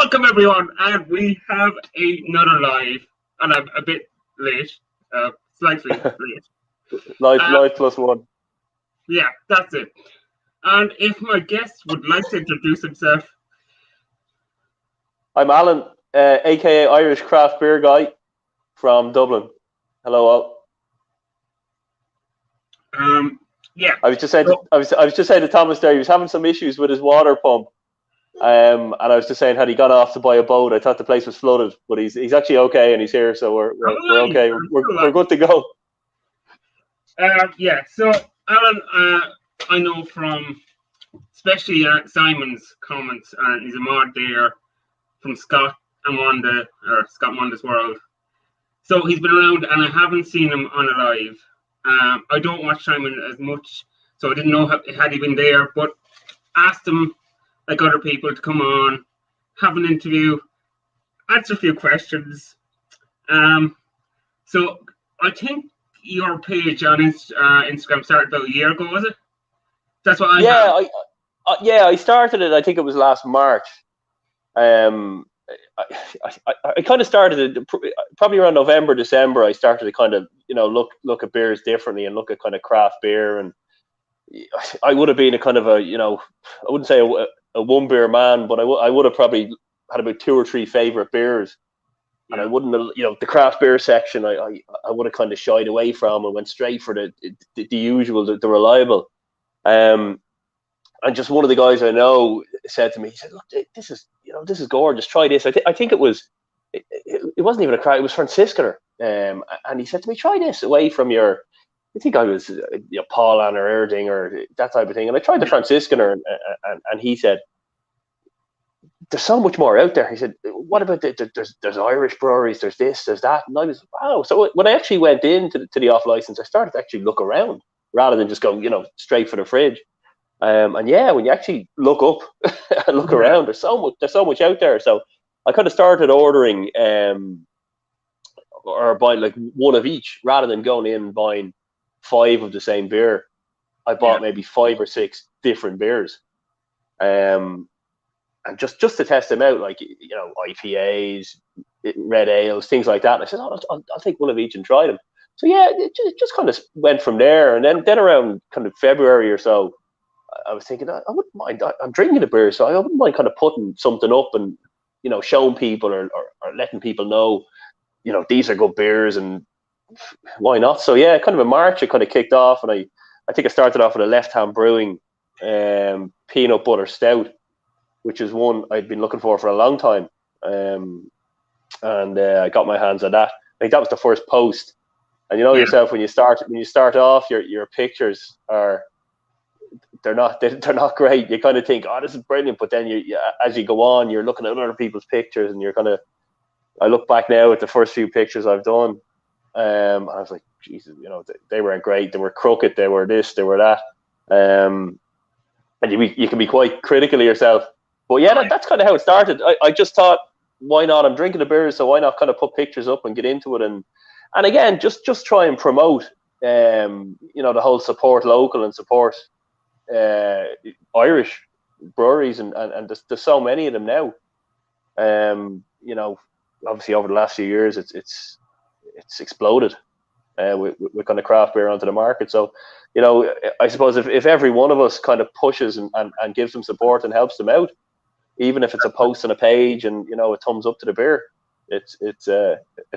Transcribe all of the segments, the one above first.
Welcome everyone, and we have another live, and I'm a bit late, slightly late. Live plus one. Yeah, that's it. And if my guest would like to introduce himself. I'm Alan, aka Irish craft beer guy from Dublin. Hello all. Yeah. I was just saying to Thomas there, he was having some issues with his water pump. And I was just saying, had he gone off to buy a boat? I thought the place was flooded, but he's actually okay and he's here, so we're okay. We're good to go. Yeah. So Alan, I know from especially Simon's comments, and he's a mod there from Scott Monda's World. So he's been around, and I haven't seen him on a live. I don't watch Simon as much, so I didn't know had he been there, but asked him, like other people, to come on, have an interview, answer a few questions. So I think your page on Instagram started about a year ago, was it? That's what I have. I started it. I think it was last March. I kind of started it probably around November, December. I started to kind of look at beers differently and look at kind of craft beer, and I would have been a kind of a I wouldn't say a one beer man, but I would have probably had about 2 or 3 favorite beers, and I wouldn't have, the craft beer section I would have kind of shied away from and went straight for the usual, the reliable. And just one of the guys I know said to me, he said, "Look, this is gorgeous. Try this." I think it wasn't even a craft. It was Franziskaner. And he said to me, "Try this away from your." I think I was Paulaner or Erding or that type of thing. And I tried the Franziskaner, and he said, "There's so much more out there." He said, "What about there's Irish breweries? There's this, there's that." And I was, wow. So when I actually went into the off license, I started to actually look around rather than just go, straight for the fridge. And yeah, when you actually look up and look around, there's so much out there. So I kind of started ordering or buying like one of each rather than going in and buying 5 of the same beer. I bought maybe 5 or 6 different beers, and just to test them out, like IPAs, red ales, things like that. And I said, I'll take one of each and try them. So yeah, it just kind of went from there. And then around kind of February or so, I was thinking, I wouldn't mind. I'm drinking a beer, so I wouldn't mind kind of putting something up and showing people or letting people know, these are good beers, and why not? So yeah, kind of in March it kind of kicked off, and I think I started off with a Left Hand Brewing peanut butter stout, which is one I'd been looking for a long time, and I got my hands on that. I think that was the first post, and yourself, when you start off, your pictures are. They're not great. You kind of think, oh, this is brilliant, but then you as you go on, you're looking at other people's pictures, and you're kind of. I look back now at the first few pictures I've done, and I was like, Jesus, they weren't great. They were crooked. They were this. They were that. And you can be quite critical of yourself. But yeah, that's kind of how it started. I just thought, why not? I'm drinking a beer, so why not kind of put pictures up and get into it, and again, just try and promote, the whole support local and support. Irish breweries, and there's so many of them now. Obviously over the last few years, it's exploded with kind of craft beer onto the market. So, I suppose if every one of us kind of pushes and gives them support and helps them out, even if it's a post on a page and a thumbs up to the beer, it's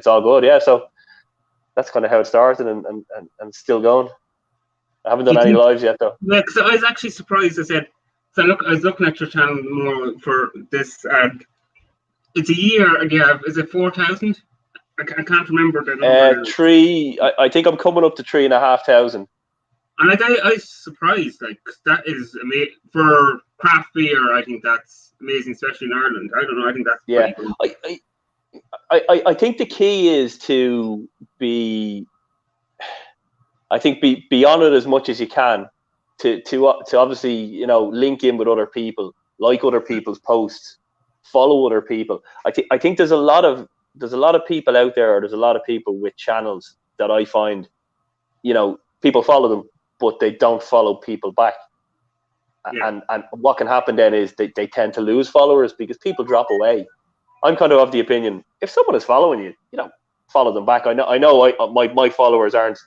all good. Yeah. So that's kind of how it started, and still going. I haven't done any lives yet, though. Yeah, because I was actually surprised. I was looking at your channel more for this, and it's a year, and is it 4,000? I can't remember the number. 3. I think I'm coming up to 3,500. And I was surprised, that is amazing for craft beer. I think that's amazing, especially in Ireland. I don't know. I think that's pretty cool. I think the key is to be. I think be on it as much as you can to obviously link in with other people, like other people's posts, follow other people. I think there's a lot of people out there, or there's a lot of people with channels that I find, people follow them, but they don't follow people back. Yeah. And what can happen then is they tend to lose followers because people drop away. I'm kind of the opinion, if someone is following you, follow them back. I know my followers aren't,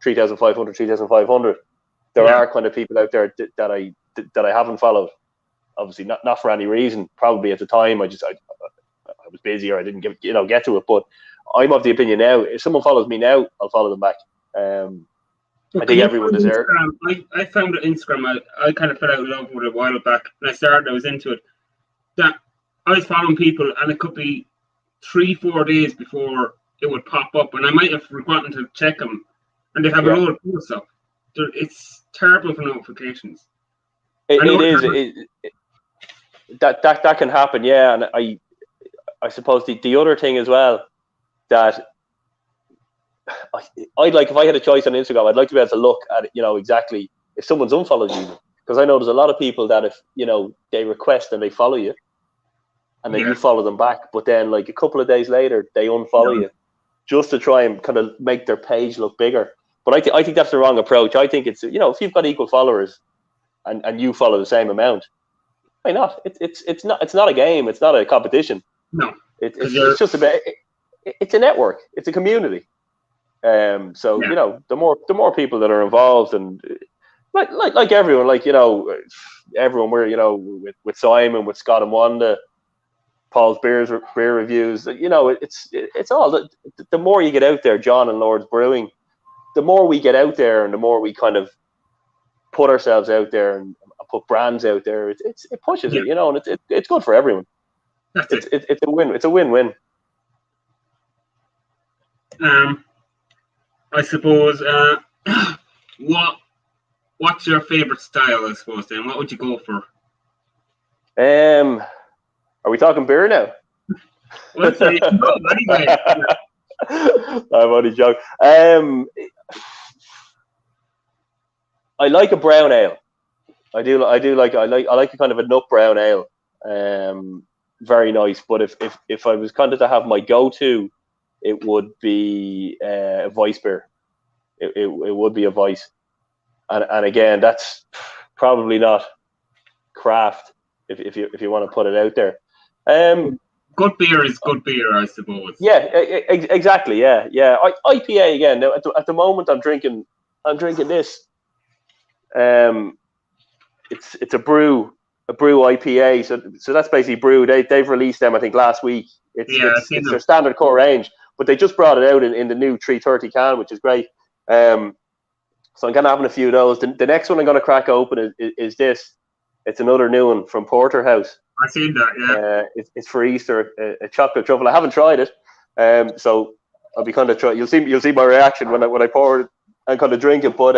3,500, 3,500. There are kind of people out there that I haven't followed. Obviously, not for any reason. Probably at the time, I was busy or I didn't get to it. But I'm of the opinion now, if someone follows me now, I'll follow them back. I think everyone deserves. I found that Instagram. I kind of fell out of love with it a while back. When I started, I was into it. That I was following people, and it could be 3-4 days before it would pop up, and I might have forgotten to check them, and they have a load of cool stuff. It's terrible for notifications. That can happen, yeah. And I suppose the other thing as well that I'd like, if I had a choice on Instagram, I'd like to be able to look at exactly if someone's unfollowed you, because I know there's a lot of people that if they request and they follow you, and then you follow them back, but then like a couple of days later they unfollow you just to try and kind of make their page look bigger. But I think that's the wrong approach. I think it's if you've got equal followers and you follow the same amount, why not? It's not a game. It's not a competition. No, it's just about it's a network. It's a community. So the more people that are involved, and like everyone, everyone, we're with Simon, with Scott and Wanda, Paul's beer reviews. It's all the more you get out there, John and Lord's Brewing, the more we get out there, and the more we kind of put ourselves out there and put brands out there. It pushes it, and it's good for everyone. It's a win. It's a win-win. I suppose. What's your favorite style? I suppose then, what would you go for? Are we talking beer now? Well, anyway. I'm only joking. I like a brown ale. I like a kind of a nut brown ale. Very nice. But if I was kind of to have my go-to, it would be a Weiss beer. It would be a Weiss. And again, that's probably not craft if you want to put it out there. Good beer is good beer, I suppose. Yeah, exactly. Yeah. IPA again. Now, at the moment, I'm drinking this. It's a brew IPA. So that's basically brew. They've released them, I think, last week. It's their standard core range, but they just brought it out in the new 330 can, which is great. So I'm kind of having a few of those. The next one I'm going to crack open is this. It's another new one from Porterhouse. I've seen that, yeah. It's for Easter, a chocolate truffle. I haven't tried it, so I'll be kind of try. You'll see my reaction when I pour it and kind of drink it. But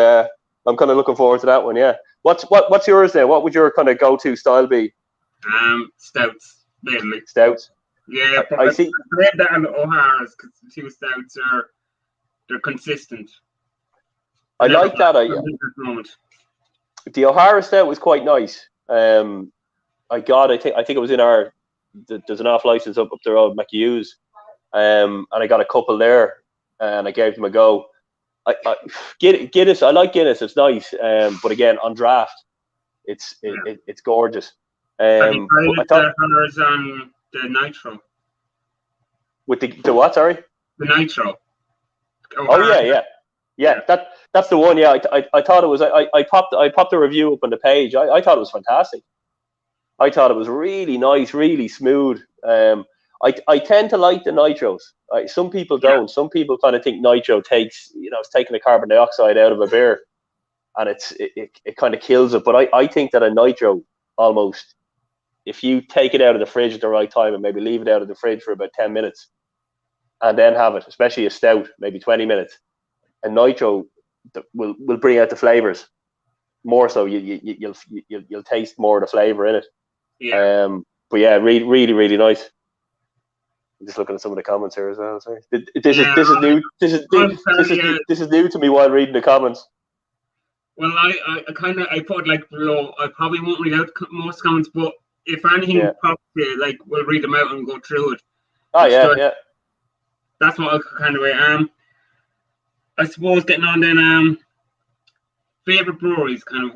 I'm kind of looking forward to that one. Yeah. What's yours then? What would your kind of go-to style be? Stouts, mainly. Stouts. Yeah, I see. I read that on O'Hara's because the two stouts they're consistent. I like that. The O'Hara stout was quite nice. I think it was in there's an off license up the road, McHugh's, and I got a couple there, and I gave them a go. Guinness, I like Guinness. It's nice, but again, on draft, it's gorgeous. Have you tried the O'Hara's on the Nitro? With the what? Sorry. The Nitro. Oh yeah. That's the one. Yeah, I thought it was. I popped the review up on the page. I thought it was fantastic. I thought it was really nice, really smooth. I tend to like the nitros. Some people don't. Yeah. Some people kind of think nitro takes, it's taking the carbon dioxide out of a beer, and it kind of kills it. But I think that a nitro almost, if you take it out of the fridge at the right time and maybe leave it out of the fridge for about 10 minutes, and then have it, especially a stout, maybe 20 minutes, a nitro will bring out the flavors more. So you'll taste more of the flavor in it. Yeah. But yeah, really, really, really nice. I'm just looking at some of the comments here as well. Sorry. This is new. This is new to me while reading the comments. Well, I put like below. I probably won't read out most comments, but if anything pops here, like we'll read them out and go through it. Oh yeah. That's what I kind of way. I suppose getting on then. Favorite breweries, kind of.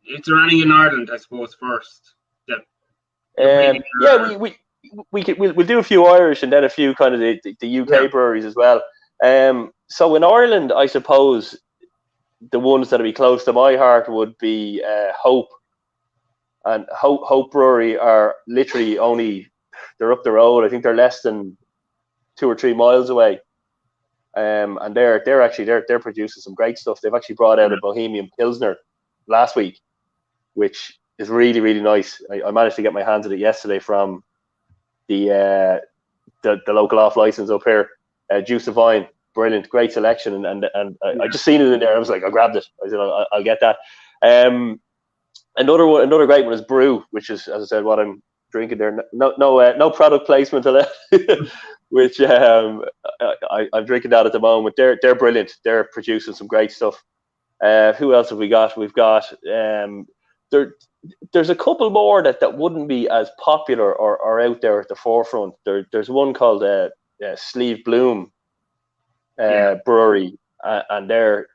Is there any in Ireland? I suppose first. We we'll do a few Irish and then a few kind of the UK breweries as well. So in Ireland, I suppose the ones that'll be close to my heart would be Hope. And Hope Brewery are literally they're up the road. I think they're less than 2 or 3 miles away. And they're producing some great stuff. They've actually brought out a Bohemian Pilsner last week, which is really, really nice. I managed to get my hands on it yesterday from the local off license up here. Juice of Vine, brilliant, great selection, and I just seen it in there. I was like, I grabbed it. I said, I'll get that. Another great one is Brew, which is, as I said, what I'm drinking there. No product placement to that, which I'm drinking that at the moment. They're brilliant. They're producing some great stuff. Who else have we got? We've got there's a couple more that wouldn't be as popular or out there at the forefront. There's one called Sleeve Bloom Brewery, and they're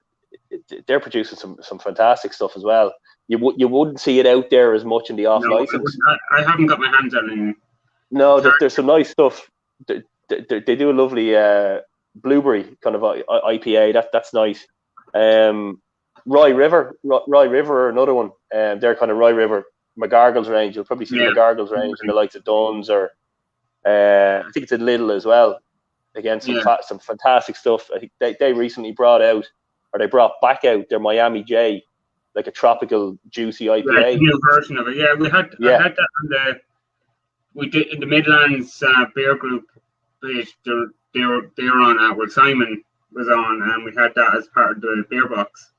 producing some fantastic stuff as well. You wouldn't see it out there as much in the off license. I haven't got my hands on it. No, there's some nice stuff. They do a lovely blueberry kind of IPA. That's nice. Rye River are another one. They're kind of Rye River McGargles range. You'll probably see the McGargles range in the likes of Dunn's, or I think it's in Lidl as well. Again, some fantastic stuff. I think they recently brought back out their Miami J, like a tropical juicy IPA. Yeah, a new version of it. Yeah, I had that we did in the Midlands beer group page. They were on where Simon was on, and we had that as part of the beer box.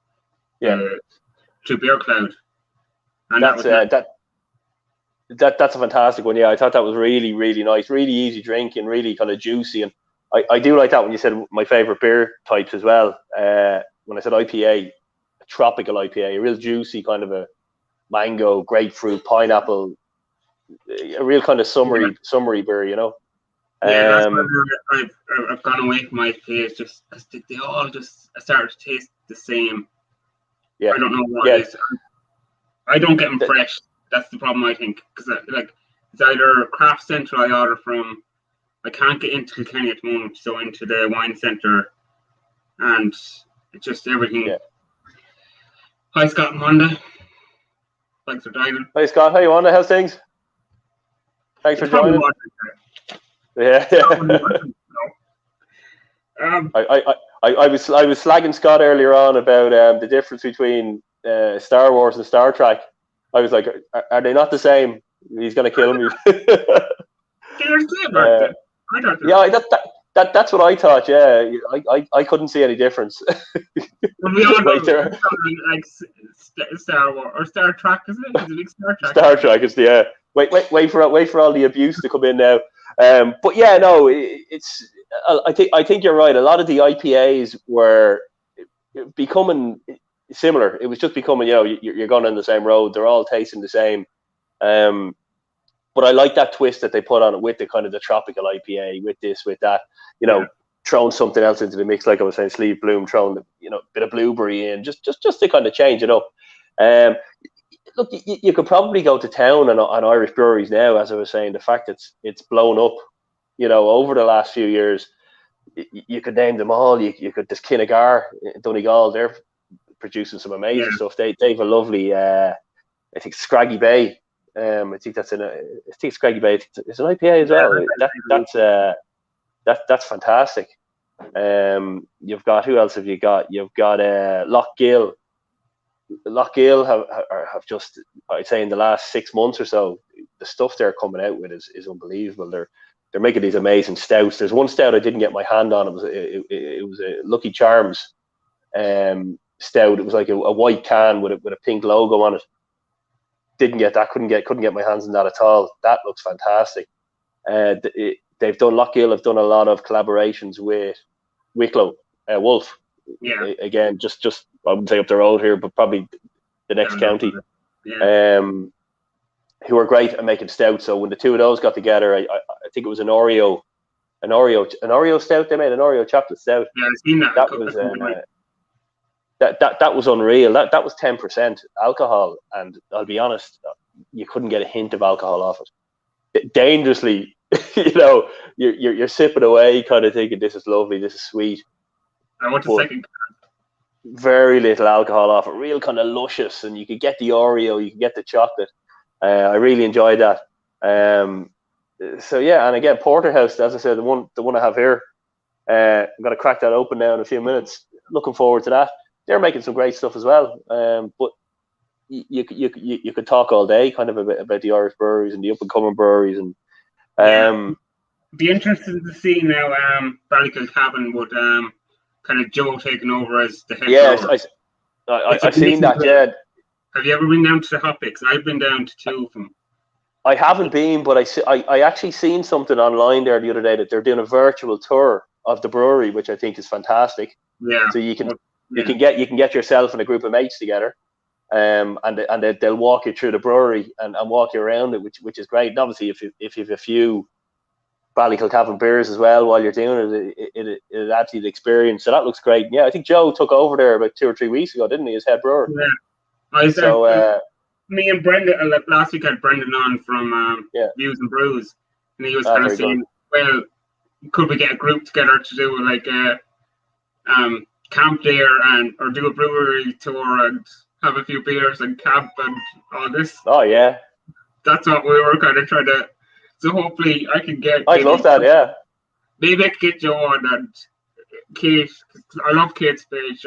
To Beer Cloud, and that's a fantastic one. Yeah, I thought that was really, really nice, really easy drinking, really kind of juicy, and I do like that when you said my favorite beer types as well. When I said IPA, a tropical IPA, a real juicy kind of a mango, grapefruit, pineapple, a real kind of summery beer, you know. Yeah, that's why I've gone away from IPAs just because they all just started to taste the same. Yeah, I don't know what it is. I don't get them fresh. That's the problem, I think, because it's either Craft Central I order from. I can't get into Kilkenny at the moment, so into the wine centre, and it's just everything. Yeah. Hi, Scott and Wanda. Thanks for diving. Hi, Scott. How you, Wanda? How's things? Thanks for joining. Yeah. I was slagging Scott earlier on about the difference between Star Wars and Star Trek. I was like, are they not the same? He's going to kill me. That's what I thought. Yeah, I couldn't see any difference. We all know like Star Wars or Star Trek, isn't it? It's a big Star Trek. Star Trek is wait for all the abuse to come in now. But yeah, no, it's. I think you're right. A lot of the IPAs were becoming similar. It was just becoming, you're going on the same road. They're all tasting the same. But I like that twist that they put on it with the kind of the tropical IPA, with this, with that, throwing something else into the mix, like I was saying, Sleeve Bloom, throwing a bit of blueberry in, just to kind of change it up. Look, you could probably go to town on Irish breweries now, as I was saying. The fact it's blown up, over the last few years. You could name them all. You could, there's Kinnegar, Donegal, they're producing some amazing stuff. They have a lovely, I think Scraggy Bay. I think Scraggy Bay. It's an IPA as well. That's fantastic. You've got, who else have you got? You've got Lochgill. Lochgill have just, I'd say, in the last 6 months or so, the stuff they're coming out with is unbelievable. They're making these amazing stouts. There's one stout I didn't get my hand on. It was a Lucky Charms stout. It was like a white can with a pink logo on it. Didn't get that. Couldn't get my hands on that at all. That looks fantastic. They've done, Lochgill have done a lot of collaborations with Wicklow Wolf. Yeah. Again, just I wouldn't say up the road here, but probably the next county. Yeah. Who are great at making stouts. So when the two of those got together, I think it was an Oreo stout they made, an Oreo chocolate stout. Yeah, I've seen that. That was unreal. That was 10% alcohol, and I'll be honest, you couldn't get a hint of alcohol off it. dangerously, you're sipping away, kind of thinking this is lovely, this is sweet. I want a second. Very little alcohol off it, real kind of luscious, and you could get the Oreo, you could get the chocolate. I really enjoyed that. So yeah, and again, Porterhouse, as I said, the one I have here, I'm gonna crack that open now in a few minutes. Looking forward to that. They're making some great stuff as well. But you could talk all day, kind of about the Irish breweries and the up and coming breweries, and be interested to see now. Ballykilcavan would kind of Joe taking over as the head. Yes, I've seen that. Yeah. Have you ever been down to the Hop Picks? I've been down to two of them. I haven't been, but I actually seen something online there the other day that they're doing a virtual tour of the brewery, which I think is fantastic. Yeah. So you can get yourself and a group of mates together, and they'll walk you through the brewery and walk you around it, which is great. And obviously, if you've a few Ballykilcavan beers as well while you're doing it adds to the experience. So that looks great. Yeah, I think Joe took over there about 2 or 3 weeks ago, didn't he? As head brewer. Yeah. Me and Brendan last week had Brendan on from Views and Brews, and he was kind of saying, well, could we get a group together to do like a camp there or do a brewery tour and have a few beers and camp and all this? Oh yeah, that's what we were kind of trying to. So hopefully I can get. I'd love that. Yeah. Maybe I could get Joe on and Kate. I love Kate's page.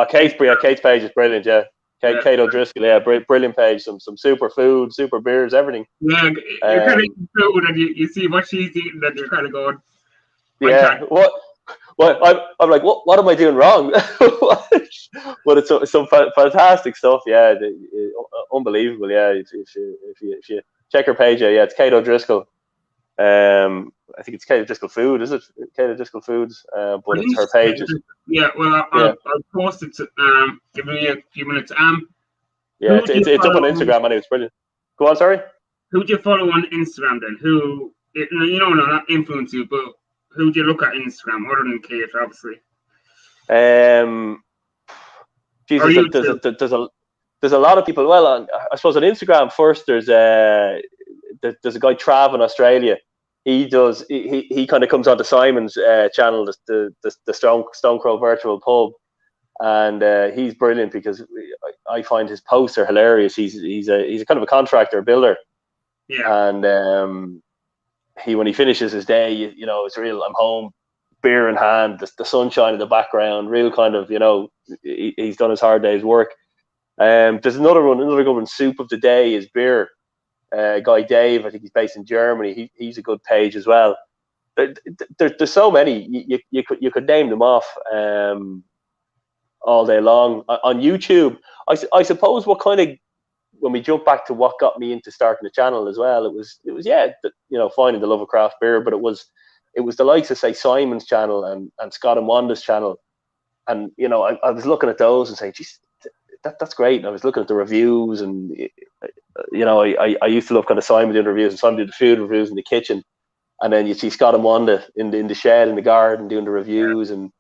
Kate's page is brilliant. Yeah. Kate O'Driscoll, brilliant page. Some super food, super beers, everything. Yeah, you're kind of eating food and you see what she's eating, and you're kind of going. Yeah, what? I'm like, what am I doing wrong? But it's some fantastic stuff. Yeah, unbelievable. Yeah, if you check her page, yeah, it's Kate O'Driscoll. I think it's Kate O'Driscoll Food, is it? Kate O'Driscoll Foods, but it's her page. Yeah, well, I'll post it. Give me a few minutes. Yeah, it's up on Instagram. Anyway, it's brilliant. Go on, sorry. Who do you follow on Instagram then? Who not influence you, but who do you look at Instagram other than Kate, obviously? Jesus, there's a lot of people. Well, I suppose on Instagram first. There's a guy Trav in Australia. He kind of comes onto Simon's channel, the Stone Crow Virtual Pub, and he's brilliant because I find his posts are hilarious. He's a kind of a contractor builder, and when he finishes his day, it's real. I'm home, beer in hand, the sunshine in the background, real kind of he's done his hard day's work. There's another good one. Soup of the day is beer. Guy Dave, I think he's based in Germany. He's a good page as well. There's so many. You could name them off all day long. On YouTube, I suppose when we jump back to what got me into starting the channel as well, it was finding the love of craft beer, but it was the likes of say Simon's channel and Scott and Wanda's channel, and I was looking at those and saying, geez, that's great. And I was looking at the reviews, and I used to love kind of Simon doing reviews, and Simon did the food reviews in the kitchen, and then you see Scott and Wanda in the shed in the garden doing the reviews, and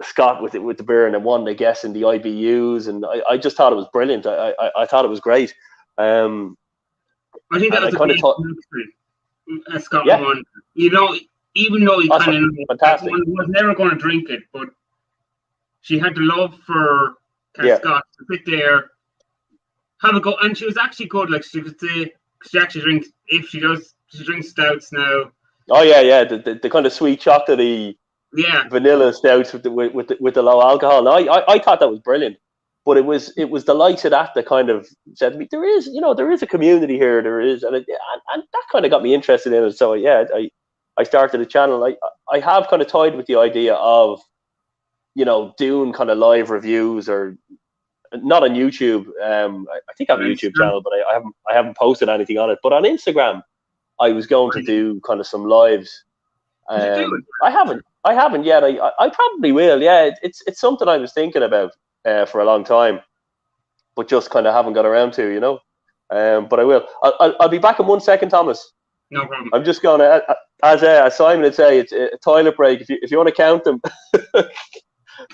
Scott with the beer, and then Wanda guessing the IBUs, and I just thought it was brilliant. I thought it was great. I think that was a great Scott and Wanda. Even though he kind of was never going to drink it, but she had the love for Scott to sit there, have a go, and she was actually good. Like she could say, she actually drinks. If she drinks stouts now. Oh yeah, the kind of sweet chocolatey, vanilla stouts with the low alcohol. No, I thought that was brilliant, but it was the likes of that kind of said to me, there is a community here, there is, and that kind of got me interested in it. So yeah, I started a channel. I have kind of toyed with the idea of doing kind of live reviews, or not on YouTube. I think I have a YouTube channel, but I haven't posted anything on it. But on Instagram, I was going to do kind of some lives. I haven't yet. I probably will. Yeah, it's something I was thinking about for a long time, but just kind of haven't got around to. But I will. I'll be back in 1 second, Thomas. No problem. I'm just going to, as Simon would say, it's a toilet break. If you want to count them.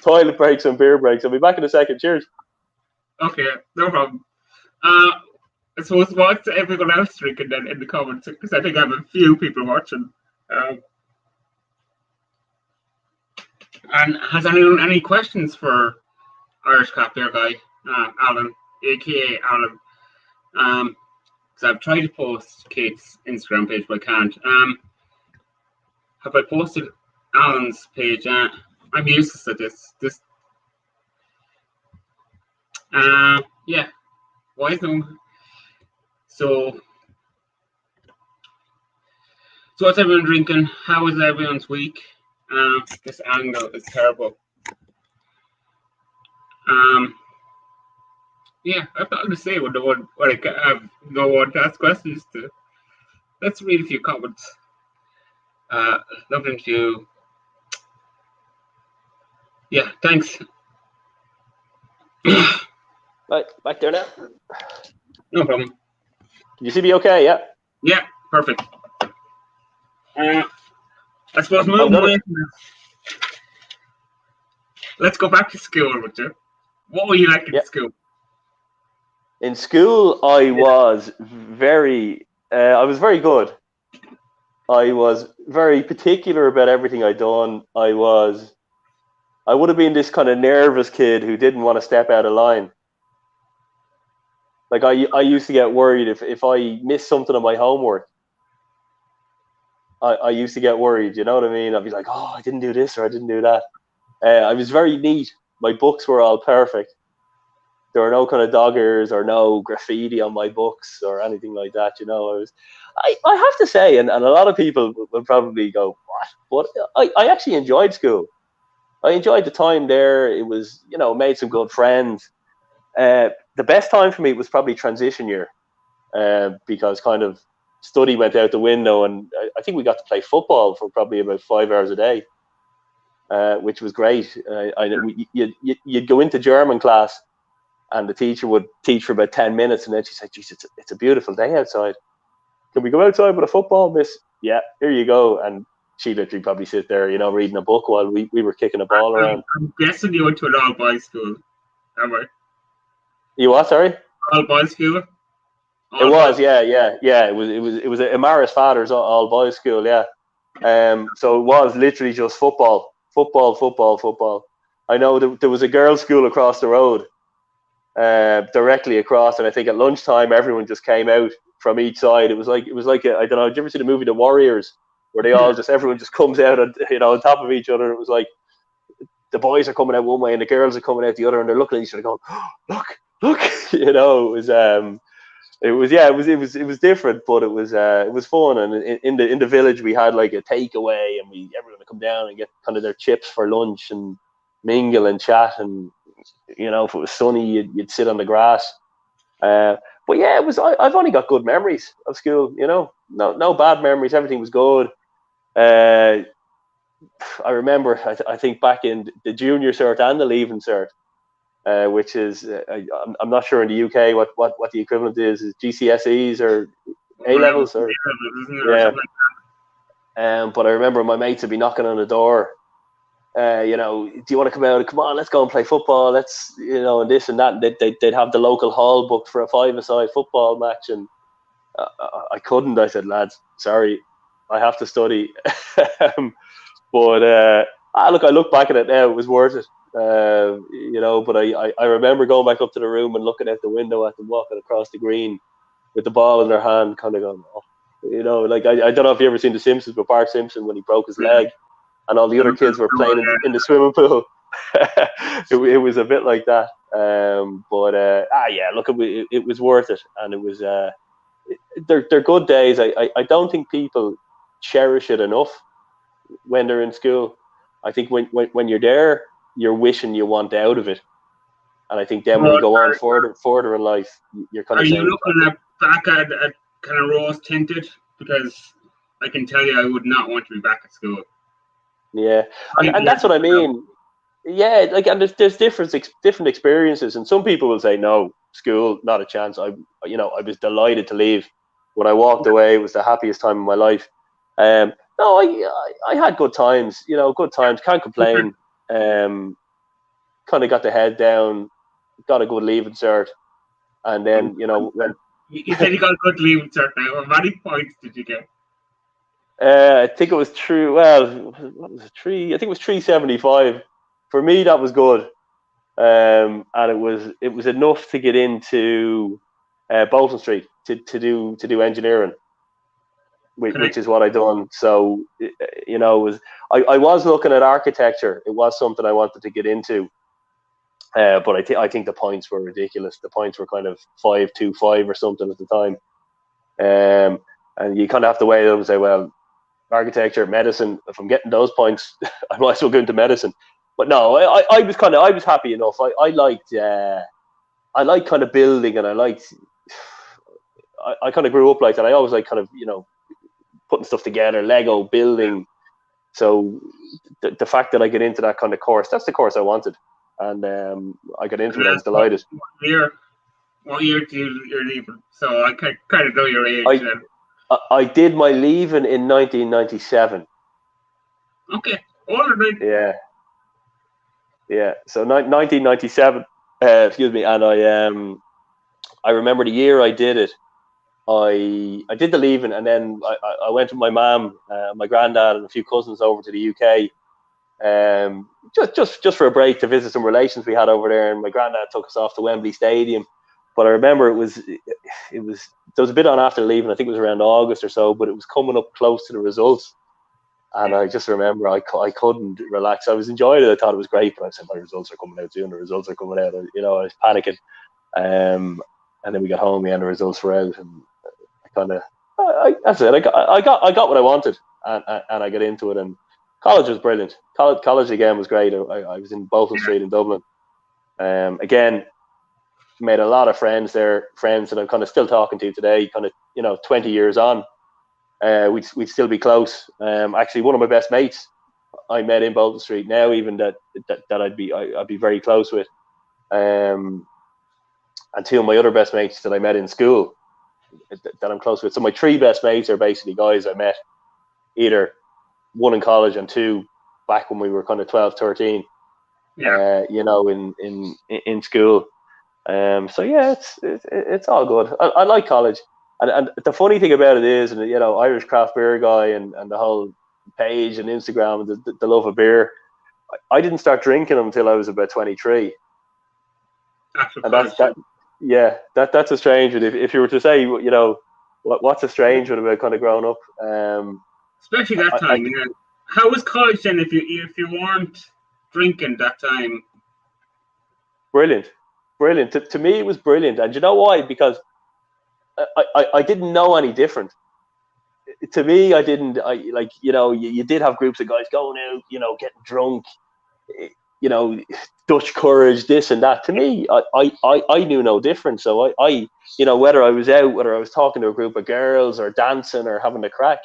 Toilet breaks and beer breaks. I'll be back in a second. Cheers. Okay, no problem. I suppose what's everyone else drinking then in the comments? Because I think I have a few people watching. And has anyone any questions for Irish Craft Beer guy, Alan, aka Alan? Because I've tried to post Kate's Instagram page, but I can't. Have I posted Alan's page? I'm useless at this. Yeah. Why is no? So what's everyone drinking? How was everyone's week? This angle is terrible. Yeah, I've nothing to say when I have no one to ask questions to. Let's read a few comments. Lovely interview. Yeah, thanks. Right, back there now. No problem. Can you see me okay? Yeah. Yeah, perfect. I suppose moving away from this. Let's go back to school, would you? What were you like in school? In school, I was very good. I was very particular about everything I'd done. I would have been this kind of nervous kid who didn't want to step out of line. Like I used to get worried if I missed something on my homework. I used to get worried, you know what I mean? I'd be like, oh, I didn't do this or I didn't do that. I was very neat. My books were all perfect. There were no kind of doggers or no graffiti on my books or anything like that, you know. I have to say, and a lot of people will probably go, what? But I actually enjoyed school. I enjoyed the time there. It was, you know, made some good friends. The best time for me was probably transition year, because kind of study went out the window, and I think we got to play football for probably about 5 hours a day, which was great. You'd go into German class, and the teacher would teach for about 10 minutes, and then she said, "Geez, it's a beautiful day outside. Can we go outside with a football, miss?" "Yeah, here you go." And she literally probably sit there, you know, reading a book while we were kicking a ball around. I'm guessing you went to an all-boys school, am I? You what? Sorry? All-boys school? It was, yeah. It was a Amaris Father's all-boys school, yeah. So it was literally just football. I know there was a girls' school across the road, directly across, and I think at lunchtime everyone just came out from each side. It was like I don't know. Did you ever see the movie The Warriors, where they all everyone just comes out and, you know, on top of each other? It was like the boys are coming out one way and the girls are coming out the other, and they're looking at each other going, oh, look, you know. It was different, but it was fun. And in the village we had like a takeaway, and everyone would come down and get kind of their chips for lunch and mingle and chat, and, you know, if it was sunny, you'd sit on the grass. But yeah, I've only got good memories of school, you know. No bad memories. Everything was good. I remember, I think back in the junior cert and the leaving cert, which is, I'm not sure in the UK what the equivalent is GCSEs or A levels or yeah. But I remember my mates would be knocking on the door. You know, do you want to come out? Come on, let's go and play football. Let's, you know, and this and that. And they'd have the local hall booked for a 5-a-side football match, and I couldn't. I said, lads, sorry, I have to study. But look, I look back at it now, it was worth it. You know, but I remember going back up to the room and looking out the window at them walking across the green with the ball in their hand, kind of going, oh, you know, like I don't know if you ever seen The Simpsons, but Bart Simpson, when he broke his leg and all the other kids were playing in the swimming pool. It was a bit like that. Yeah, look, it was worth it, and it was they're good days. I don't think people cherish it enough when they're in school. I think when you're there, you're wishing you want out of it, and I think then when you go on further in life, you're kind of. Are you looking back at kind of rose tinted? Because I can tell you, I would not want to be back at school. Yeah, and that's what I mean. Yeah, like, and there's different experiences, and some people will say no, school, not a chance. I was delighted to leave. When I walked away, it was the happiest time of my life. No, I had good times. You know, good times. Can't complain. Kind of got the head down, got a good leaving cert, and then, you know, You said you got a good leaving cert now. How many points did you get? I think it was true. Well, what was it? I think it was 375. For me, that was good, and it was enough to get into Bolton Street to do engineering, which is what I done. So it was I was looking at architecture. It was something I wanted to get into, but I think the points were ridiculous. The points were kind of 5.25 or something at the time, and you kind of have to weigh them and say, well, architecture, medicine. If I'm getting those points, I might as well go into medicine. But no, I was happy enough. I liked kind of building, and I kind of grew up like that. I always like kind of putting stuff together, Lego building. So the fact that I get into that kind of course, that's the course I wanted, and I got into it. I was delighted. What year do you leave? So I kind of know your age then. I did my leaving in 1997. Okay, older than. Yeah. So 1997. Excuse me. And I remember the year I did it. I did the leaving, and then I went with my mum, my granddad, and a few cousins over to the UK. Just for a break to visit some relations we had over there. And my granddad took us off to Wembley Stadium. But I remember there was a bit on after leaving. I think it was around August or so, but it was coming up close to the results, and I just remember I couldn't relax. I was enjoying it. I thought it was great, but I said my results are coming out soon. The results are coming out. I was panicking, and then we got home and the results were out, and that's it. I got what I wanted, and I got into it. And college was brilliant. College again was great. I was in Bolton Street in Dublin. Again, made a lot of friends there, friends that I'm kind of still talking to today, kind of 20 years on. We'd still be close. Actually, one of my best mates I met in Bolton Street now, even that I'd be very close with. And two of my other best mates that I met in school that I'm close with. So my three best mates are basically guys I met, either one in college and two back when we were kind of 12, 13. Yeah. In school. So yeah, it's all good. I like college, and the funny thing about it is, and Irish craft beer guy and the whole page and Instagram and the love of beer. I didn't start drinking until I was about 23. And that's a strange one. If you were to say, what's a strange one about kind of growing up? Especially that time. How was college then? If you weren't drinking that time? Brilliant. To me, it was brilliant, and you know why? Because I didn't know any different. To me, I didn't. You did have groups of guys going out, getting drunk, Dutch courage, this and that. To me, I knew no different. So I whether I was out, whether I was talking to a group of girls or dancing or having a crack,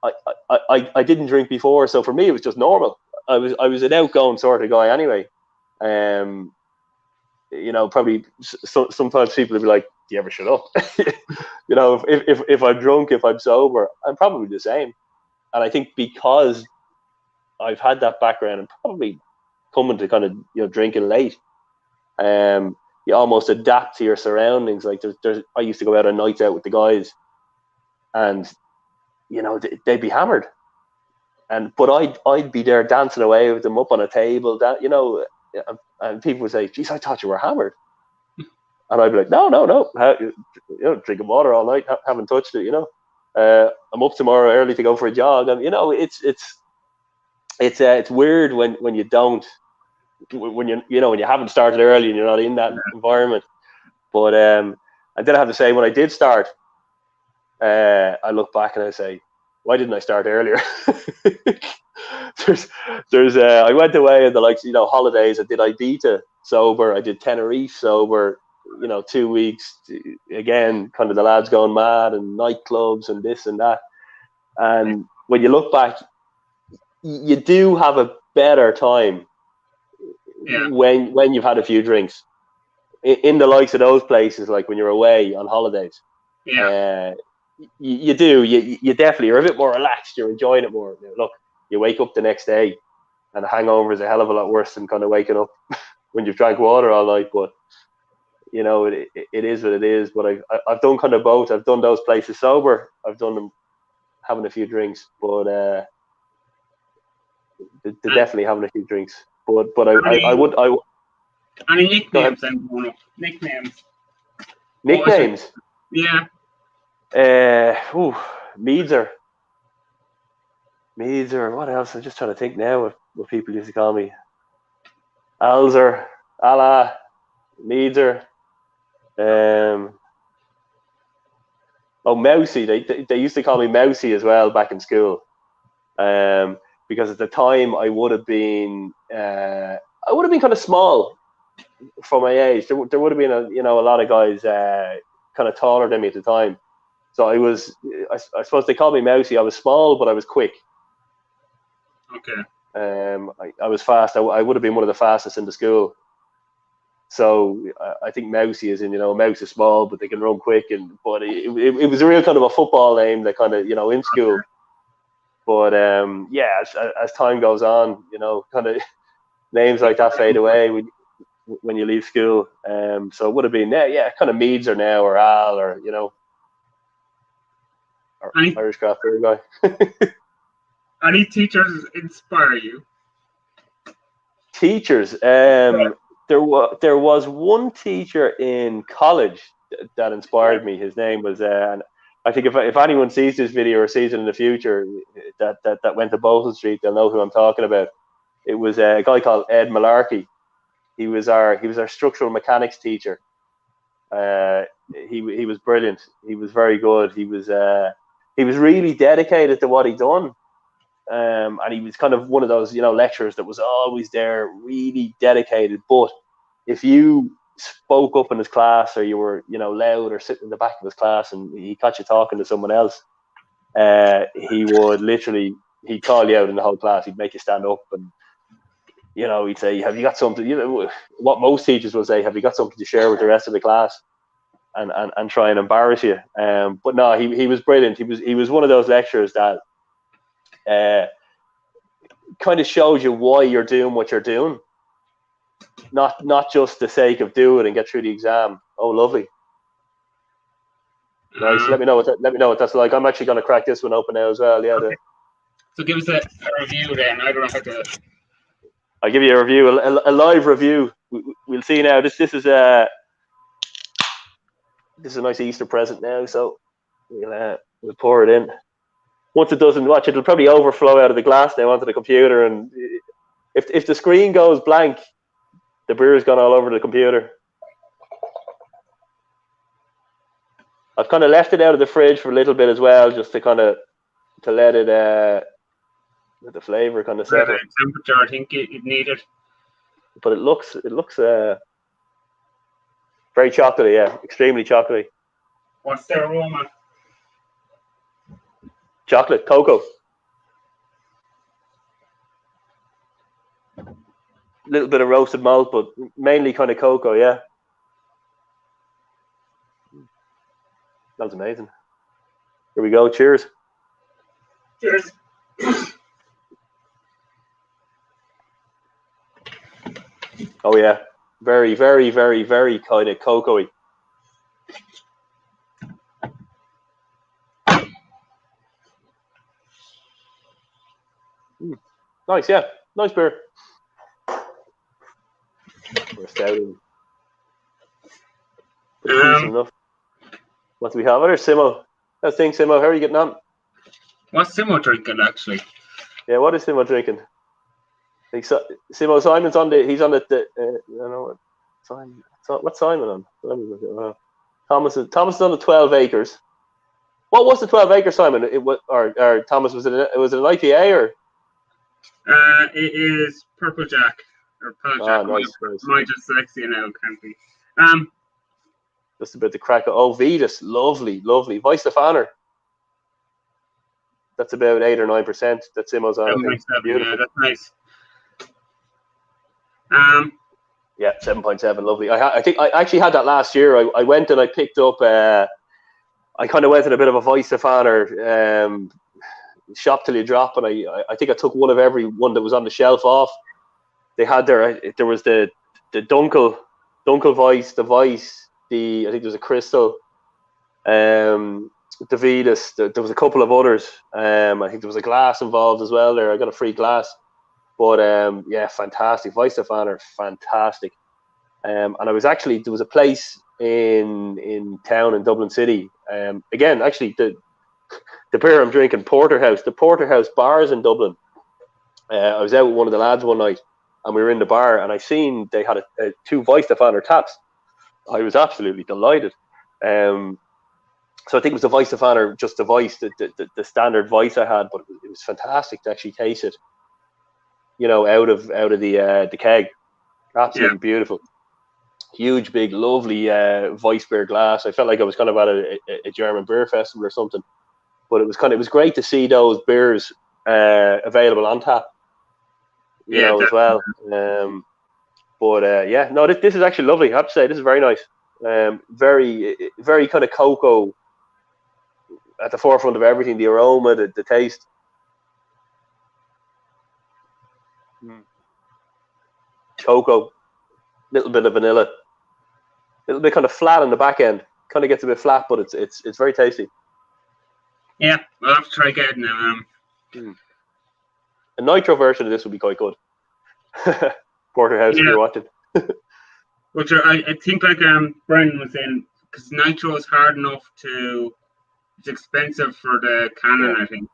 I didn't drink before. So for me, it was just normal. I was an outgoing sort of guy anyway. Probably sometimes people would be like, "Do you ever shut up?" if I'm drunk, if I'm sober, I'm probably the same. And I think because I've had that background and probably coming to kind of drinking late, you almost adapt to your surroundings. Like I used to go out on nights out with the guys, and they'd be hammered, but I'd be there dancing away with them up on a table, and people would say, "Geez, I thought you were hammered." And I'd be like, no. Drinking water all night, haven't touched it. I'm up tomorrow early to go for a jog, and it's weird when you don't, when you haven't started early and you're not in that environment. But and then I have to say, when I did start, I look back and I say, why didn't I start earlier? I went away in the holidays. I did Ibiza sober. I did Tenerife sober. 2 weeks again, kind of the lads going mad and nightclubs and this and that. And when you look back, you do have a better time when you've had a few drinks in the likes of those places, like when you're away on holidays. You do. You definitely are a bit more relaxed. You're enjoying it more. Look, you wake up the next day, and the hangover is a hell of a lot worse than kind of waking up when you've drank water all night. But you know, it is what it is. But I've done kind of both. I've done those places sober. I've done them having a few drinks, but they're definitely having a few drinks. But I would. Any nicknames? Nicknames. Nicknames. Yeah. Meadser. What else? I'm just trying to think now of what people used to call me. Alzer, Allah, Meadser. Mousy. They used to call me Mousy as well back in school. Because at the time I would have been kind of small for my age. There would have been a lot of guys kind of taller than me at the time. So I suppose they called me Mousy. I was small, but I was quick. Okay. I was fast. I would have been one of the fastest in the school. So I think Mousy is Mouse is small, but they can run quick. But it was a real kind of a football name that kind of, in school. Okay. But as time goes on, kind of names like that fade away when you leave school. So it would have been kind of Meads or now or Al or Irish craft beer guy. Any teachers inspire you? Teachers, there was one teacher in college that inspired me. His name was, and I think if anyone sees this video or sees it in the future that went to Bolton Street, they'll know who I'm talking about. It was a guy called Ed Malarkey. He was our structural mechanics teacher. He was brilliant. He was very good. He was really dedicated to what he'd done. And he was kind of one of those, lecturers that was always there, really dedicated. But if you spoke up in his class or you were, loud or sitting in the back of his class and he caught you talking to someone else, he'd call you out in the whole class. He'd make you stand up and, he'd say, have you got something, what most teachers will say, have you got something to share with the rest of the class and try and embarrass you. But no, he was brilliant. He was one of those lecturers that kind of shows you why you're doing what you're doing, not just the sake of do it and get through the exam. Oh, lovely. Nice. Let me know what that's like. I'm actually going to crack this one open now as well. Yeah. Okay. So give us a review then. I don't know how to. I'll give you a review, a live review. We'll see now. This is a nice Easter present now. So we'll pour it in. Once it doesn't watch, it'll probably overflow out of the glass now onto the computer. And if the screen goes blank, the beer's gone all over the computer. I've kind of left it out of the fridge for a little bit as well, just to let it let the flavor kind of settle. Temperature, I think it needed. But it looks very chocolatey, yeah, extremely chocolatey. What's the aroma? Chocolate, cocoa. A little bit of roasted malt, but mainly kind of cocoa, yeah. That's amazing. Here we go. Cheers. Cheers. Oh yeah, very, very, very, very kind of cocoa-y. Nice, yeah, nice beer. We're stouting. Enough. What do we have? There's Simo. How's things, Simo? How are you getting on? What's Simo drinking, actually? Yeah, what is Simo drinking? Simo Simon's on the. He's on the. I don't know what Simon. What's Simon on? Let me look at Thomas is on the 12 acres. What was the 12 acre, Simon? It was or Thomas was it an IPA or? It is Purple Jack or Pale Jack. Nice. My dyslexia now can't be. Just a bit to crack. Oh, Vetus, lovely. Vice Stefaner. That's about 8 or 9%. That's Simo's on. Yeah, that's nice. Yeah, 7.7, lovely. I think I actually had that last year. I went and I picked up. I kind of went in a bit of a Vice Stefaner shop till you drop, and I think I took one of every one that was on the shelf off. They had there was the Dunkel Dunkelweiss, the Weiss, I think there was a Crystal, the Venus. There was a couple of others. I think there was a glass involved as well. There, I got a free glass. But yeah, fantastic. Weissenfahner, fantastic. And I was actually, there was a place in town in Dublin City. Again, actually, the beer I'm drinking, Porterhouse, the Porterhouse bars in Dublin. I was out with one of the lads one night, and we were in the bar, and I seen they had two Weissenfahner taps. I was absolutely delighted. So I think it was the Weissenfahner, just the Weiss, the standard Weiss I had, but it was fantastic to actually taste it. You know, out of the keg, absolutely beautiful. Huge, big, lovely Weiss beer glass. I felt like I was kind of at a German beer festival or something. But it was great to see those beers available on tap, you know, as well. But yeah, no, this is actually lovely. I have to say, this is very nice. Very, very kind of cocoa at the forefront of everything. The aroma, the taste. Cocoa, little bit of vanilla, little bit kind of flat on the back end. Kind of gets a bit flat, but it's very tasty. Yeah, I'll have to try again now. A nitro version of this would be quite good. Porterhouse, if you're watching. But I think, like Brendan was saying, because nitro is hard enough to. It's expensive for the cannon, I think.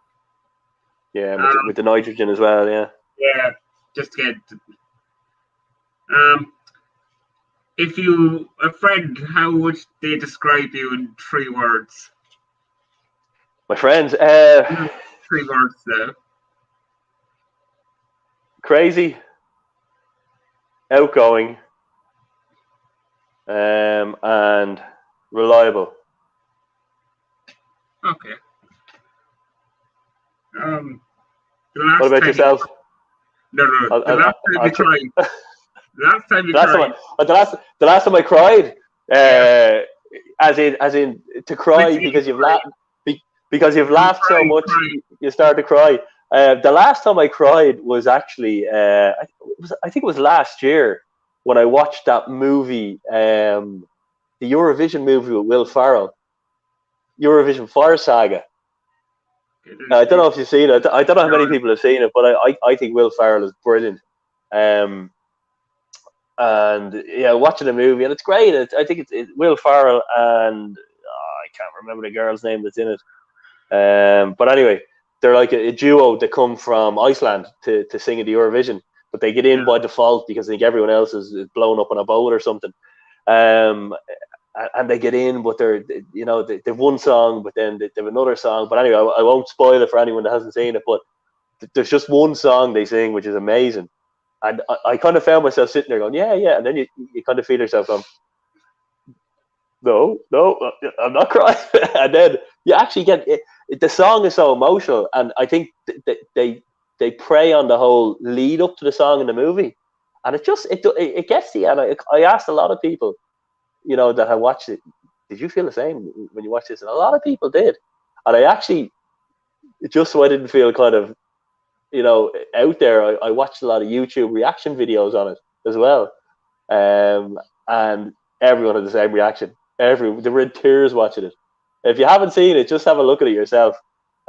Yeah, with the nitrogen as well. Yeah. Yeah, just to get. If you, a friend, how would they describe you in 3 words? My friends, 3 words though. Crazy, outgoing, and reliable. Okay. What about yourself? No. The last time you cried. The last time I cried, as in to cry because you've laughed so much, you start to cry. The last time I cried was actually, I think it was last year when I watched that movie, the Eurovision movie with Will Ferrell, Eurovision Fire Saga. I don't know if you've seen it. I don't know how many people have seen it, but I think Will Ferrell is brilliant. And yeah, watching the movie, and it's great. I think it's Will Ferrell and I can't remember the girl's name that's in it. But anyway, they're like a duo that come from Iceland to sing in the Eurovision, but they get in by default because I think everyone else is blown up on a boat or something. And they get in, but they've one song, but then they have another song. But anyway, I won't spoil it for anyone that hasn't seen it. But there's just one song they sing, which is amazing. And I kind of found myself sitting there going, yeah. And then you kind of feel yourself going, no, I'm not crying. And then you actually get it. The song is so emotional. And I think they prey on the whole lead up to the song in the movie. And it gets to you. And I asked a lot of people, you know, that I watched it, did you feel the same when you watched this? And a lot of people did. And I actually, just so I didn't feel kind of, you know, out there, I watched a lot of YouTube reaction videos on it as well. And everyone had the same reaction. They were in tears watching it. If you haven't seen it, just have a look at it yourself.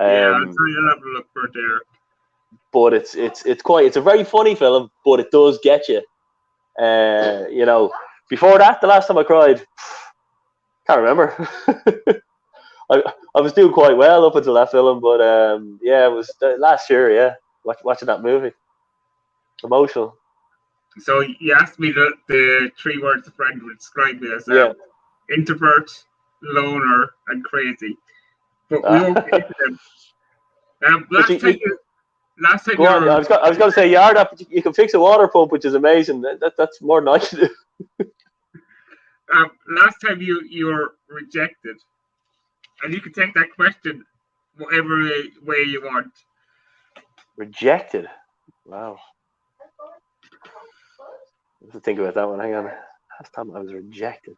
Yeah, I'll try to have a look for it there. But it's a very funny film, but it does get you. You know, before that, the last time I cried, can't remember. I was doing quite well up until that film, but yeah, it was last year. Yeah, watching that movie, emotional. So you asked me the 3 words a friend would describe me as: introvert, loner, and crazy. But we won't get into them. Last time. I was going to say you can fix a water pump, which is amazing. That's more than I can do. Last time you were rejected, and you can take that question whatever way you want. Rejected? Wow. I have to think about that one. Hang on. Last time I was rejected.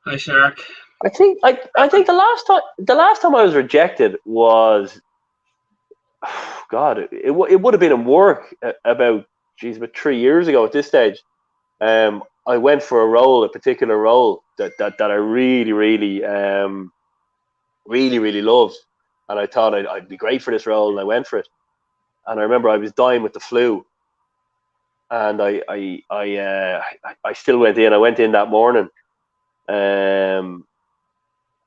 Hi, Shark. I think the last time I was rejected was, God, it would have been in work about geez, about 3 years ago at this stage. I went for a particular role that I really, really loved, and I thought I'd be great for this role, and I went for it. And I remember I was dying with the flu, and I still went in. I went in that morning, and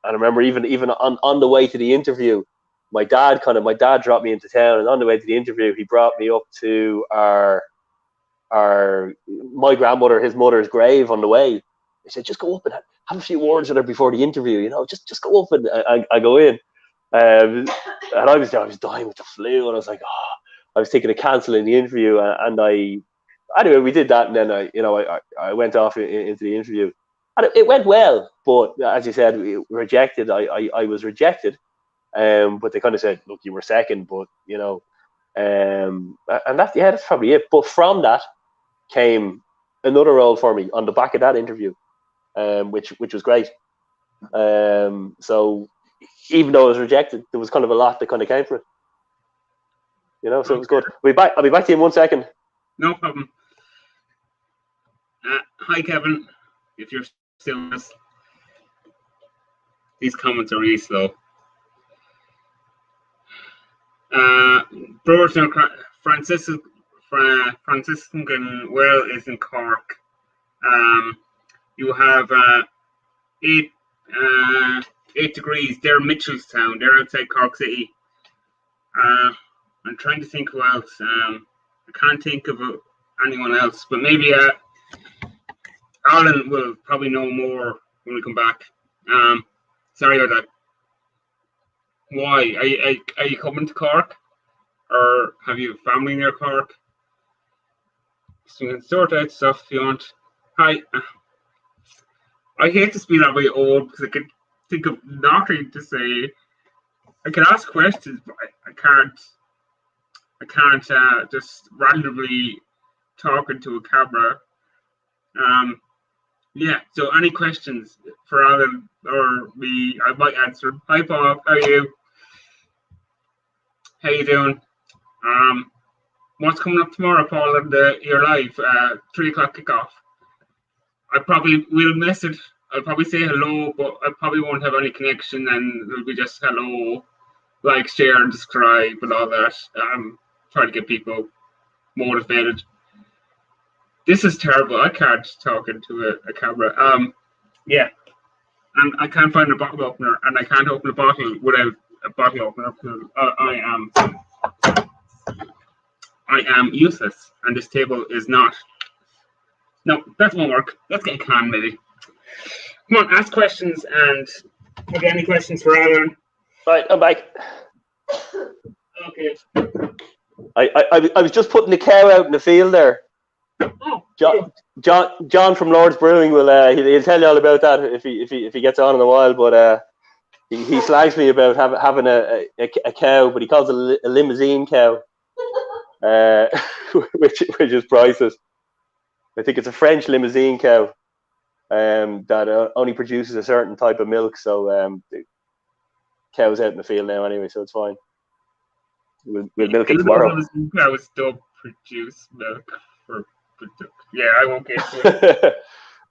I remember even on the way to the interview, my dad dropped me into town, and on the way to the interview, he brought me up to my grandmother, his mother's grave on the way. He said, just go up and have a few words with her before the interview, just go up. And I go in, and I was dying with the flu, and I was like, I was thinking of cancelling the interview, and anyway, we did that, and then I went off into the interview, and it went well, but as you said, rejected. I was rejected, but they kind of said, look, you were second, but and that's probably it. But from that came another role for me on the back of that interview, which was great. So even though I was rejected, there was kind of a lot that kind of came from it. So it was good. I'll be back to you in 1 second. No problem. Hi, Kevin. If you're still with us, these comments are really slow. Brewerton Franciscan Well is in Cork. You have 8 degrees. They're Mitchelstown. They're outside Cork City. I'm trying to think who else. I can't think of anyone else, but maybe Alan will probably know more when we come back. Sorry about that. Why? Are you coming to Cork? Or have you family near Cork? So you can sort out stuff if you want. Hi. I hate to be that way old because I could think of nothing to say. I can ask questions, but I can't just randomly talk into a camera. Yeah, so any questions for Alan or me, I might answer them. Hi, Paul. How are you? How you doing? What's coming up tomorrow, Paul, and your live 3 o'clock kickoff? I probably will miss it. I'll probably say hello, but I probably won't have any connection, and it'll be just hello, like, share, and subscribe, and all that. Trying to get people motivated. This is terrible. I can't talk into a camera. Yeah, and I can't find a bottle opener, and I can't open a bottle without a bottle opener. I am useless, and this table is not. No, that won't work. Let's get a can, maybe. Come on, ask questions, and have you any questions for Alan? Right, I'm back. Okay. I was just putting the cow out in the field there. Oh, John from Lord's Brewing will he'll tell you all about that if he gets on in a while. But he slags me about having a cow, but he calls it a limousine cow, which is priceless. I think it's a French limousine cow that only produces a certain type of milk. So the cow's out in the field now anyway, so it's fine. We'll milk it tomorrow. Cows don't produce milk for. Yeah, I won't get to it.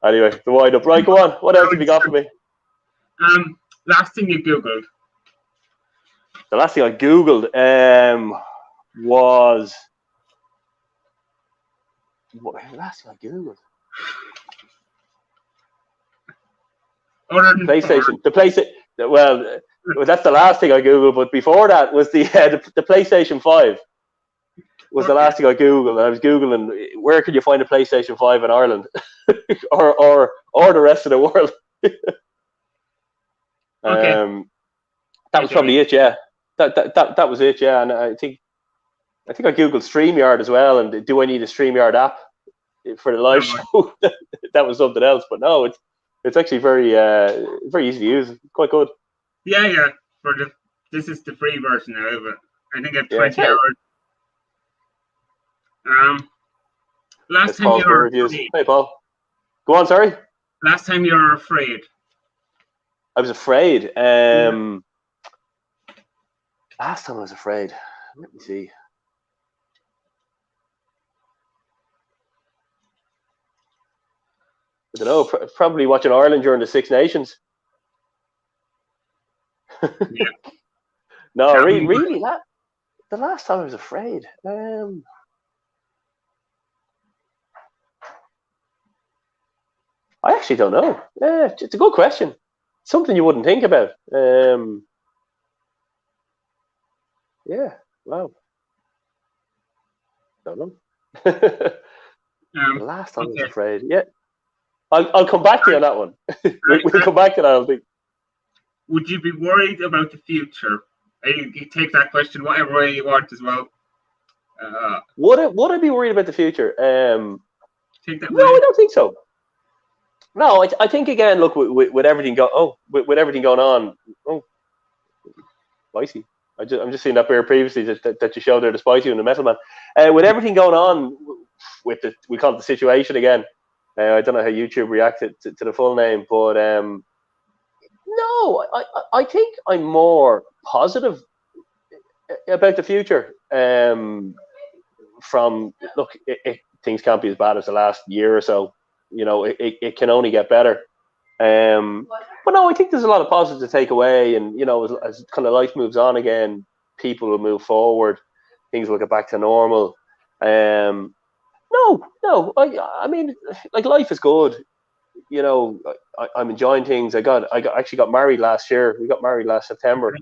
Anyway, the wind up. Right, go on. What else have you got for me? Last thing you Googled. The last thing I Googled was. What the last thing I Googled? PlayStation. The PlayStation. Well, that's the last thing I Googled, but before that was the PlayStation 5. Was the last thing I Googled. I was Googling where could you find a PlayStation 5 in Ireland or the rest of the world. Okay. That was probably it, yeah. That was it, yeah. And I think I Googled StreamYard as well, and do I need a StreamYard app for the live show? That was something else, but no, it's actually very easy to use. Quite good. Yeah. This is the free version now of it. I think it's 20 hours. Last time you were afraid. Hey, Paul. Go on, sorry. Last time you were afraid. I was afraid. Last time I was afraid. Let me see. don't know. Probably watching Ireland during the Six Nations. Yeah. No, really, that the last time I was afraid. I actually don't know. It's a good question. Something you wouldn't think about. Yeah. Wow. Don't know. The last time I was afraid. Yeah. I'll come back to you on that one. We'll come back to that, I think. Would you be worried about the future? You take that question whatever way you want as well. Would I be worried about the future? Take that no, I don't think so. No, I think again. Look, with everything with everything going on. Oh, spicy. I'm just seeing that beer previously that you showed there, the spicy and the metal man. With everything going on with we call it the situation again. I don't know how YouTube reacted to the full name, but no, I think I'm more positive about the future. From look, things can't be as bad as the last year or so. You know, it can only get better. But no, I think there's a lot of positives to take away, and you know, as kind of life moves on again, people will move forward, things will get back to normal. No, I mean, like life is good. You know, I'm enjoying things. I actually got married last year. We got married last September.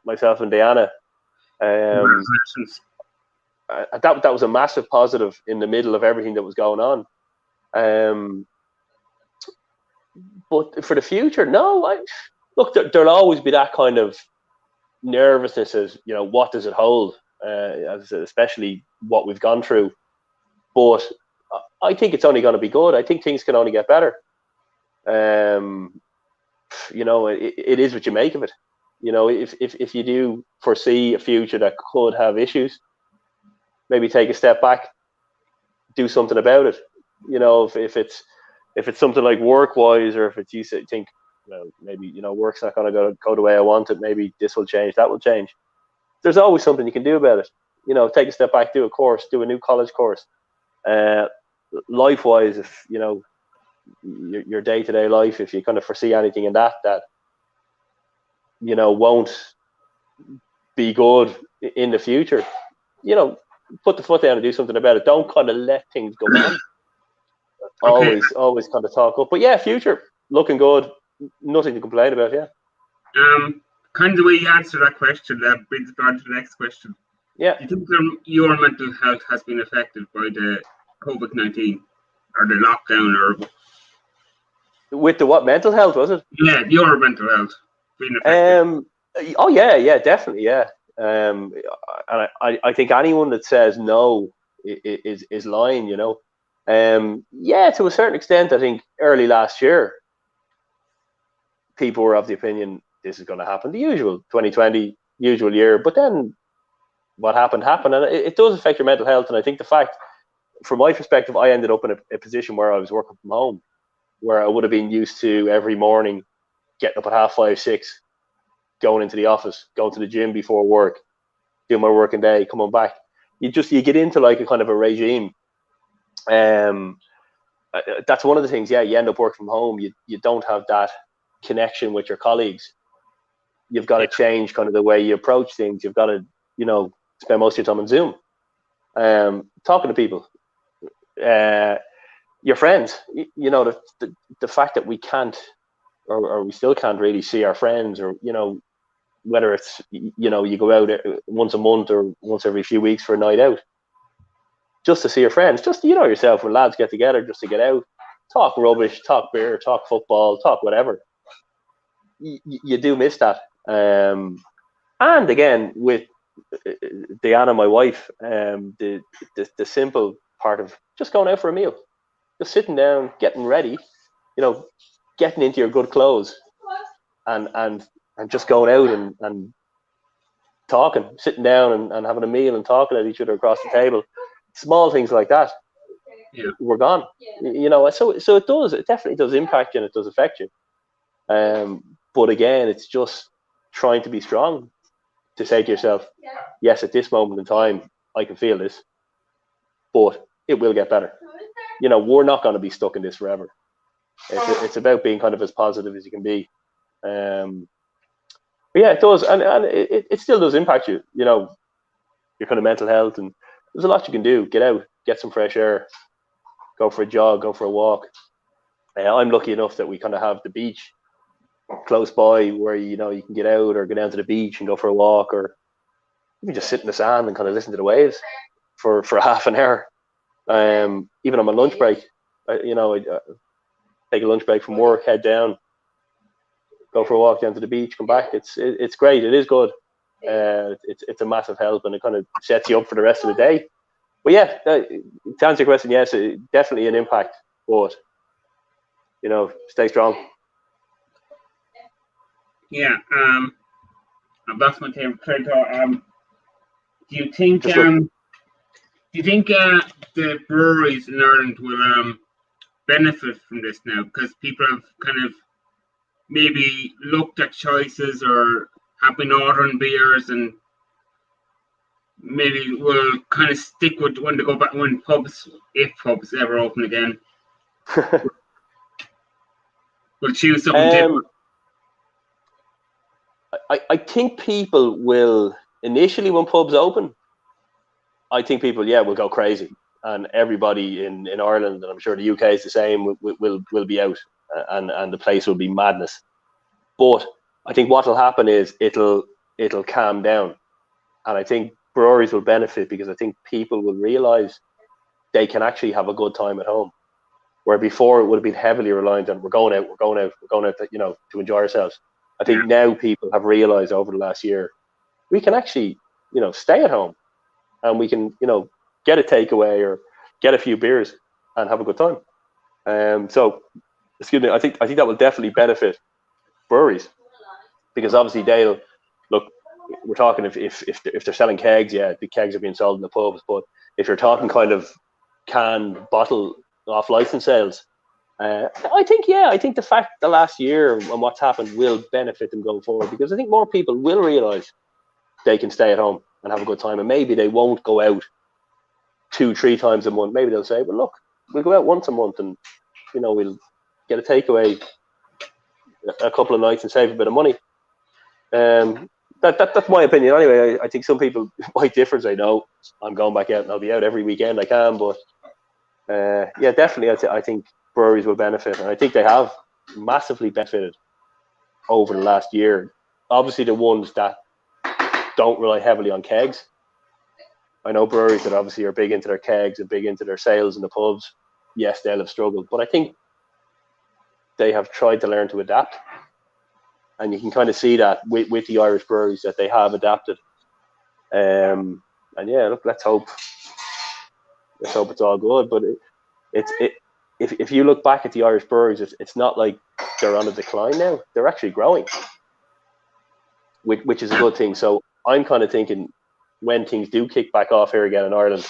Myself and Diana. Congratulations. That was a massive positive in the middle of everything that was going on. But for the future, no. Look, there'll always be that kind of nervousness as, you know, what does it hold, especially what we've gone through. But I think it's only going to be good. I think things can only get better. You know, it is what you make of it. You know, if you do foresee a future that could have issues, maybe take a step back, do something about it. You know, if it's something like work-wise, or if it's you think, well, maybe, you know, work's not going to go the way I want it, maybe this will change, that will change. There's always something you can do about it. You know, take a step back, do a course, do a new college course. Life-wise, if, you know, your day-to-day life, if you kind of foresee anything in that, you know, won't be good in the future, you know, put the foot down and do something about it. Don't kind of let things go on. Always kind of talk up. But yeah, future looking good. Nothing to complain about. Yeah. Kind of the way you answer that question, that brings us on to the next question. Yeah. Do you think your mental health has been affected by the COVID-19 or the lockdown, or with the what, mental health, was it? Yeah, your mental health being affected. Oh yeah, definitely, yeah. And I think anyone that says no is lying, you know. Yeah, to a certain extent, I think early last year, people were of the opinion this is going to happen. The usual 2020, usual year. But then what happened, and it does affect your mental health. And I think the fact, from my perspective, I ended up in a position where I was working from home, where I would have been used to every morning getting up at 5:30, 6, going into the office, going to the gym before work, doing my working day, coming back. You get into like a kind of a regime. That's one of the things. Yeah, you end up working from home. You don't have that connection with your colleagues. You've got to change kind of the way you approach things. You've got to, you know, spend most of your time on Zoom, talking to people, your friends. You know, the fact that we can't, or we still can't really see our friends, or, you know, whether it's, you know, you go out once a month or once every few weeks for a night out, just to see your friends, just, you know, yourself, when lads get together, just to get out, talk rubbish, talk beer, talk football, talk whatever. You do miss that. And again, with Diana, my wife, the simple part of just going out for a meal, just sitting down, getting ready, you know, getting into your good clothes, and just going out and talking, sitting down and having a meal and talking at each other across the table. Small things like that, were gone. You know, so it definitely does impact you, and it does affect you. But again, it's just trying to be strong, to say to yourself, yes, at this moment in time, I can feel this, but it will get better. we're not going to be stuck in this forever. It's about being kind of as positive as you can be. But yeah, it does, and it still does impact you. Your kind of mental health, and there's a lot you can do. Get out, get some fresh air, go for a jog, go for a walk. I'm lucky enough that we kind of have the beach close by where you can get out or go down to the beach and go for a walk, or even just sit in the sand and kind of listen to the waves for half an hour. Even on my lunch break, I take a lunch break from work, head down, go for a walk down to the beach, come back. It's great. It is good. It's a massive help, and it kind of sets you up for the rest of the day. But yeah, to answer your question, yes, definitely an impact. But stay strong. Yeah, that's my favorite thought. Do you think the breweries in Ireland will benefit from this now, because people have kind of maybe looked at choices or have been ordering beers, and maybe will kind of stick with when they go back, when pubs, if pubs ever open again, will choose something different? I think people will, initially when pubs open, I think people, will go crazy. And everybody in Ireland, and I'm sure the UK is the same, will be out, and the place will be madness. But I think what will happen is it'll calm down. And I think breweries will benefit, because I think people will realise they can actually have a good time at home. Where before it would have been heavily reliant on we're going out, to enjoy ourselves. I think now people have realised over the last year, we can actually, stay at home, and we can, get a takeaway or get a few beers and have a good time. So, excuse me, I think that will definitely benefit breweries, because obviously they'll look. We're talking if they're selling kegs, the kegs are being sold in the pubs. But if you're talking kind of canned, bottle off license sales, I think the fact the last year and what's happened will benefit them going forward, because I think more people will realise they can stay at home and have a good time, and maybe they won't go out 2-3 times a month. Maybe they'll say, well, look, we'll go out once a month, and we'll get a takeaway a couple of nights and save a bit of money. That's my opinion anyway. I think some people might differ, say, no, I'm going back out and I'll be out every weekend I can. But definitely I think breweries will benefit, and I think they have massively benefited over the last year. Obviously the ones that don't rely heavily on kegs. I know breweries that obviously are big into their kegs and big into their sales in the pubs. Yes, they'll have struggled, but I think they have tried to learn to adapt. And you can kind of see that with the Irish breweries, that they have adapted. Look, let's hope it's all good. But if you look back at the Irish breweries, it's not like they're on a decline now. They're actually growing, which is a good thing. So I'm kind of thinking, when things do kick back off here again in Ireland,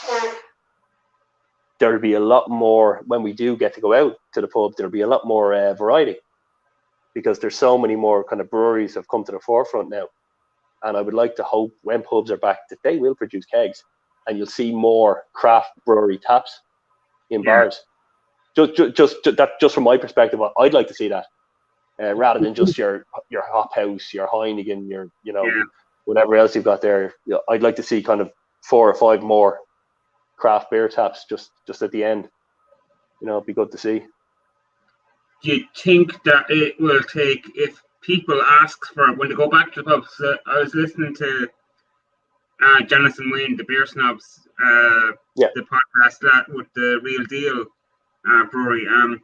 there'll be a lot more, when we do get to go out to the pub, there'll be a lot more variety, because there's so many more kind of breweries have come to the forefront now. And I would like to hope when pubs are back that they will produce kegs, and you'll see more craft brewery taps in bars. Just from my perspective, I'd like to see that, rather than just your Hop House, your Heineken, your whatever else you've got there. I'd like to see kind of 4 or 5 more craft beer taps just at the end. It'd be good to see. Do you think that it will take, if people ask for it when they go back to the pubs? I was listening to Janice and Wayne, the Beer Snobs, the podcast that with the Real Deal brewery, and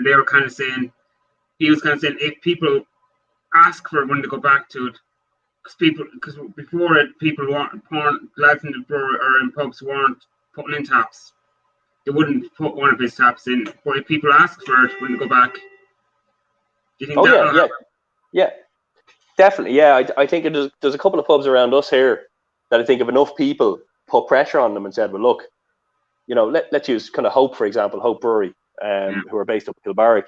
they were kind of saying, if people ask for it when they go back to it, because before it, lads in the brewery or in pubs weren't putting in taps. They wouldn't put one of his taps in. But if people ask for it when they go back, do you think Yeah, definitely. Yeah, I think there's a couple of pubs around us here that I think if enough people put pressure on them and said, well, look, let's use kind of Hope, for example, Hope Brewery, who are based up in Kilbarrack.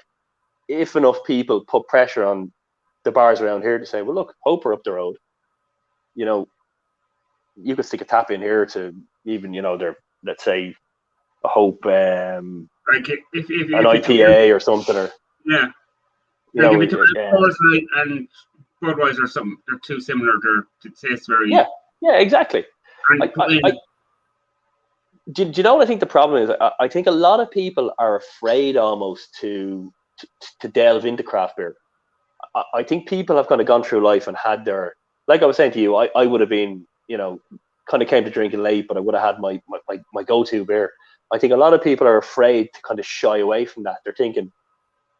If enough people put pressure on the bars around here to say, well, look, Hope are up the road, you could stick a tap in here to even, their, let's say, a Hope, Like if an IPA or something, or yeah, you like know, if you took Coors Light and Budweiser or something, they're too similar. They taste very. yeah, exactly. And put in, Do you know what I think the problem is? I think a lot of people are afraid almost to delve into craft beer. I think people have kind of gone through life and had their, like I was saying to you, I would have been, kind of came to drinking late, but I would have had my go-to beer. I think a lot of people are afraid to kind of shy away from that. They're thinking,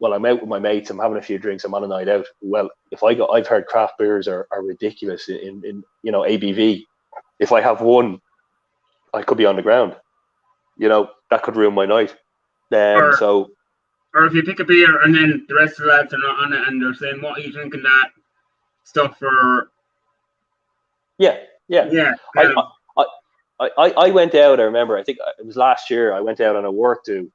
well, I'm out with my mates, I'm having a few drinks, I'm on a night out. Well, I've heard craft beers are ridiculous in ABV. If I have one, I could be on the ground. That could ruin my night. Or if you pick a beer and then the rest of the lads are not on it and they're saying, "What are you drinking that stuff for?" Yeah. I went out. I remember. I think it was last year. I went out on a work do,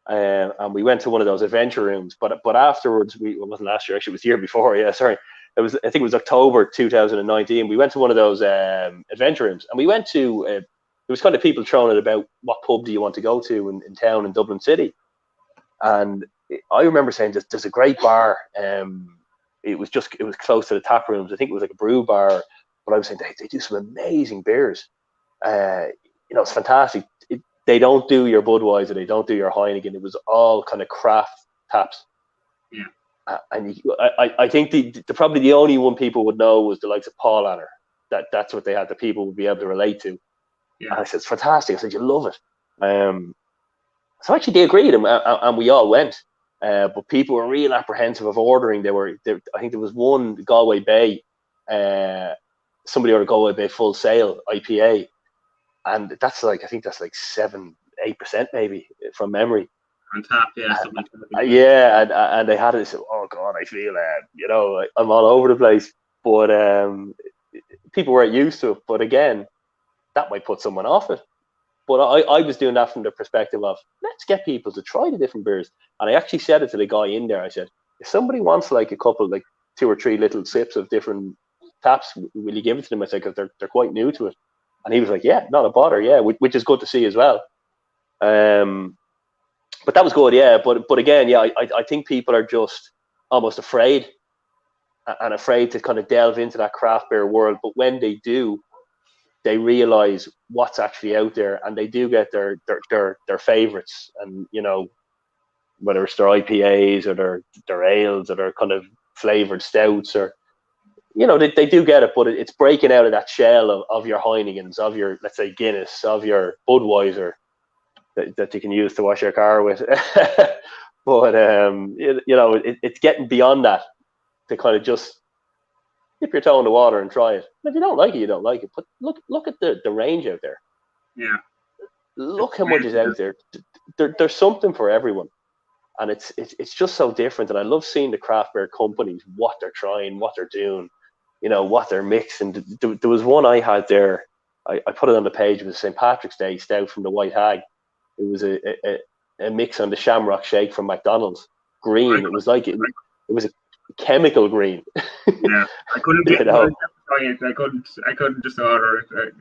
and we went to one of those adventure rooms. But afterwards, it wasn't last year. Actually, it was the year before. Yeah, sorry. I think it was October 2019. We went to one of those adventure rooms, and we went to. There was kind of people throwing it about what pub do you want to go to in town in Dublin City, and I remember saying there's a great bar. It was close to the tap rooms. I think it was like a brew bar. But I was saying they do some amazing beers. It's fantastic. They don't do your Budweiser, they don't do your Heineken. It was all kind of craft taps. Yeah. I think probably the only one people would know was the likes of Paul Anner. That's what they had. That people would be able to relate to. Yeah. And I said it's fantastic. I said you love it. So actually they agreed, and we all went. But people were real apprehensive of ordering. I think there was one Galway Bay. Somebody ordered Galway Bay Full Sail IPA, and that's like 7-8% maybe from memory. On tap, yeah. And they had it. Said, "Oh God, I feel I'm all over the place." But people weren't used to it. But again, that might put someone off it. But I was doing that from the perspective of let's get people to try the different beers. And I actually said it to the guy in there. I said, if somebody wants like a couple, like 2 or 3 little sips of different taps, will you give it to them? I said, because they're quite new to it. And he was like, yeah, not a bother, yeah, which is good to see as well. But that was good, yeah. But again, yeah, I think people are just almost afraid to kind of delve into that craft beer world. But when they do, they realize what's actually out there, and they do get their favorites. And whether it's their IPAs or their ales or their kind of flavored stouts, or they do get it, but it's breaking out of that shell of your Heinekens, of your, let's say, Guinness, of your Budweiser that you can use to wash your car with. But it's getting beyond that to kind of just dip your toe in the water and try it. And if you don't like it, you don't like it. But look at the range out there. Yeah. Look how much is out there. There's something for everyone. And it's just so different. And I love seeing the craft beer companies, what they're trying, what they're doing, what they're mixing. There was one I had there. I put it on the page. It was St. Patrick's Day stout from the White Hag. It was a mix on the Shamrock Shake from McDonald's. Green. It was like it was a chemical green. Yeah, I couldn't get it. I couldn't just order it. It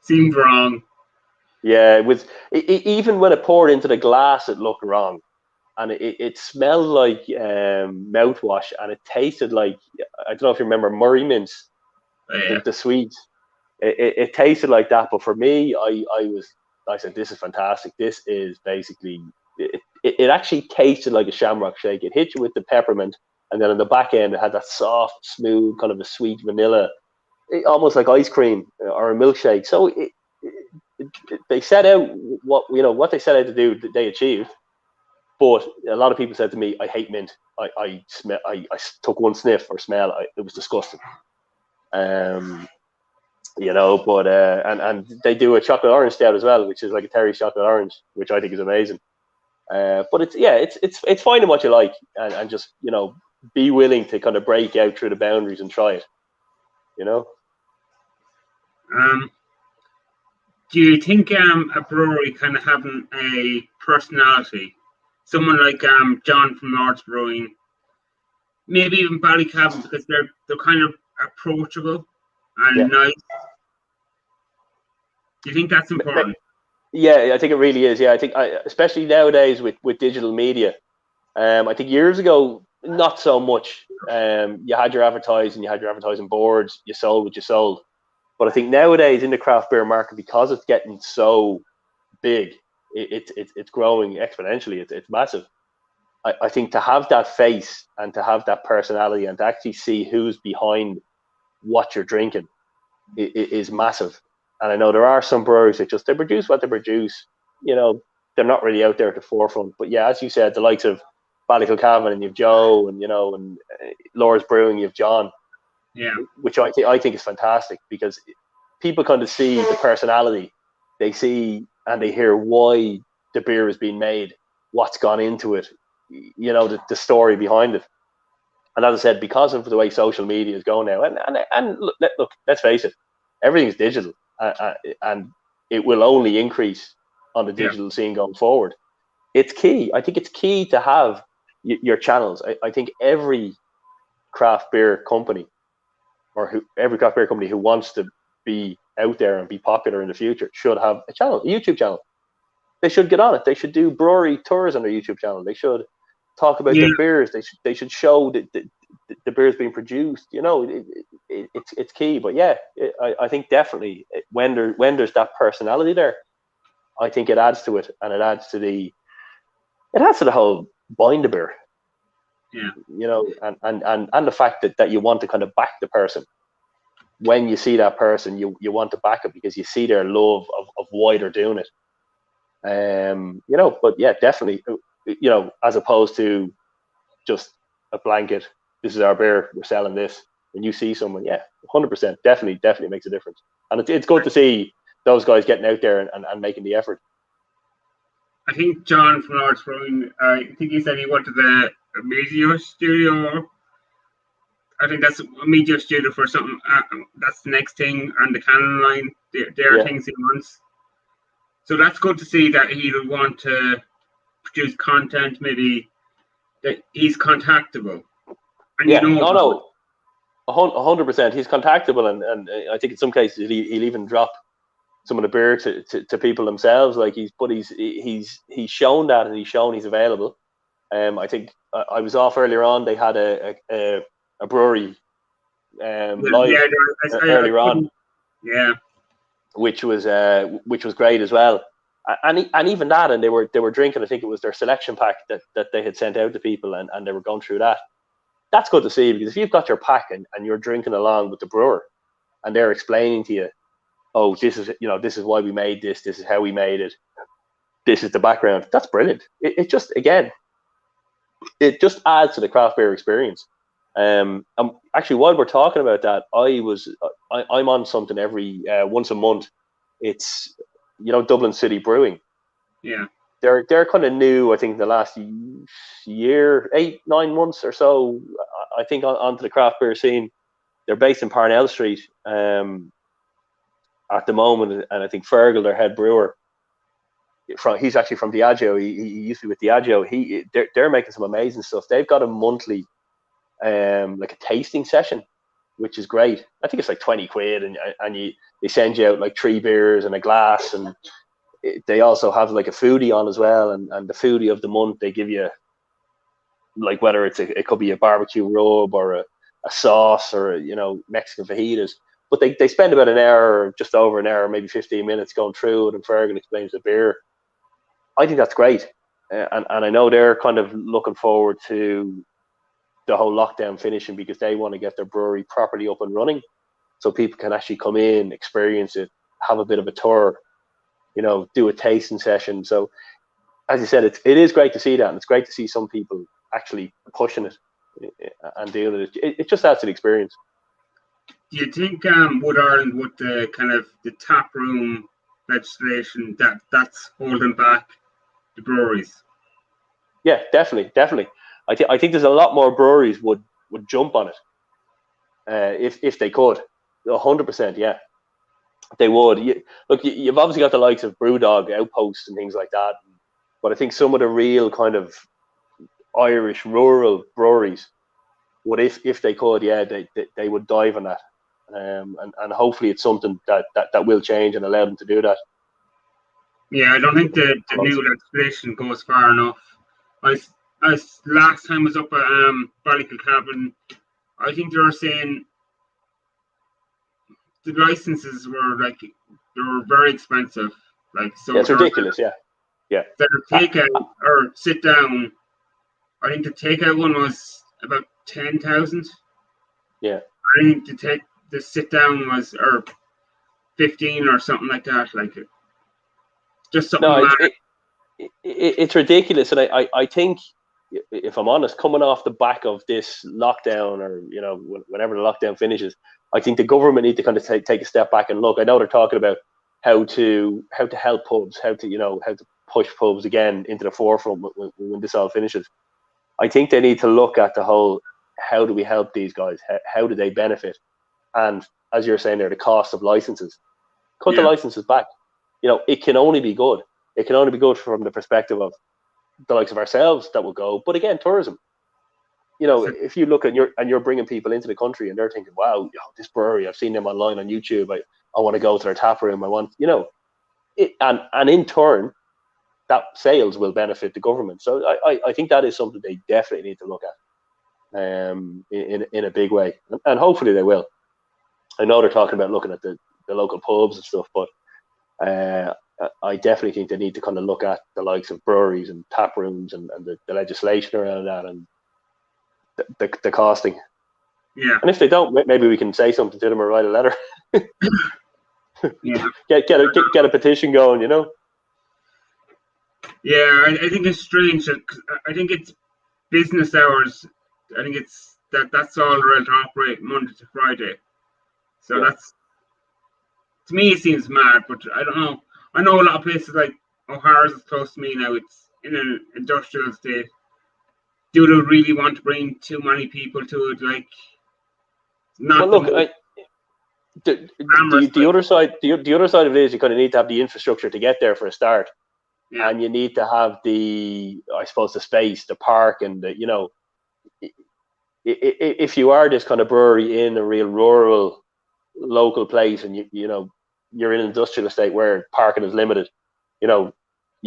seemed wrong. Yeah, it was. Even when it poured into the glass, it looked wrong. And it smelled like mouthwash, and it tasted like, I don't know if you remember Murray Mints, the sweets. It tasted like that, but for me, I said, this is fantastic. This is basically it actually tasted like a Shamrock Shake. It hit you with the peppermint, and then on the back end, it had that soft, smooth kind of a sweet vanilla, almost like ice cream or a milkshake. So they set out what they set out to do. They achieved. But a lot of people said to me, "I hate mint. I took one sniff or smell. It was disgusting." But and they do a chocolate orange stout as well, which is like a Terry's chocolate orange, which I think is amazing. But it's finding what you like, and just be willing to kind of break out through the boundaries and try it. Do you think a brewery kind of having a personality? Someone like John from Lord's Brewing, maybe even Ballycabin, because they're kind of approachable and nice. Do you think that's important? Yeah, I think it really is. Yeah, I think especially nowadays with digital media. I think years ago, not so much. You had your advertising, you had your advertising boards, you sold what you sold. But I think nowadays in the craft beer market, because it's getting so big, it's growing exponentially. It's massive. I think to have that face and to have that personality and to actually see who's behind what you're drinking is massive. And I know there are some breweries that just they produce what they produce. They're not really out there at the forefront. But yeah, as you said, the likes of Ballykilcavan and you've Joe and Laura's Brewing, you've John. Yeah. Which I think is fantastic because people kind of see the personality. They see and they hear why the beer is being made, what's gone into it, the story behind it. And as I said, because of the way social media is going now, and look, let's face it, everything's digital, and it will only increase on the digital scene going forward. It's key. I think it's key to have your channels. I think every craft beer company every craft beer company who wants to be out there and be popular in the future should have a channel, a YouTube channel. They should get on it. They should do brewery tours on their YouTube channel. They should talk about their beers. They should show the beers being produced. It's key. But yeah, I think definitely when there's that personality there, I think it adds to it, and it adds to the whole buying the beer. Yeah. And the fact that you want to kind of back the person. When you see that person, you want to back it because you see their love of why they're doing it. But yeah, definitely, as opposed to just a blanket, this is our beer, we're selling this. When you see someone, 100%, definitely makes a difference. And it's good to see those guys getting out there and making the effort. I think John from Laura's Brewing, I think he said he wanted a media studio. I think that's a media studio for something. That's the next thing on the Canon line. There are things he wants. So that's good to see that he'll want to produce content, maybe that he's contactable. And 100%. He's contactable, and I think in some cases he'll even drop some of the beer to people themselves. Like he's shown that, and he's shown he's available. I think I was off earlier on. They had a brewery live earlier on, which was great as well. And even that, and they were drinking. I think it was their selection pack that they had sent out to people, and they were going through that. That's good to see, because if you've got your pack and you're drinking along with the brewer, and they're explaining to you, oh, this is why we made this. This is how we made it. This is the background. That's brilliant. It just adds to the craft beer experience. Actually, while we're talking about that, I'm on something every once a month. It's Dublin City Brewing. Yeah, they're kind of new. I think the last year, 8-9 months or so, I think onto the craft beer scene. They're based in Parnell Street at the moment, and I think Fergal, their head brewer, he's actually from Diageo. He used to be with Diageo. They're making some amazing stuff. They've got a monthly like a tasting session, which is great. I think it's like 20 quid, and they send you out like 3 beers and a glass, and they also have like a foodie on as well, and the foodie of the month, they give you like, whether it could be a barbecue rub or a sauce or Mexican fajitas, but they spend about an hour, just over an hour, maybe 15 minutes going through it, and Fergal explains the beer. I think that's great, and I know they're kind of looking forward to the whole lockdown finishing, because they want to get their brewery properly up and running, so people can actually come in, experience it, have a bit of a tour, do a tasting session. So, as you said, it is great to see that, and it's great to see some people actually pushing it and doing it. It just adds to the experience. Do you think Wood Ireland, with the kind of the tap room legislation, that's holding back the breweries? Yeah, definitely. I think there's a lot more breweries would jump on it if they could. 100%, yeah, they would. You've obviously got the likes of Brewdog, Outposts, and things like that, but I think some of the real kind of Irish rural breweries would, if they could, they would dive on that, and hopefully it's something that will change and allow them to do that. Yeah, I don't think the new legislation goes far enough. I last time I was up at Ballykilcabin, I think they were saying the licenses were like they were very expensive. Like so, Yeah, it's ridiculous. Yeah. That take out or sit down. I think the takeout one was about 10,000. Yeah. I think the sit down was or 15 or something like that. Like just something. No, it's ridiculous, and I think, if I'm honest, coming off the back of this lockdown, or whenever the lockdown finishes, I think the government need to kind of take a step back and look. I know they're talking about how to help pubs, how to push pubs again into the forefront when this all finishes. I think they need to look at the whole, how do we help these guys? How do they benefit? And as you're saying there, the cost of licenses. Cut the licenses back. It can only be good. It can only be good from the perspective of the likes of ourselves that will go. But again, tourism. If you look you're bringing people into the country and they're thinking, wow, this brewery, I've seen them online on YouTube. I want to go to their tap room. I want, and in turn, that sales will benefit the government. So I think that is something they definitely need to look at in a big way. And hopefully they will. I know they're talking about looking at the local pubs and stuff, but I definitely think they need to kind of look at the likes of breweries and tap rooms and the legislation around that and the costing. Yeah. And if they don't, maybe we can say something to them or write a letter. Yeah. Get a petition going, Yeah, I think it's strange. I think it's business hours. I think it's that's all they're to operate Monday to Friday. So that's, to me, it seems mad, but I don't know. I know a lot of places like O'Hara's is close to me now. It's in an industrial state. Do they really want to bring too many people to it? Like, not. Well, look, the other side, the other side of it is you kind of need to have the infrastructure to get there for a start, and you need to have the space, the park, and if you are this kind of brewery in a real rural, local place, and you're in an industrial estate where parking is limited, you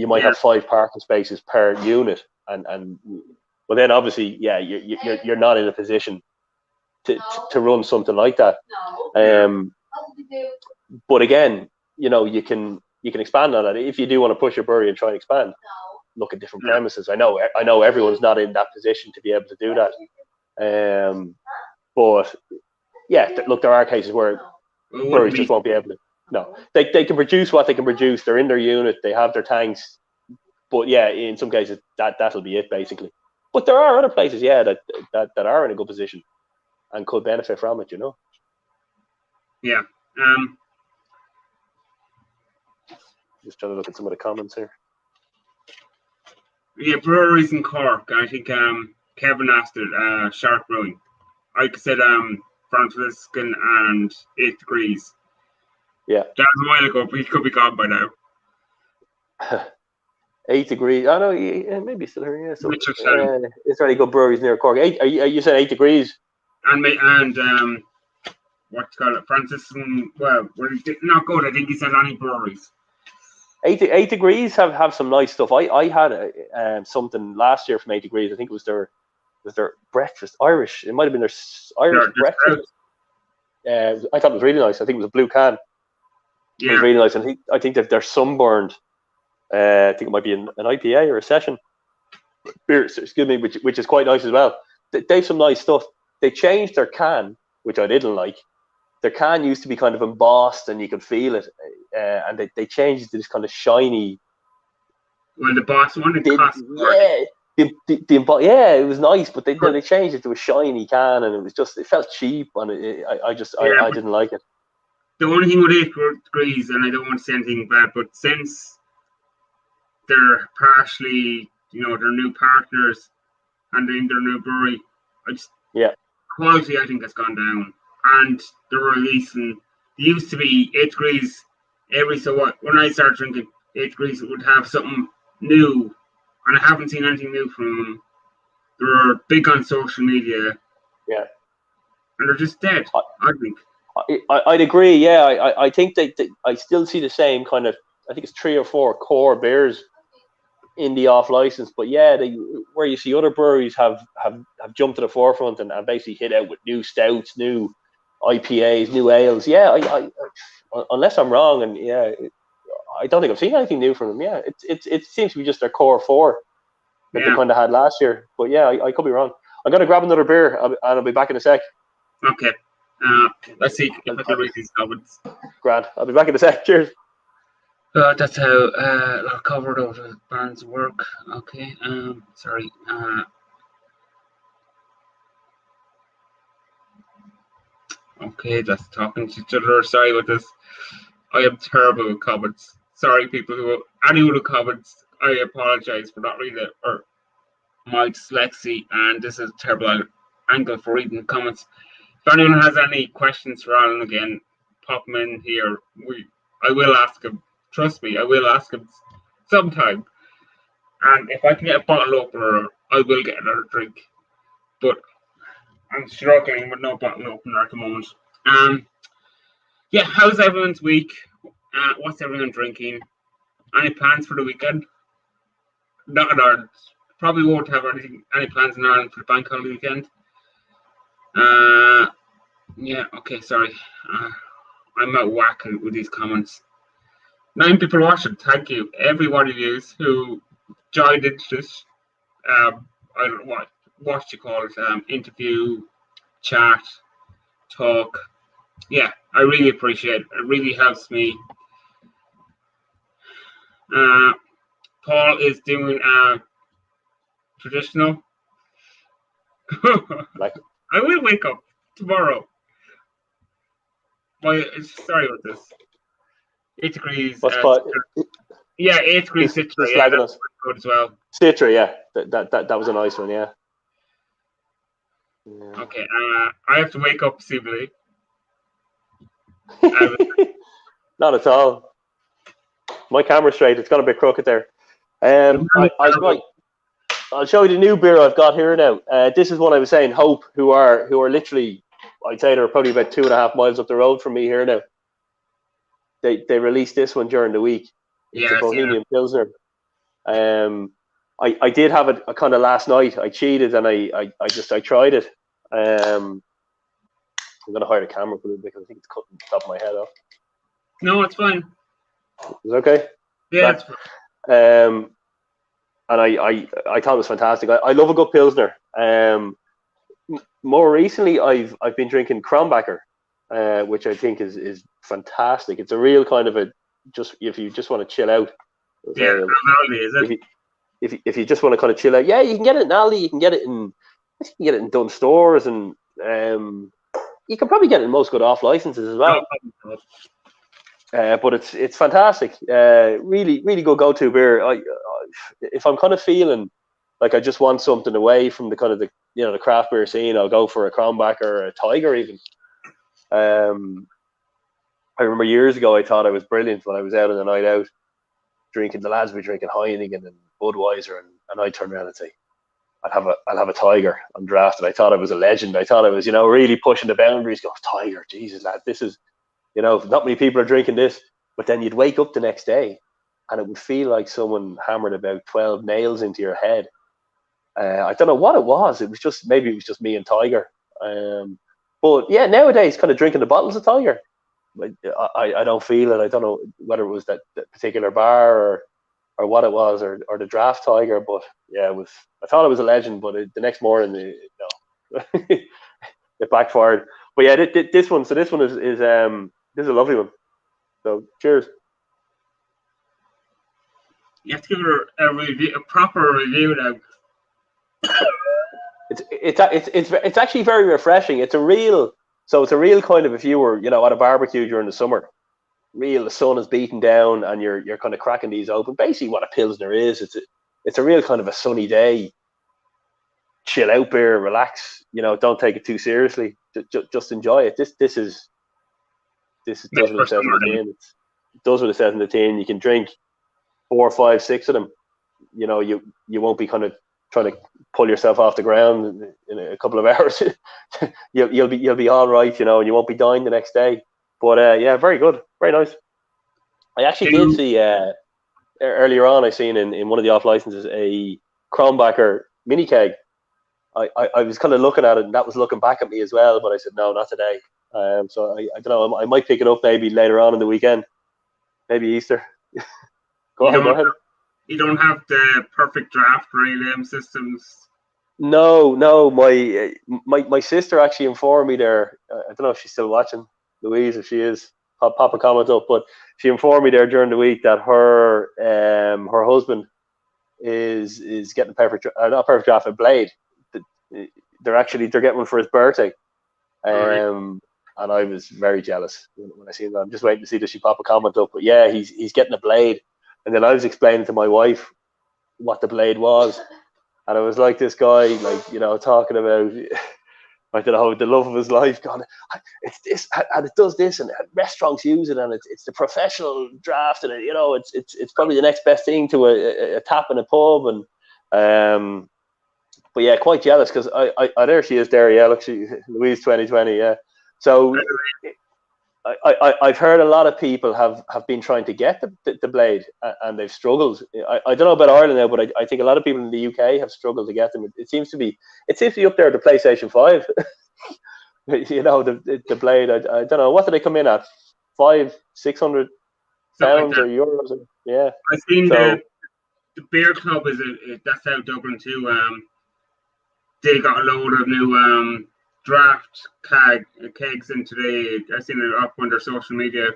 might have 5 parking spaces per unit, and well, then obviously, you're not in a position to run something like that. But again, you can expand on that if you do want to push your brewery and try and expand. Look at different premises. I know everyone's not in that position to be able to do that. But look, there are cases where breweries just won't be able to. No, they can produce what they can produce. They're in their unit. They have their tanks. But in some cases that'll be it basically. But there are other places, that are in a good position and could benefit from it. Yeah. Just trying to look at some of the comments here. Yeah, breweries in Cork. I think Kevin asked it. Shark Brewing. I said Franciscan and 8 Degrees. Yeah. That was a while ago, but he could be gone by now. 8 Degrees. I know, maybe still here. Yeah, so it's really good breweries near Cork. You said 8 Degrees. And what's called it, Franciscan. Well, not good. I think he said any breweries. 8 Degrees have some nice stuff. I had something last year from 8 Degrees. I think it was their breakfast, Irish. It might have been their Irish breakfast. I thought it was really nice. I think it was a blue can. Yeah. It was really nice. And I think that they're sunburned. I think it might be an IPA or a session beer, excuse me, which is quite nice as well. They have some nice stuff. They changed their can, which I didn't like. Their can used to be kind of embossed and you could feel it, and they changed it to this kind of shiny. Well, the boss wanted cost. It was nice, but they changed it to a shiny can, and it felt cheap, and I didn't like it. The only thing with 8 Degrees, and I don't want to say anything bad, but since they're partially, their new partners and then their new brewery, quality I think has gone down, and they're releasing. They used to be 8 Degrees every so what. When I started drinking 8 Degrees, it would have something new, and I haven't seen anything new from them. They're big on social media, and they're just dead. I think. I'd agree. Yeah, I think I still see the same kind of I think it's 3 or 4 core beers in the off license. But yeah, where you see other breweries have jumped to the forefront and basically hit out with new stouts, new IPAs, new ales. Yeah, I unless I'm wrong, and yeah, I don't think I've seen anything new from them. Yeah, it seems to be just their core 4 that they kind of had last year. But yeah, I could be wrong. I'm gonna grab another beer and I'll be back in a sec. Okay. Let's see if I can read these comments. Grant, I'll be back in a sec. Cheers. That's how covered over Barnes work. Okay. Sorry. Okay, that's talking to each other. Sorry about this. I am terrible with comments. Sorry, people anyone who comments. I apologize for not reading it or my dyslexia, and this is a terrible angle for reading comments. If anyone has any questions for Alan again, pop them in here. I will ask him. Trust me, I will ask him sometime. And if I can get a bottle opener, I will get another drink. But I'm struggling with no bottle opener at the moment. Yeah, how's everyone's week? What's everyone drinking? Any plans for the weekend? Not in Ireland. Probably won't have any plans in Ireland for the bank holiday weekend. Yeah, okay, sorry. I'm out whacking with these comments. 9 people watching. Thank you, every one of you who joined into this. I don't know what you call it. Interview, chat, talk. Yeah, I really appreciate it. It really helps me. Paul is doing traditional. I will wake up tomorrow. Sorry about this. 8 degrees. Yeah, 8 degrees Citra. Yeah, that's good as well. Citra, yeah. That was a nice one, yeah. Okay, I have to wake up soon. Not at all. My camera's straight. It's got a bit crooked there. I'll show you the new beer I've got here now. This is what I was saying. Hope, who are literally, I'd say they're probably about 2.5 miles up the road from me here now. They released this one during the week. It's a Bohemian Pilsner. I did have it kind of last night. I cheated and I tried it. I'm gonna hide the camera for a little bit because I think it's cutting the top of my head off. No, it's fine. Is it okay? Yeah, it's fine. And I thought it was fantastic. I love a good Pilsner. More recently, I've been drinking Kronbacher, which I think is fantastic. It's a real kind of if you just want to chill out. Yeah, is it? If you just want to kind of chill out, yeah, you can get it in Aldi. You can get it in Dunnes Stores, and you can probably get it in most good off licenses as well. But it's fantastic. Really, really good go-to beer. If I'm kind of feeling like I just want something away from the kind of the craft beer scene, I'll go for a Kronbacher or a Tiger even. I remember years ago I thought I was brilliant when I was out on a night out drinking. The lads were drinking Heineken and Budweiser, and I'd turn around and say, I'll have a Tiger. I'm drafted. I thought I was a legend. I thought I was really pushing the boundaries. Go, Tiger, Jesus, lad, this is. Not many people are drinking this, but then you'd wake up the next day and it would feel like someone hammered about 12 nails into your head. I don't know what it was. Maybe it was just me and Tiger. But yeah, nowadays, kind of drinking the bottles of Tiger, I don't feel it. I don't know whether it was that particular bar or what it was, or the draft Tiger. But yeah, I thought it was a legend, but the next morning, it backfired. But yeah, this one. So this one is this is a lovely one. So cheers. You have to give her a proper review now. It's actually very refreshing. It's a real kind of, if you were at a barbecue during the summer, the sun is beating down and you're kind of cracking these open. Basically, what a Pilsner is, it's a real kind of a sunny day, chill out beer, relax. Don't take it too seriously. Just enjoy it. This does what it says in the tin. It does what it says in the tin. You can drink 4, 5, 6 of them. You won't be kind of trying to pull yourself off the ground in a couple of hours. you'll be all right, and you won't be dying the next day. But yeah, very good, very nice. I actually did see earlier on. I seen in one of the off licenses a Kronbacher mini keg. I was kind of looking at it, and that was looking back at me as well. But I said no, not today. So I don't know. I might pick it up maybe later on in the weekend, maybe Easter. Go ahead. You don't have the perfect draft relay systems. No. My sister actually informed me there. I don't know if she's still watching, Louise. If she is, pop a comment up. But she informed me there during the week that her husband is getting not perfect draft, a blade. They're getting one for his birthday. And I was very jealous when I seen that. I'm just waiting to see does she pop a comment up. But yeah, he's getting a blade. And then I was explaining to my wife what the blade was. And I was like this guy, like, you know, talking about, I don't know, the love of his life. God, it's this, and it does this, and restaurants use it, and it's the professional draft, and you know, it's probably the next best thing to a tap in a pub, and but yeah, quite jealous because I there she is there, yeah, look, Louise 2020, yeah. So I've heard a lot of people have been trying to get the blade, and they've struggled. I don't know about Ireland now, but I think a lot of people in the UK have struggled to get them. It seems to be up there, the PlayStation 5. You know, the blade. I don't know, what do they come in at? 500-600 pounds or euros? Yeah. I've seen the Beer Club that's out Dublin too. They got a load of new draft kegs in today. I seen it up on their social media.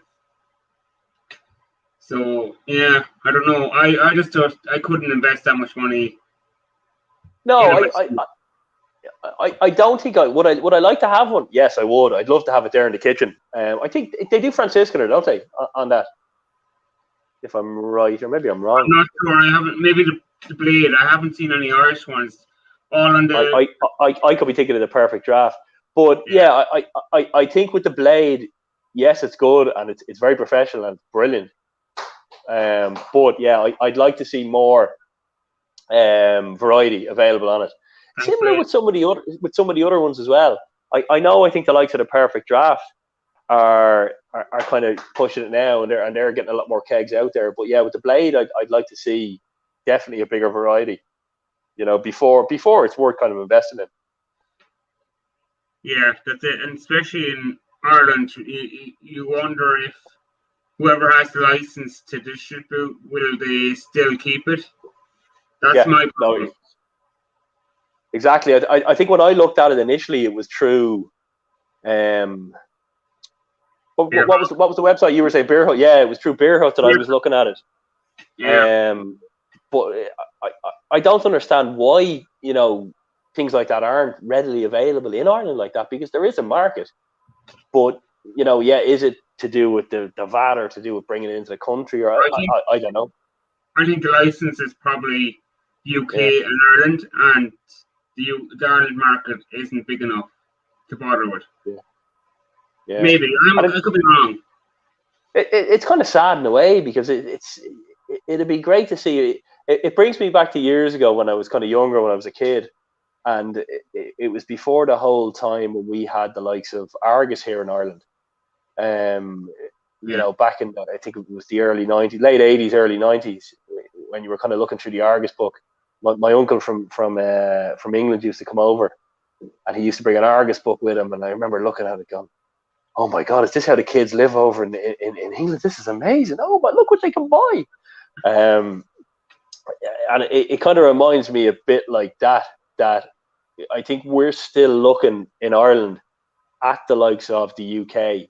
So yeah, I don't know. I just thought I couldn't invest that much money. No, I don't think I would. I like to have one. Yes, I would. I'd love to have it there in the kitchen. I think they do Franciscaner, don't they, on that? If I'm right, or maybe I'm wrong. I'm not sure. I haven't. Maybe the blade. I haven't seen any Irish ones. All on the. I could be thinking of the perfect draft, but yeah, I think with the blade, yes, it's good and it's very professional and brilliant. But yeah, I'd like to see more variety available on it. Similar with some of the other ones as well. I know. I think the likes of the perfect draft are kind of pushing it now, and they're getting a lot more kegs out there. But yeah, with the blade, I'd like to see definitely a bigger variety. You know, before it's worth kind of investing in. Yeah, that's it, and especially in Ireland, you wonder if whoever has the license to distribute, will they still keep it? That's my problem. No, exactly. I think when I looked at it initially, it was through. What was the website you were saying? Beer Hut. Yeah, it was through Beer Hut that I was looking at it. Yeah. But I don't understand why, you know, things like that aren't readily available in Ireland like that, because there is a market. But, you know, yeah, is it to do with the VAT or to do with bringing it into the country? Or I don't know. I think the license is probably UK and Ireland, and the Ireland market isn't big enough to bother with. Yeah. Maybe. I could be wrong. It's kind of sad in a way, because it'd be great to see. It brings me back to years ago when I was kind of younger, when I was a kid, and it was before the whole time when we had the likes of Argus here in Ireland. You know, back in, I think it was the early 90s, late 80s, early 90s, when you were kind of looking through the Argus book. My uncle from England used to come over, and he used to bring an Argus book with him, and I remember looking at it going, oh my God, is this how the kids live over in England? This is amazing. Oh, but look what they can buy. And it kind of reminds me a bit like that I think we're still looking in Ireland at the likes of the UK,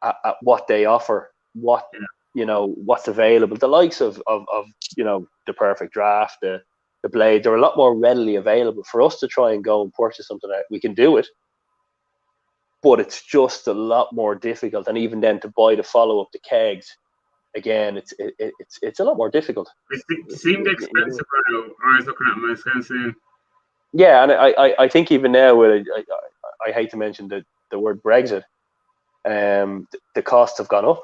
at what they offer, you know, what's available. The likes of you know, the perfect draft, the blade, they're a lot more readily available for us to try and go and purchase something. That we can do it, but it's just a lot more difficult. And even then, to buy the follow up, the kegs, again, it's a lot more difficult. It seemed expensive. I was looking at my expensive. Yeah, and I think even now, I hate to mention the word Brexit, the costs have gone up.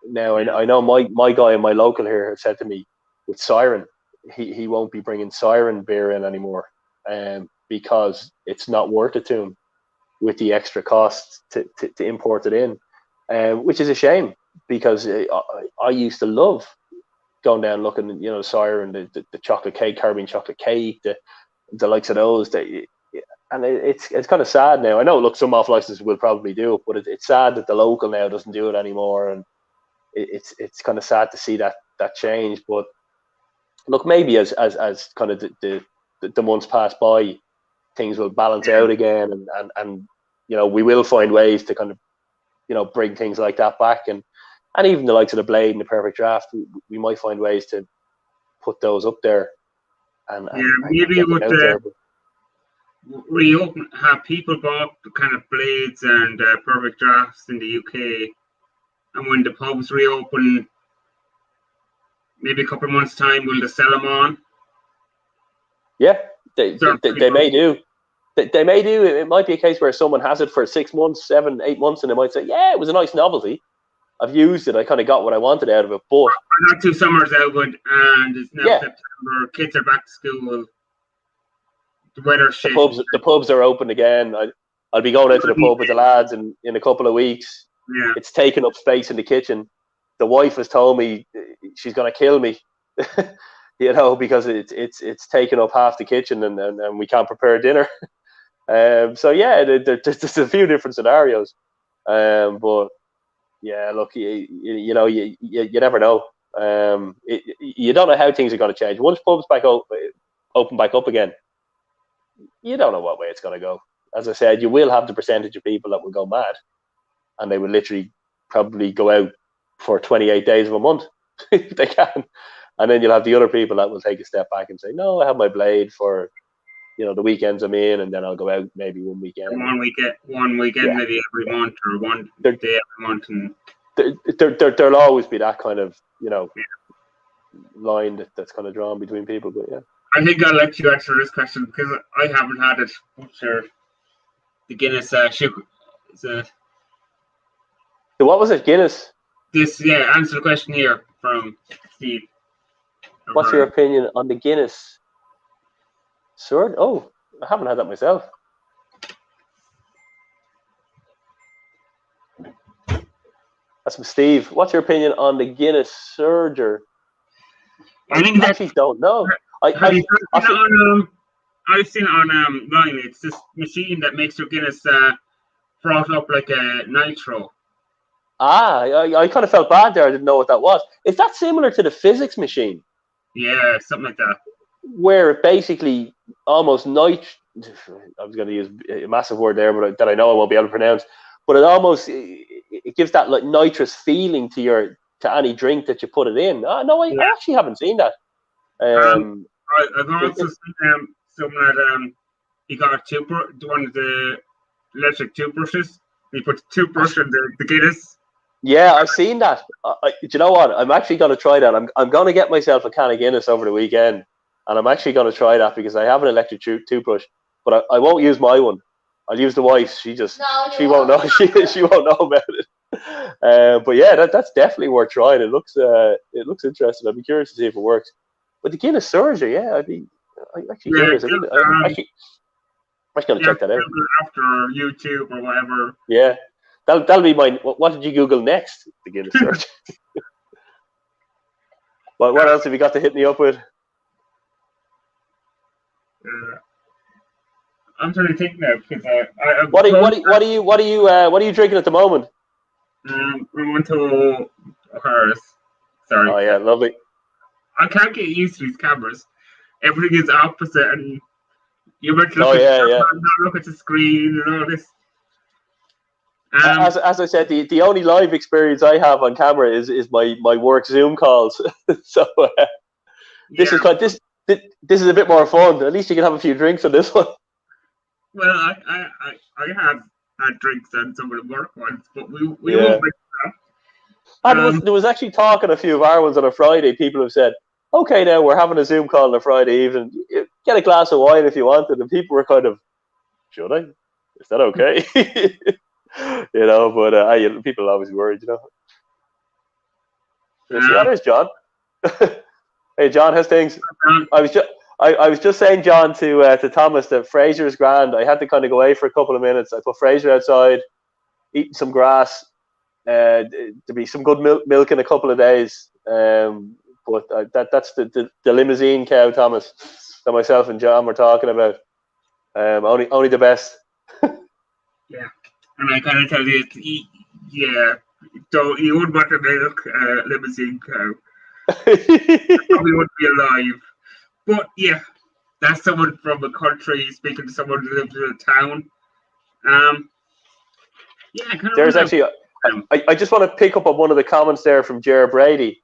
Now I know my guy in my local here has said to me, with Siren, he won't be bringing Siren beer in anymore, because it's not worth it to him with the extra costs to import it in, which is a shame, because I used to love going down looking, Siren, the chocolate cake, Caribbean chocolate cake, the likes of those. And it's kind of sad now. I know, look, some off licenses will probably do it, but it's sad that the local now doesn't do it anymore, and it's kind of sad to see that change. But look, maybe as kind of the months pass by, things will balance out again, and we will find ways to kind of bring things like that back, and even the likes of the Blade and the Perfect Draft, we might find ways to put those up there. And maybe with the reopen, have people bought the kind of Blades and Perfect Drafts in the UK, and when the pubs reopen, maybe a couple of months' time, will they sell them on? Yeah, they may do. They may do. It might be a case where someone has it for 6 months, 7, 8 months, and they might say, "Yeah, it was a nice novelty. I've used it. I kind of got what I wanted out of it." But not 2 summers out, and it's now September. Kids are back to school. The weather shit. The pubs are open again. I'll be going out to the pub with the lads in a couple of weeks. Yeah. It's taking up space in the kitchen. The wife has told me she's going to kill me, because it's taking up half the kitchen, and we can't prepare dinner. So yeah, there's a few different scenarios, but yeah, look, you never know. You don't know how things are going to change once pubs open back up again. You don't know what way it's going to go. As I said, you will have the percentage of people that will go mad, and they will literally probably go out for 28 days of a month if they can, and then you'll have the other people that will take a step back and say, "No, I have my Blade for the weekends I'm in, and then I'll go out maybe one weekend." One weekend, maybe every month, or one day every month. And there'll always be that kind of line that's kind of drawn between people. But yeah, I think I'll let you answer this question because I haven't had it. Sure, the Guinness what was it? Guinness. Answer the question here from Steve. What's your opinion on the Guinness Surge? Oh, I haven't had that myself. That's from Steve. What's your opinion on the Guinness Surger? I think I actually don't know. I've seen it online. It's this machine that makes your Guinness froth up like a nitro. I kind of felt bad there. I didn't know what that was. Is that similar to the physics machine? Yeah, something like that. Where it basically almost I was going to use a massive word there, but that I know I won't be able to pronounce. But it gives that like nitrous feeling to any drink that you put it in. No, I actually haven't seen that. I've also seen someone that he got one of the electric toothbrushes. He put the toothbrush in the Guinness. Yeah, I've seen that. Do you know what? I'm actually going to try that. I'm going to get myself a can of Guinness over the weekend, and I'm actually going to try that because I have an electric toothbrush, but I won't use my one. I'll use the wife's. She won't know. She won't know about it. But yeah, that's definitely worth trying. It looks interesting. I'd be curious to see if it works. But the Guinness Surger, yeah, I'm actually curious. I'm actually going to check that out after YouTube or whatever. Yeah. That'll be mine. What did you Google next? The Guinness Surge. What else have you got to hit me up with? I'm trying to think now because what are you drinking at the moment? We went to Paris. Sorry. Oh yeah, lovely. I can't get used to these cameras. Everything is opposite, and you're meant to look look at the screen and all this. As I said, the only live experience I have on camera is my work Zoom calls. So this is a bit more fun. At least you can have a few drinks on this one. Well, I have had drinks on some of the work ones, but we won't bring that up. There was actually talk on a few of our ones on a Friday. People have said, "Okay, now we're having a Zoom call on a Friday evening. Get a glass of wine if you wanted." And people were kind of, "Should I? Is that okay?" But people are always worried, There's John. Hey, John, how's things? I was just saying, John, to Thomas that Fraser's grand. I had to kind of go away for a couple of minutes. I put Fraser outside, eating some grass, to be some good milk in a couple of days. But that's the limousine cow, Thomas, that myself and John were talking about. Only the best. Yeah, and I kind of tell you, yeah, so you would want to milk limousine cow. Probably wouldn't be alive. But yeah, that's someone from a country speaking to someone who lives in a town. Yeah, there's actually. I just want to pick up on one of the comments there from Ger Brady.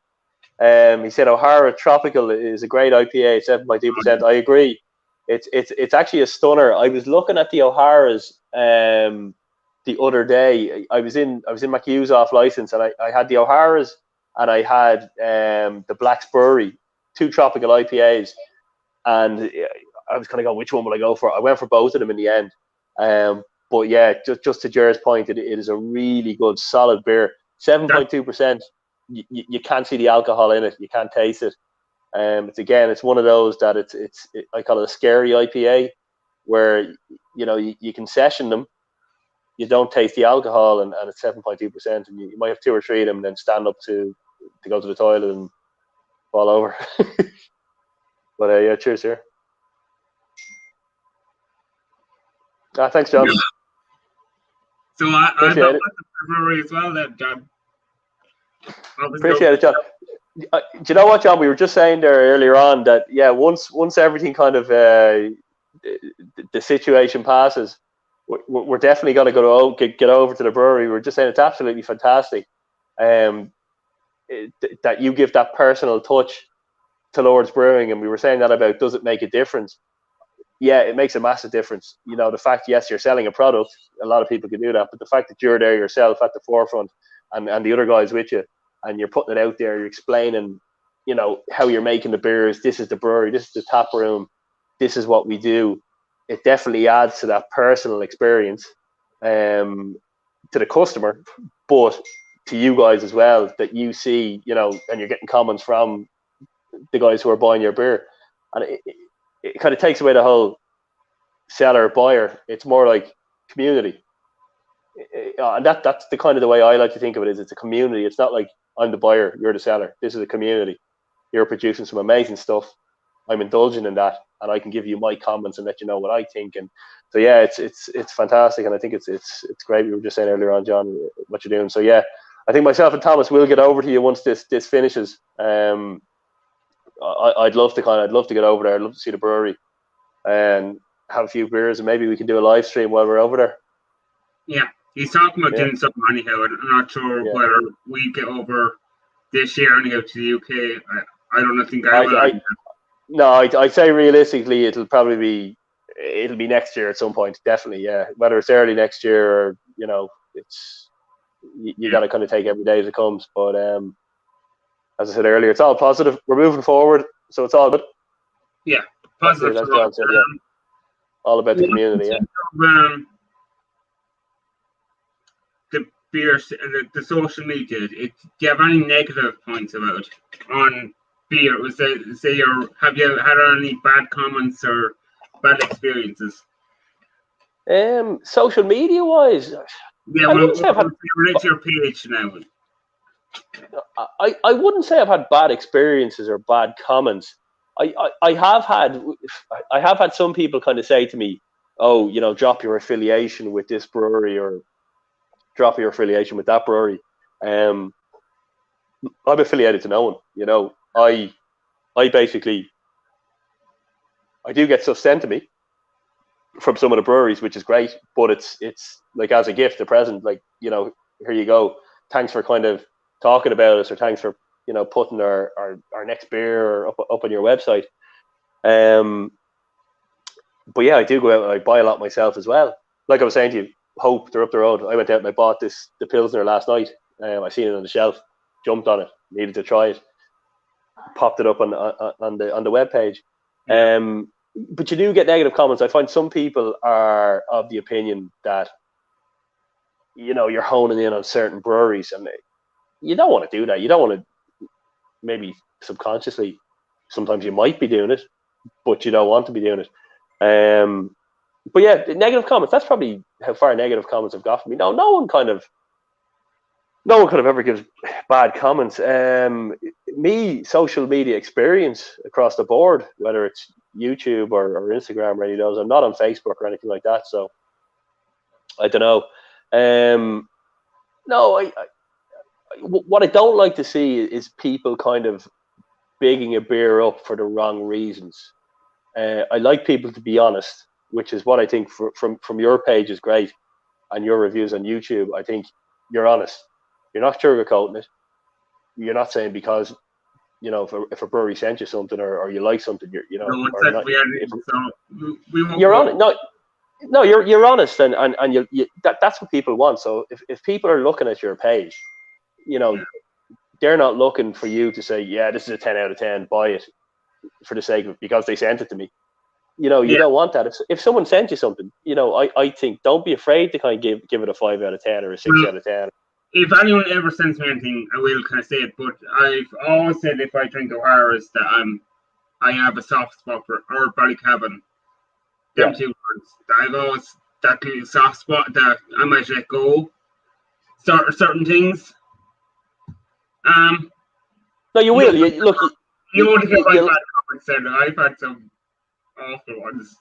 He said O'Hara Tropical is a great IPA, 7.2%. I agree. It's actually a stunner. I was looking at the O'Hara's the other day. I was in McHugh's off license, and I had the O'Hara's and I had the Black's Brewery, 2 tropical IPAs, and I was kind of going, which one will I go for? I went for both of them in the end. But yeah, just to Jer's point, it is a really good, solid beer. 7.2%. You can't see the alcohol in it. You can't taste it. It's one of those that I call it a scary IPA, where you can session them, you don't taste the alcohol, and it's 7.2%, and you might have 2 or 3 of them, and then stand up to go to the toilet and fall over. But yeah, cheers here. Thanks, John. Yeah. So I got the brewery as well, then, John. Appreciate it, John. Do you know what, John? We were just saying there earlier on that once everything kind of the situation passes, we're definitely going to get over to the brewery. We were just saying it's absolutely fantastic that you give that personal touch to Lord's Brewing, and we were saying that about, does it make a difference? Yeah, it makes a massive difference. The fact, yes, you're selling a product, a lot of people can do that, but the fact that you're there yourself at the forefront and the other guys with you, and you're putting it out there, you're explaining, how you're making the beers, this is the brewery, this is the tap room, this is what we do. It definitely adds to that personal experience to the customer, but to you guys as well, that you see, and you're getting comments from the guys who are buying your beer. And it kind of takes away the whole seller buyer. It's more like community, and that's the kind of the way I like to think of it. Is it's a community. It's not like I'm the buyer, you're the seller. This is a community. You're producing some amazing stuff. I'm indulging in that, and I can give you my comments and let you know what I think. And so yeah, it's fantastic, and I think it's great. We were just saying earlier on, John, what you're doing. So yeah, I think myself and Thomas will get over to you once this finishes. I'd love to get over there. I'd love to see the brewery and have a few beers, and maybe we can do a live stream while we're over there. Yeah, he's talking about doing something anyhow. I'm not sure whether we get over this year anyhow to the UK. I don't think I will. No, I'd say realistically it'll be next year at some point. Definitely, yeah. Whether it's early next year or it's you got to kind of take every day as it comes. But as I said earlier, it's all positive. We're moving forward, so it's all good. Yeah, positive. That's John said, all about the community. Yeah. The beer, the social media. Do you have any negative points about it on beer? Have you had any bad comments or bad experiences? Social media wise, yeah. It's your page now. I wouldn't say I've had bad experiences or bad comments. I have had some people kind of say to me, oh, drop your affiliation with this brewery or drop your affiliation with that brewery. I'm affiliated to no one. I basically, I do get stuff sent to me from some of the breweries, which is great, but it's like as a gift, a present, like, here you go. Thanks for kind of talking about us, or thanks for putting our next beer up on your website. But yeah, I do go out and I buy a lot myself as well. Like I was saying to you, Hope, they're up the road. I went out and I bought the Pilsner last night. I seen it on the shelf, jumped on it, needed to try it, popped it up on the web page. But you do get negative comments. I find some people are of the opinion that you don't want to do that. You don't want to, maybe some consciously, sometimes you might be doing it, but you don't want to make you're honing in on certain breweries, and you don't want to do that. You don't want to, maybe subconsciously, sometimes you might be doing it, but you don't want to be doing it. But yeah, negative comments, that's probably how far negative comments have got from me. No one kind of No one could have ever given bad comments. Social media experience across the board, whether it's YouTube or Instagram or any of those. I'm not on Facebook or anything like that, so I don't know. No, what I don't like to see is people kind of bigging a beer up for the wrong reasons. I like people to be honest, which is what I think from your page is great, and your reviews on YouTube. I think you're honest. You're not sugarcoating it. You're not saying because if a brewery sent you something or you like something, No, it's like we won't you're on it. No, you're honest, and that's what people want. So if people are looking at your page, they're not looking for you to say, yeah, this is a 10 out of 10, buy it for the sake of because they sent it to me. You don't want that. If someone sent you something, I think don't be afraid to kind of give it a 5 out of 10 or a 6 out of 10. If anyone ever sends me anything, I will kind of say it. But I've always said if I drink O'Hara's that I have a soft spot for or Ballycabin. Them two words. I've always that little soft spot that I might let go. Certain things. No, you will. You won't get my bad comments said. I've had some awful ones.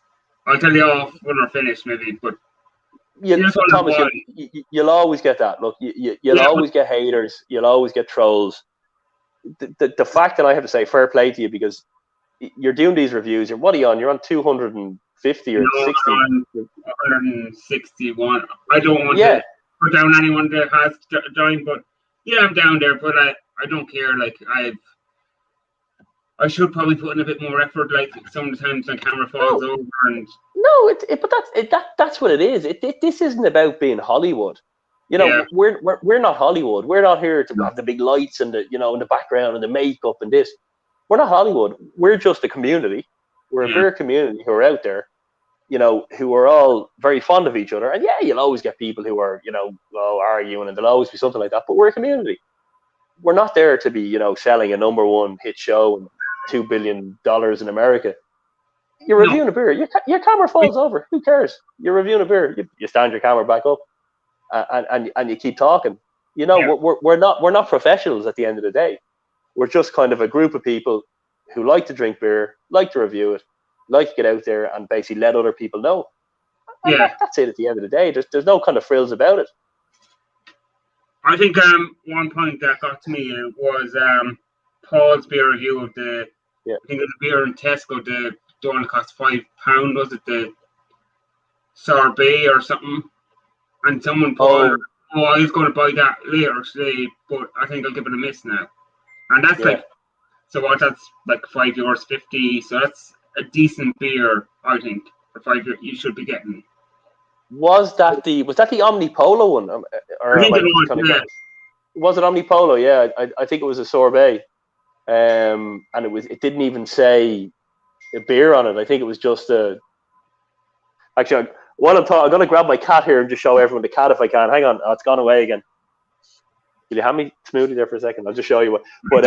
I'll tell you off when we're finished, maybe. But Thomas, you'll always get that. Look, you'll always get haters. You'll always get trolls. The fact that I have to say fair play to you because you're doing these reviews. What are you on? You're on 250 or 60. 161. I don't want to put down anyone that has joined, but I'm down there. But I don't care. Like I should probably put in a bit more effort. Like sometimes my camera falls over and. No, but that's what it is. This isn't about being Hollywood. We're not Hollywood. We're not here to have the big lights and the in the background and the makeup and this. We're not Hollywood. We're just a community. We're a beer community who are out there, who are all very fond of each other. And you'll always get people who are, arguing, and there'll always be something like that. But we're a community. We're not there to be, selling a #1 hit show and $2 billion in America. You're reviewing a beer. Your camera falls over. Who cares? You're reviewing a beer. You stand your camera back up, and you keep talking. We're not professionals at the end of the day. We're just kind of a group of people who like to drink beer, like to review it, like to get out there and basically let other people know. And that's it at the end of the day. There's no kind of frills about it. I think one point that got to me was Paul's beer review of I think it was a beer in Tesco, the one that cost £5, was it the sorbet or something? And someone put, I was going to buy that later today, but I think I'll give it a miss now. And that's that's like €5.50. So that's a decent beer, I think, for €5 you should be getting. Was that the Omnipolo one? Or I think it was. Was it Omnipolo? Yeah, I think it was a sorbet, and it didn't even say a beer on it. I think it was just a. Actually, while I'm going to grab my cat here and just show everyone the cat if I can. Hang on, it's gone away again. Did you have me smoothie there for a second? I'll just show you what. But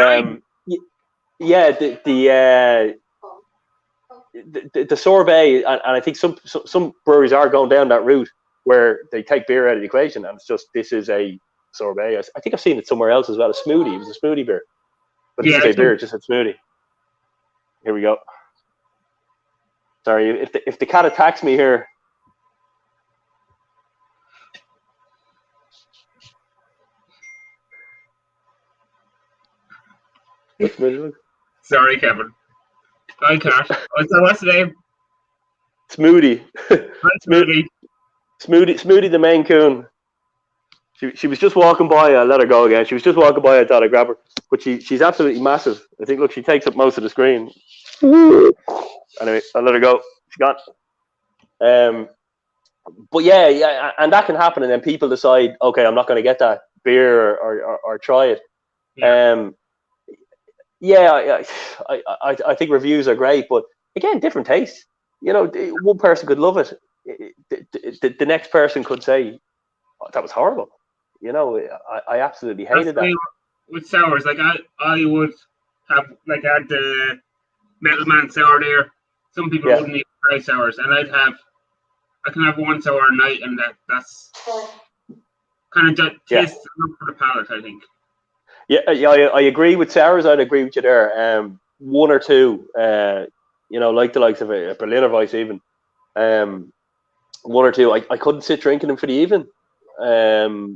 the sorbet, and I think some breweries are going down that route where they take beer out of the equation, and it's just this is a sorbet. I think I've seen it somewhere else as well. A smoothie. It was a smoothie beer, but this is a beer, just a smoothie. Here we go. Sorry, if the cat attacks me here. Sorry, Kevin. I can't. What's the name? Smoothie. Smoothie. Smoothie the Maine Coon. She was just walking by. I let her go again. She was just walking by. I thought I'd grab her, but she's absolutely massive. I think. Look, she takes up most of the screen. Anyway, I let her go. She gone. But and that can happen, and then people decide, okay, I'm not going to get that beer or try it. I think reviews are great, but again, different tastes. One person could love it. The next person could say, oh, that was horrible. I absolutely hated that. With sours, like I would have had the Metal Man sour there. Some people wouldn't even try sours, and I can have one sour a night, and that's kind of just Yeah. tastes enough for the palate, I think. Yeah, I agree with sours. I'd agree with you there. One or two, like the likes of a Berliner Weiss even. One or two, I couldn't sit drinking them for the evening. I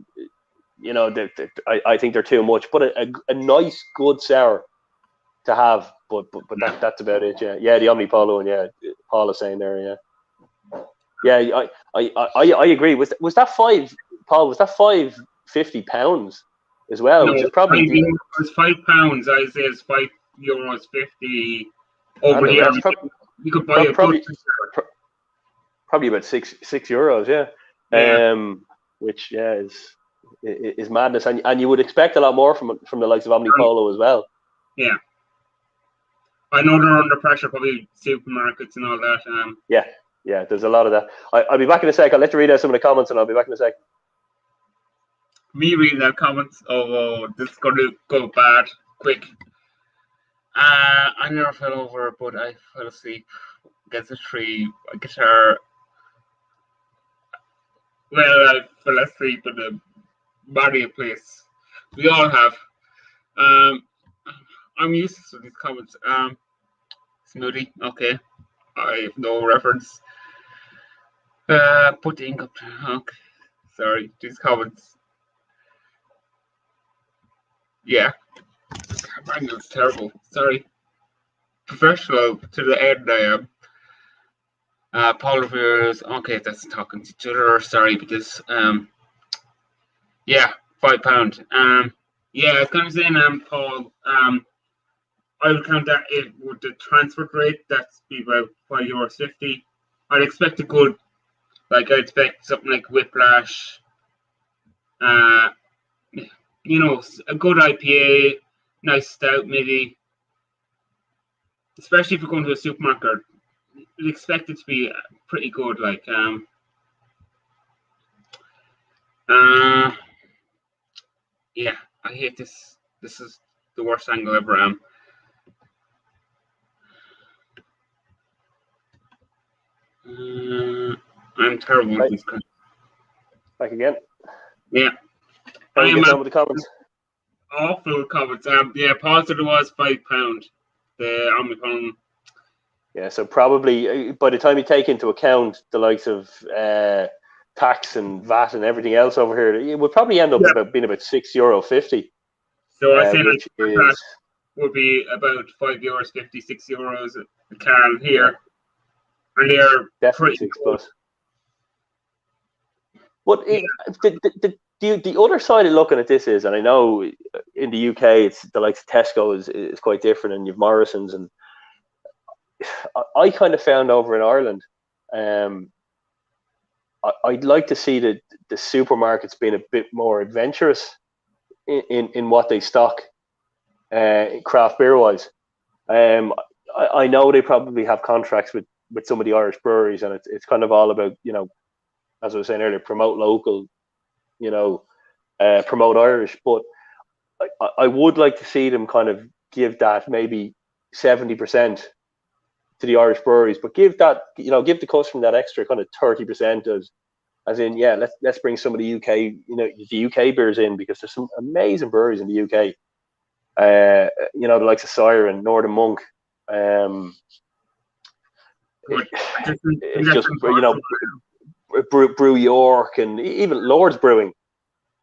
think they're too much. But a nice, good sour to have. But that's about it. Yeah, the Omnipolo, and yeah, Paul is saying there. Yeah, I agree. Was that five, Paul? Was that £5.50 as well? No, Which is probably it's £5. I say it's €5.50 over here. You could buy probably about €6. Yeah. Which is madness, and you would expect a lot more from the likes of Omnipolo as well. Yeah. I know they're under pressure, probably supermarkets and all that. Yeah, there's a lot of that. I'll be back in a sec. I'll let you read out some of the comments, and I'll be back in a sec. Me reading out comments? Oh, this is going to go bad quick. I never fell over, but I fell asleep against a tree. A guitar. Well, I fell asleep in a Mario place. We all have. I'm used to these comments. Smoothie, okay. I have no reference. Put the ink up. Okay. Sorry, these comments. Yeah. Angle's terrible. Sorry. Professional to the end I am. Paul Revere's okay, that's talking to each other. Sorry, but this yeah, £5. Yeah, I was kind of saying Paul, I would count that it with the transfer rate, that's be about €5.50. I'd expect a good, like I'd expect something like Whiplash, a good IPA, nice stout maybe. Especially if you're going to a supermarket, you'd expect it to be pretty good. Like yeah, I hate this. This is the worst angle ever. I'm terrible at these kind. Back again. Yeah. How you get on with the comments? Awful comments. Yeah, Paul said it was £5. The Omnipolo. Yeah, so probably by the time you take into account the likes of tax and VAT and everything else over here, it would probably end up being about €6.50. So I say that would be about €5.50, €6 a can here, and they're definitely pretty $6+. But the other side of looking at this is, and I know in the UK it's the likes of Tesco is quite different, and you've Morrison's, and I kind of found over in Ireland, I'd like to see the supermarkets being a bit more adventurous in what they stock, craft beer wise. I know they probably have contracts with some of the Irish breweries, and it's kind of all about, as I was saying earlier, promote local, promote Irish. But I would like to see them kind of give that maybe 70% to the Irish breweries, but give that, give the customer that extra kind of 30% as in, let's bring some of the UK, the UK beers in, because there's some amazing breweries in the UK. The likes of Siren, Northern Monk. It's just, Brew York, and even Lord's Brewing.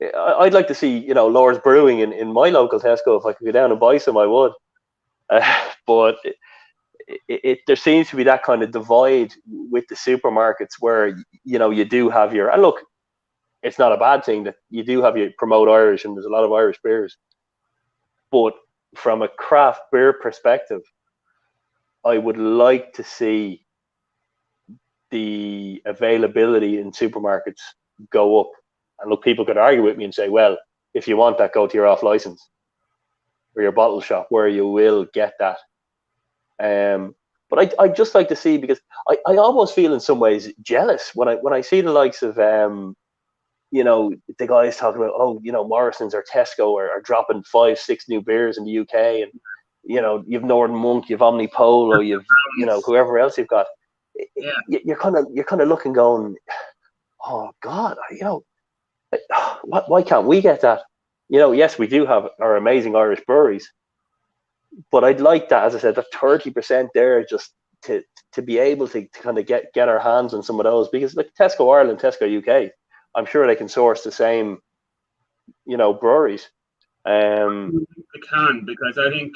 I'd like to see, Lord's Brewing in my local Tesco. If I could go down and buy some, I would. But there seems to be that kind of divide with the supermarkets where, you do have your, and look, it's not a bad thing that you do have your promote Irish, and there's a lot of Irish beers. But from a craft beer perspective, I would like to see the availability in supermarkets go up. And look, people could argue with me and say, well, if you want that, go to your off license or your bottle shop where you will get that. But I'd just like to see, because I almost feel in some ways jealous when I see the likes of the guys talking about, Morrison's or Tesco are dropping 5-6 new beers in the UK, and you've Northern Monk, you've Omnipolo, you've whoever else you've got. Yeah. You're kind of looking, going, oh God, Why can't we get that? Yes, we do have our amazing Irish breweries, but I'd like that, as I said, that 30% there, just to be able to kind of get our hands on some of those, because like Tesco Ireland, Tesco UK, I'm sure they can source the same, breweries. They can, because I think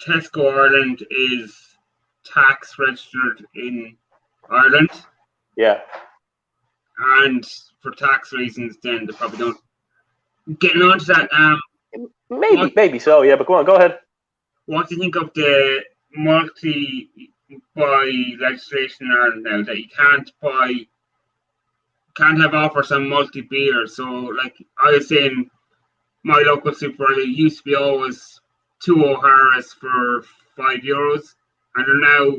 Tesco Ireland is tax registered in Ireland, Yeah, and for tax reasons, then they probably don't. Getting on to that, maybe so. Yeah, but go ahead. what do you think of the multi-buy legislation in Ireland now, that you can't have offers on multi beer? So, like I was saying, my local supermarket used to be always two O'Hara's for €5, and they're now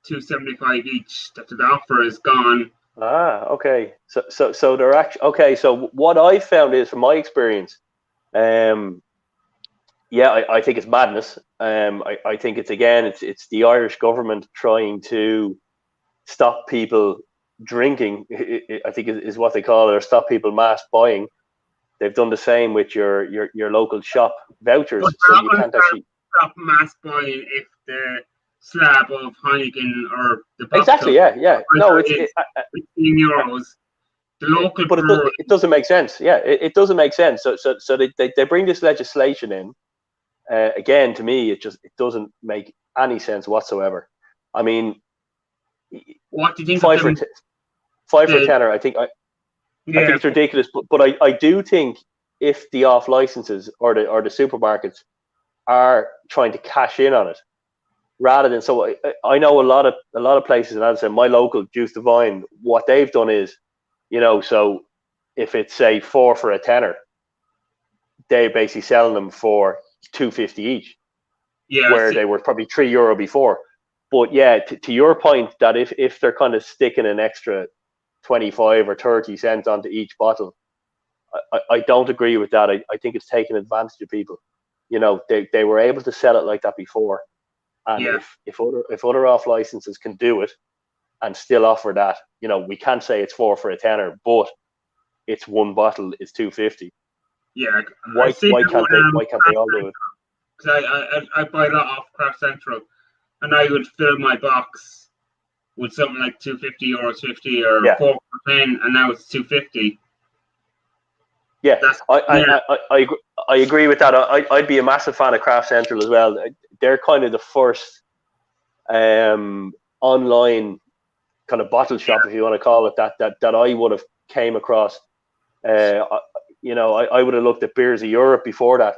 $2.75 each. That the offer is gone. Okay. So they're actually okay. So what I found is, from my experience, yeah, I think it's madness. I think it's the Irish government trying to stop people drinking. I think is what they call it, or stop people mass buying. They've done the same with your local shop vouchers, But so they're not you going to can't actually. stop mass buying if the slab of Heineken or the box Exactly. of Yeah. No, it's is €15. The local but brewer, it doesn't make sense. Yeah, it doesn't make sense. So they bring this legislation in. Again, to me, it doesn't make any sense whatsoever. I mean, what do you think five of for them? five for a tenner. I think Yeah, it's ridiculous. But I do think, if the off licenses or the supermarkets are trying to cash in on it, rather than, so I know a lot of places, and as I said, my local Juice Divine, what they've done is, so if it's, say, 4 for a tenner, they're basically selling them for €2.50 each, yeah, where they were probably €3 before. But yeah, to your point, that if they're kind of sticking an extra 25 or 30 cents onto each bottle, I don't agree with that. I think it's taking advantage of people. They were able to sell it like that before, and yeah, if other off licenses can do it and still offer that, we can't say it's 4 for a tenner, but it's one bottle is $2.50. yeah. I Why see why that can't they why can't they all do it? because I buy that off Craft Central, and I would fill my box with something like €2.50 or Yeah, 4 for 10, and now it's €2.50. yeah. That's I agree with that. I'd be a massive fan of Craft Central as well. They're kind of the first online kind of bottle shop, if you want to call it that I would have came across. I would have looked at Beers of Europe before that,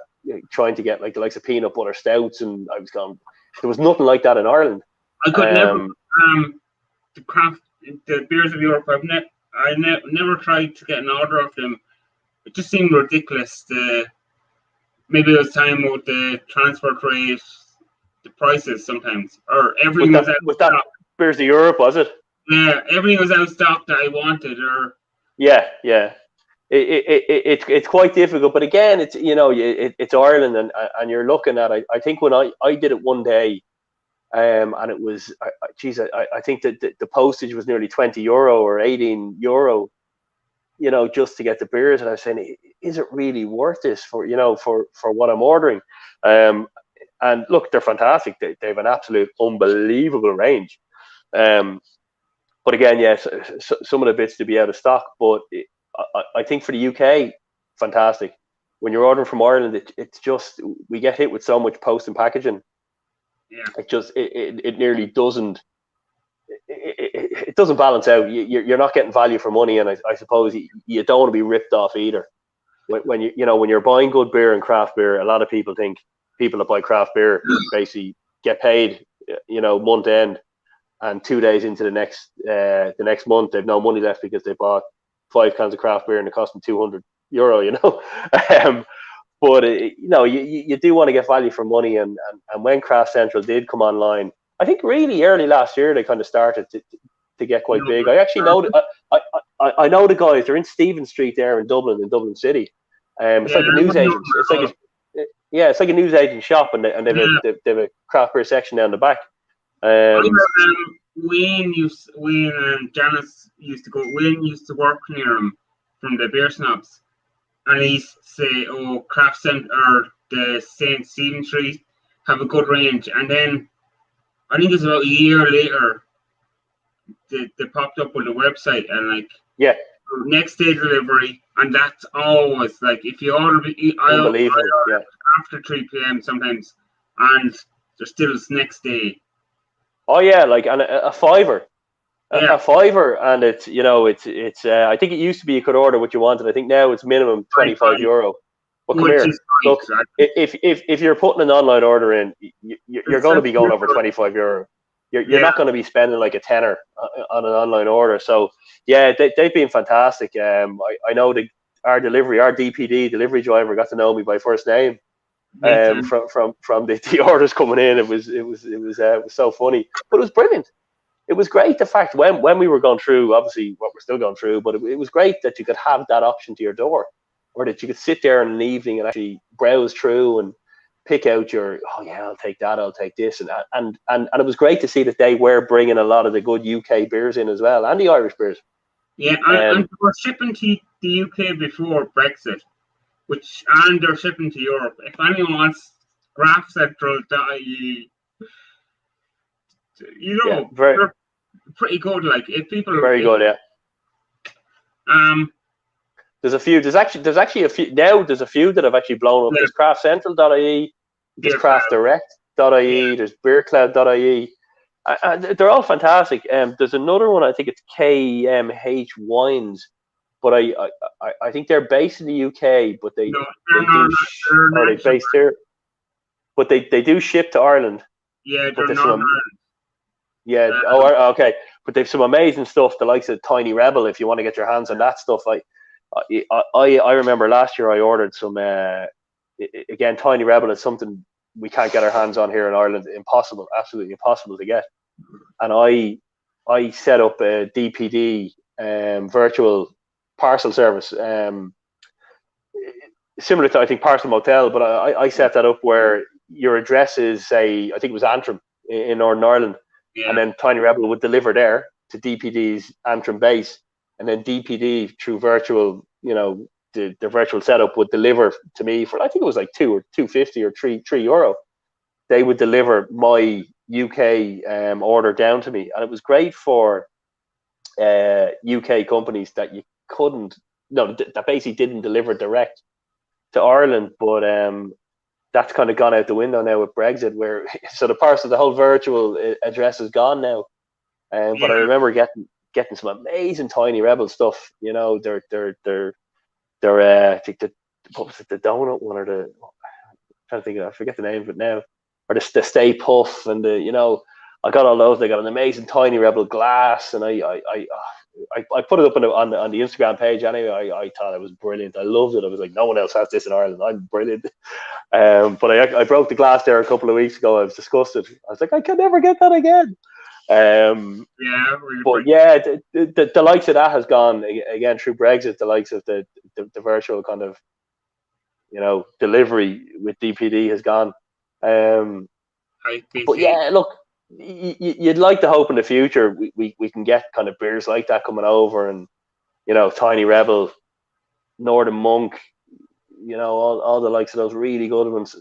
trying to get like the likes of peanut butter stouts, and I was going, there was nothing like that in Ireland. I could never the craft the Beers of Europe. Never tried to get an order of them. It just seemed ridiculous. Maybe it was time with the transfer rate, the prices sometimes, or everything was out of Was that stock. Beers of Europe, was it? Yeah, everything was out of stock that I wanted. Or Yeah. It's quite difficult, but again, it's Ireland, and you're looking at. I think when I did it one day, and it was, I think that the postage was nearly €20 or €18, just to get the beers. And I was saying, is it really worth this for what I'm ordering? And look, they're fantastic. They have an absolute unbelievable range. But again, yes, some of the bits to be out of stock. But I think for the UK, fantastic. When you're ordering from Ireland, it's just, we get hit with so much post and packaging. yeah, It nearly doesn't. It doesn't balance out. You're not getting value for money, and I suppose you don't want to be ripped off either. When you're buying good beer and craft beer, a lot of people think people that buy craft beer basically get paid, month end, and 2 days into the next month they've no money left because they bought 5 cans of craft beer and it cost them €200. But you do want to get value for money, and when Craft Central did come online, I think really early last year they kind of started to get quite big. I actually know I know the guys. They're in Stephen Street there in Dublin City. It's like a newsagent. It's like a newsagent shop, and they have a craft beer section down the back. Wayne and Janice used to go. Wayne used to work near him from the Beer Snobs, and he's say, "Oh, Craft Centre or the St. Stephen Street have a good range," and then I think it's about a year later they popped up on the website and like Yeah, next day delivery, and that's always like if you order, I unbelievable. order Yeah. after 3 p.m. sometimes, and there's still this next day. Oh yeah, like and a fiver. Yeah, A fiver, and it's it's. I think it used to be you could order what you wanted. I think now it's minimum €25. But come which here, is look. right. If you're putting an online order in, you're going to be going over €25. You're not going to be spending like a tenner on an online order. So yeah, they've been fantastic. I know our DPD delivery driver got to know me by first name. From the orders coming in, it was so funny, but it was brilliant. It was great, the fact when we were going through, obviously what we're still going through, but it was great that you could have that option to your door, or that you could sit there in an evening and actually browse through and pick out your, oh yeah, I'll take that, I'll take this, and it was great to see that they were bringing a lot of the good UK beers in as well, and the Irish beers. Yeah, and they were shipping to the UK before Brexit, and they're shipping to Europe. If anyone wants graphcentral.ie, they're pretty good. Like if people very good, yeah. There's actually a few now. There's a few that have actually blown up. Yeah. There's craftcentral.ie, there's craftdirect.ie, there's beercloud.ie. They're all fantastic. There's another one. I think it's KMH Wines, but I think they're based in the UK, but they're based here, but they do ship to Ireland. Yeah, they're not. Yeah. Okay. But they've some amazing stuff. The likes of Tiny Rebel. If you want to get your hands on that stuff, I remember last year I ordered some. Again, Tiny Rebel is something we can't get our hands on here in Ireland. Impossible, absolutely impossible to get. And I set up a DPD virtual parcel service, similar to I think Parcel Motel, but I set that up where your address is, say, I think it was Antrim in Northern Ireland. Yeah. And then Tiny Rebel would deliver there to DPD's Antrim base, and then DPD through virtual, the virtual setup would deliver to me for, I think it was like €2 or €2.50 or €3. They would deliver my UK order down to me, and it was great for UK companies that you couldn't, that basically didn't deliver direct to Ireland, but that's kind of gone out the window now with Brexit, where so the whole virtual address is gone now. But I remember getting some amazing Tiny Rebel stuff. They're I think what was it, the donut one, or the, I'm trying to think I forget the name of it now, or the Stay Puff, and I got all those. They got an amazing Tiny Rebel glass, and I put it up on the Instagram page anyway. I thought it was brilliant. I loved it. I was like, no one else has this in Ireland. I'm brilliant. But I broke the glass there a couple of weeks ago. I was disgusted. I was like, I can never get that again. But yeah, the likes of that has gone again through Brexit. The likes of the virtual kind of delivery with DPD has gone. But yeah, look, you'd like to hope in the future we can get kind of beers like that coming over, and Tiny Rebel, Northern Monk, all the likes of those really good ones.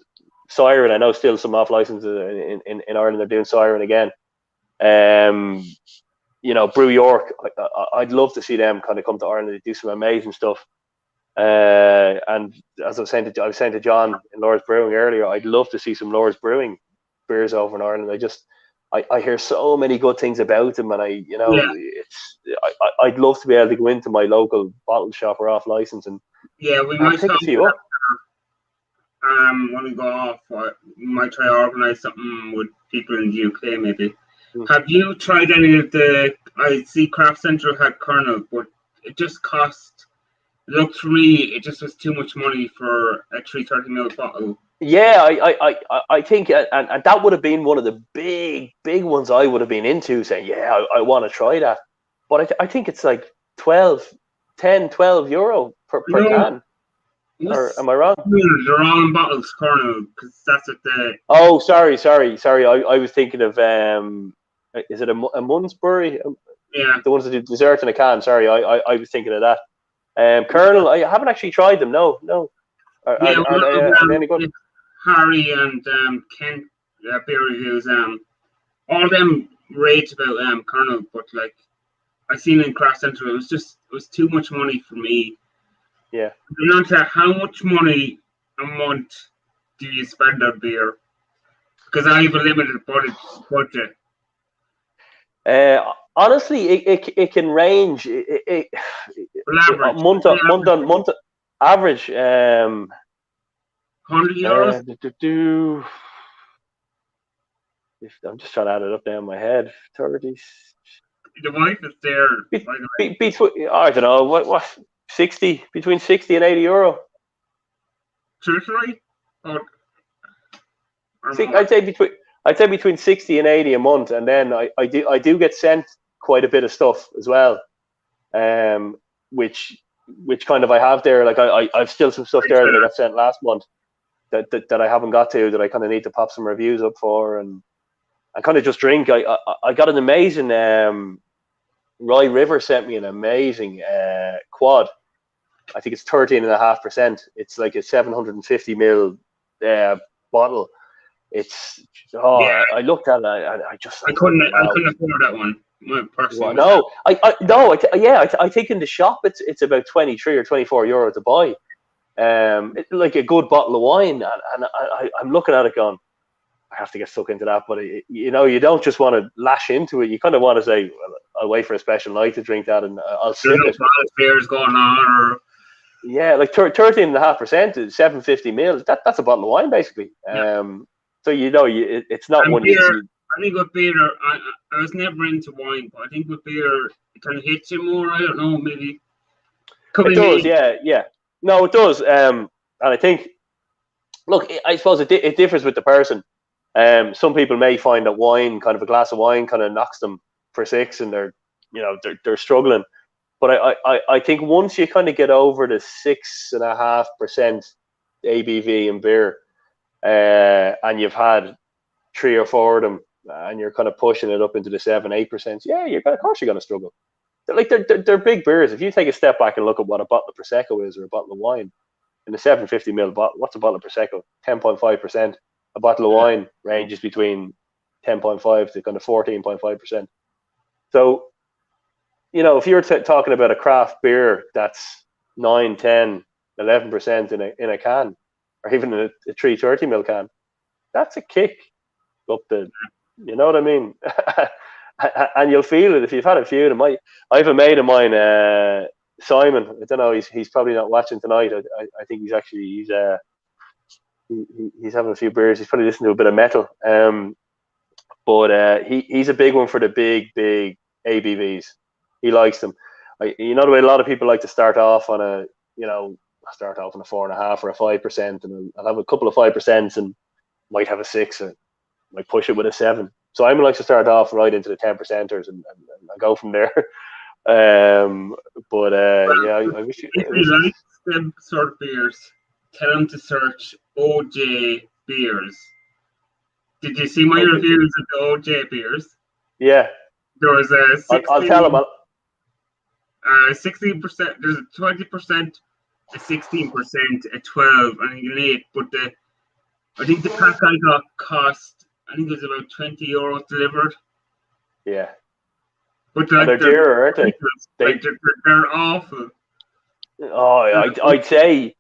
Siren, I know still some off license in Ireland. They're doing Siren again. Brew York, I'd love to see them kind of come to Ireland. They do some amazing stuff. And as I was saying to John in Lord's Brewing earlier, I'd love to see some Lord's Brewing beers over in Ireland. I hear so many good things about them, and I'd love to be able to go into my local bottle shop or off license and we might pick a few up. When we go off, we might try to organise something with people in the UK maybe. Have you tried any of I see Craft Central had Kernel, but it just cost, looked for me, it just was too much money for a 330ml bottle. Yeah, I think, and that would have been one of the big ones I would have been into, saying, yeah, I want to try that. But I think it's like 12 euro per can. Or am I wrong? They're all in bottles, Kernel, because that's what the... Oh, sorry. I was thinking of, is it a Munsbury? Yeah. The ones that do dessert in a can. Sorry, I was thinking of that. Colonel, I haven't actually tried them. No. Yeah, Are they any good? Harry and Ken beer reviews. All them rage about Colonel, but like I seen in Craft Central, it was too much money for me. Yeah. No matter how much money a month do you spend on beer? Because I have a limited budget. Honestly, it can range. Average, Month average. €100. I'm just trying to add it up now in my head. 30. The wife is there. By the way. Between, I don't know what 60, between 60 and €80. Truthfully, I'd say between 60 and 80 a month, and then I do get sent quite a bit of stuff as well, which kind of I have there. Like I've still some stuff there that I got sent last month that I haven't got to, that I kind of need to pop some reviews up for, and I kind of just drink. I got an amazing Rye River sent me an amazing quad. I think it's 13.5%. It's like a 750 ml bottle. It's I looked at it. I couldn't afford that one. Personally, no, I think in the shop it's about 23 or 24 euro to buy. Like a good bottle of wine, and I'm looking at it going, I have to get stuck into that. But you don't just want to lash into it. You kind of want to say, well, I'll wait for a special night to drink that, and I'll sip it. Beers going on, or yeah, like 13.5% is 750 ml. That's a bottle of wine basically. Yeah. So it's not one. I think with beer, I was never into wine, but I think with beer, it kind of hits you more. I don't know, maybe. It does, yeah. No, it does. And I think, look, I suppose it differs with the person. Some people may find that wine, kind of a glass of wine, kind of knocks them for six, and they're struggling. But I think once you kind of get over the 6.5% ABV in beer, and you've had 3 or 4 of them, and you're kind of pushing it up into the 7-8%, of course you're going to struggle. They're big beers. If you take a step back and look at what a bottle of Prosecco is, or a bottle of wine, in the 750 ml bottle, what's a bottle of Prosecco? 10.5%. A bottle of wine ranges between 10.5 to kind of 14.5%. So, if you're talking about a craft beer that's 9, 10, 11% in a can, or even a 330 ml can, that's a kick up the, you know what I mean? And you'll feel it if you've had a few of them. I have a mate of mine, Simon. I don't know. He's probably not watching tonight. I think he's having a few beers. He's probably listening to a bit of metal. But he's a big one for the big ABVs. He likes them. The way a lot of people like to start off on a 4.5 or a 5%, and I'll have a couple of 5% and might have a 6, and might push it with a 7. So I like to start off right into the 10%ers and go from there. I wish you. If you like them sort of beers, tell them to search OJ beers. Did you see my reviews of the OJ beers? Yeah. There was a 16, I'll tell them. 16%. There's a 20%, a 16%, a 12, and an 8. But I think the pack I got cost, I think it was about €20 delivered. Yeah. But they're dearer, aren't they? They're awful. Oh, I'd say,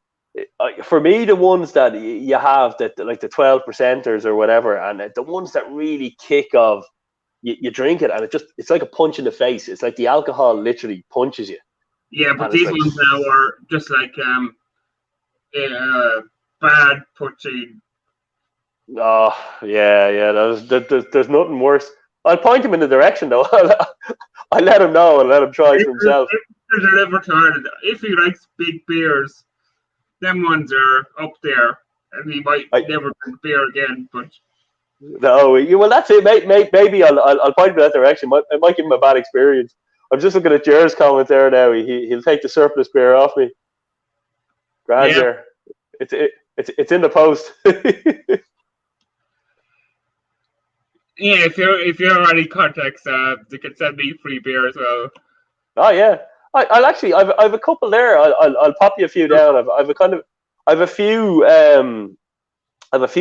for me, the ones that you have, that like the 12%ers or whatever, and the ones that really kick off, you drink it, and it's like a punch in the face. It's like the alcohol literally punches you. Yeah, but these ones now are just like bad punching. Oh, yeah. There's nothing worse. I'll point him in the direction, though. I let him know and let him try for himself. If he likes big beers, them ones are up there, and he might never drink beer again. But no, well, that's it, mate. Maybe I'll point him in that direction. It might give him a bad experience. I'm just looking at Jer's comment there now. He'll take the surplus beer off me. Grand there. It's in the post. Yeah, if you're already contacts, they can send me free beer as well. Oh yeah. I'll actually, I've a couple there. I'll pop you a few down. I've a few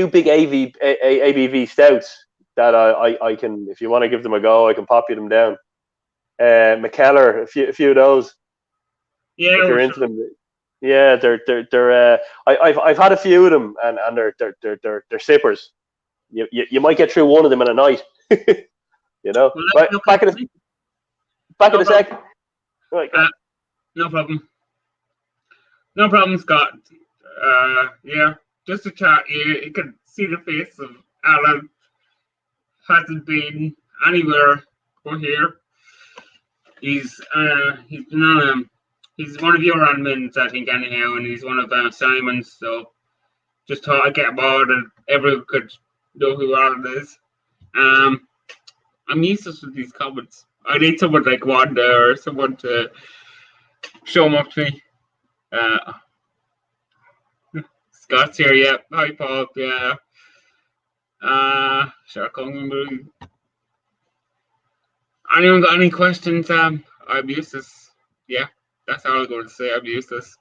big ABV stouts that I can, if you want to give them a go, I can pop you them down. Mikkeller, a few of those. Yeah, if you're into them. Yeah, they're. I've had a few of them, and they're sippers. You might get through one of them in a night. You know, well, right? Back in a sec. Right. No problem. No problem, Scott. Yeah, just a chat. You could see the face of Alan. Hasn't been anywhere but here. He's been on he's one of your admins, I think, anyhow, and he's one of Simon's. So just thought I'd get aboard and everyone could know who Alan is. I'm useless with these comments. I need someone like Wanda or someone to show them up to me. Scott's here, yeah. Hi, Paul. Yeah. Sure, anyone got any questions? I'm useless. Yeah, that's all I'm going to say. I'm useless.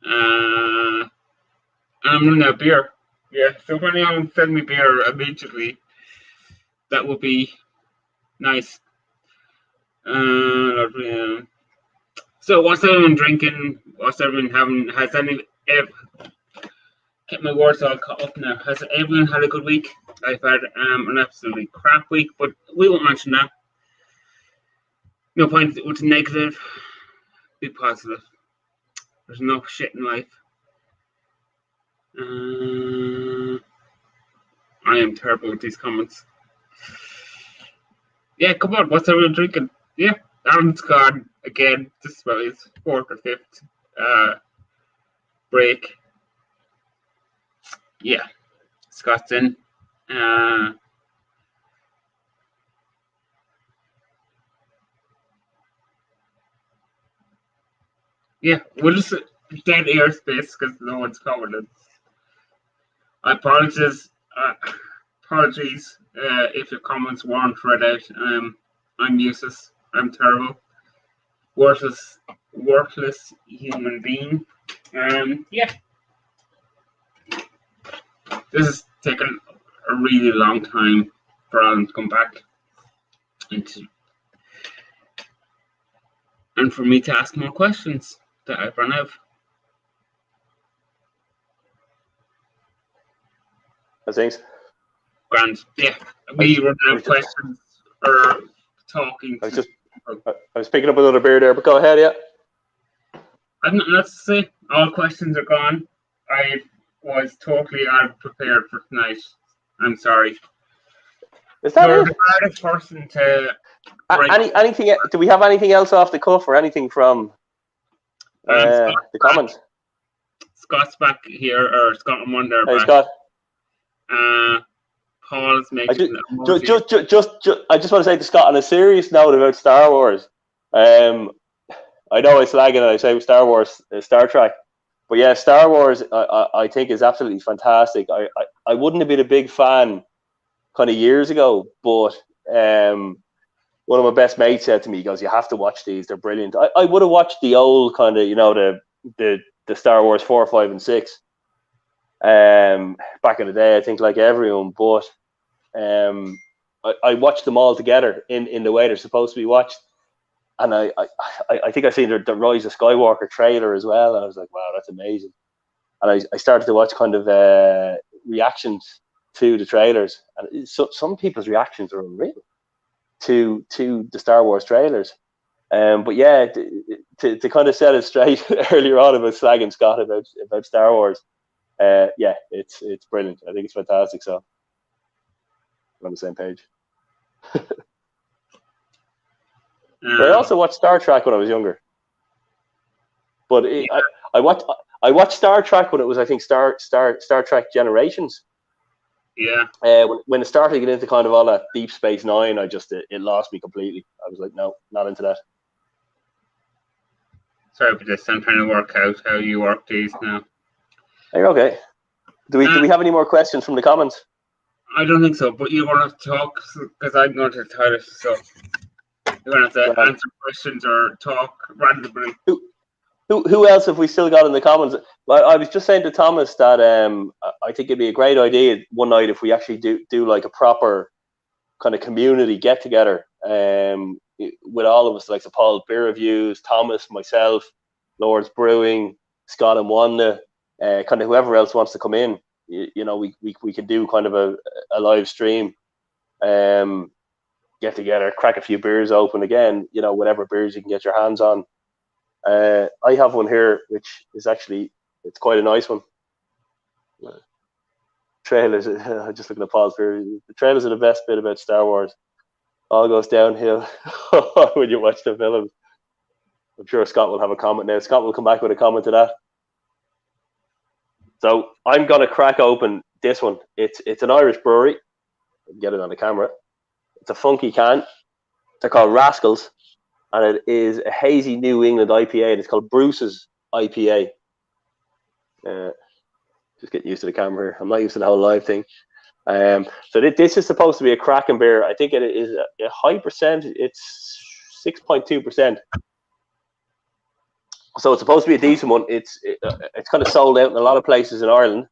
And I'm running out of beer. Yeah, so if anyone send me beer immediately, that would be nice. So what's everyone drinking? What's everyone having? Has get my words all caught up now. Has everyone had a good week? I've had an absolutely crap week, but we won't mention that. No point with negative. Be positive. There's no shit in life. I am terrible with these comments. Yeah, come on. What's everyone drinking? Yeah, Alan's gone again. This is about his fourth or fifth break. Yeah, Scott's in. Yeah, we'll just dead airspace because no one's covered it. Apologies if your comments weren't read out. I'm useless. I'm terrible. Worthless human being. Yeah. This has taken a really long time for Alan to come back and for me to ask more questions that I've run out. Thanks. Grand. Yeah. Me running out of questions or talking. I was picking up another beer there, but go ahead, yeah. I've nothing else to say. All questions are gone. I was totally unprepared for tonight. I'm sorry. Is that You're the hardest person to anything? Do we have anything else off the cuff or anything from the comments? Scott's back here, or Scott and Wonder. Hey, back. Scott. Paul's making. I just want to say to Scott, on a serious note about Star Wars. I know I slag it. I say Star Wars, Star Trek, but yeah, Star Wars. I think is absolutely fantastic. I wouldn't have been a big fan kind of years ago, but one of my best mates said to me, he goes, "You have to watch these. They're brilliant." I would have watched the old kind of, the Star Wars 4, 5, and 6. Back in the day, I think like everyone, but I watched them all together in the way they're supposed to be watched, and I think I seen the Rise of Skywalker trailer as well, and I was like, wow, that's amazing. And I started to watch kind of reactions to the trailers, and some people's reactions are unreal to the Star Wars trailers. But yeah, to kind of set it straight earlier on about slagging Scott about Star Wars. Yeah, it's brilliant. I think it's fantastic. So we're on the same page. I also watched Star Trek when I was younger. But I watched Star Trek when it was, I think, Star Trek Generations. Yeah. When it started to get into kind of all that Deep Space Nine, it lost me completely. I was like, no, not into that. Sorry for this. I'm trying to work out how you work these now. Are you okay? Do we have any more questions from the comments? I don't think so, but you want to talk because I'm going to the toilet. So You're going to have to Well, answer questions or talk randomly. who else have we still got in the comments? Well, I was just saying to Thomas that I think it'd be a great idea one night if we actually do like a proper kind of community get together with all of us, like the Paul Beer Reviews, Thomas, myself, Lords Brewing, Scott and Wanda, kind of whoever else wants to come in. You know, we can do kind of a live stream, get together, crack a few beers open again. You know, whatever beers you can get your hands on. I have one here, which is actually, it's quite a nice one. Trailers, I'm just looking at Paul's beer. The trailers are the best bit about Star Wars. All goes downhill when you watch the films. I'm sure Scott will have a comment now. Scott will come back with a comment to that. So I'm gonna crack open this one. It's an Irish brewery. Get it on the camera. It's a funky can. They're called Rascals, and it is a hazy New England IPA. And it's called Bruce's IPA. Just getting used to the camera here. I'm not used to the whole live thing. So this is supposed to be a cracking beer. I think it is a high percent. It's 6.2%. So it's supposed to be a decent one. It's kind of sold out in a lot of places in Ireland.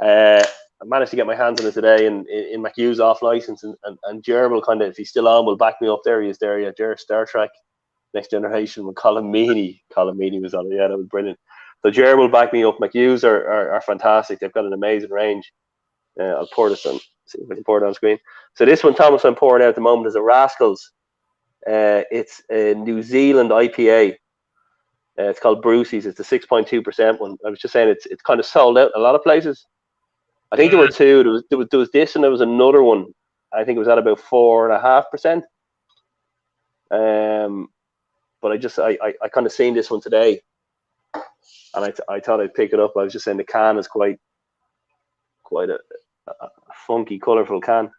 I managed to get my hands on it today in McHugh's off license, and Gerbil kind of, if he's still on, will back me up. There he is. There, yeah, Ger Star Trek Next Generation with Colin Meaney. Colin Meaney was on it. Yeah, that was brilliant. So Gerbil will back me up. McHugh's are fantastic. They've got an amazing range. I'll pour this on. See if I can pour it on screen. So this one, Thomas, I'm pouring out at the moment is a Rascals. It's a New Zealand IPA. It's called Brucey's. It's a 6.2% one. I was just saying it's kind of sold out in a lot of places. I think there were two. There was this, and there was another one. I think it was at about 4.5%. But I kind of seen this one today, and I thought I'd pick it up. I was just saying the can is quite a funky, colourful can.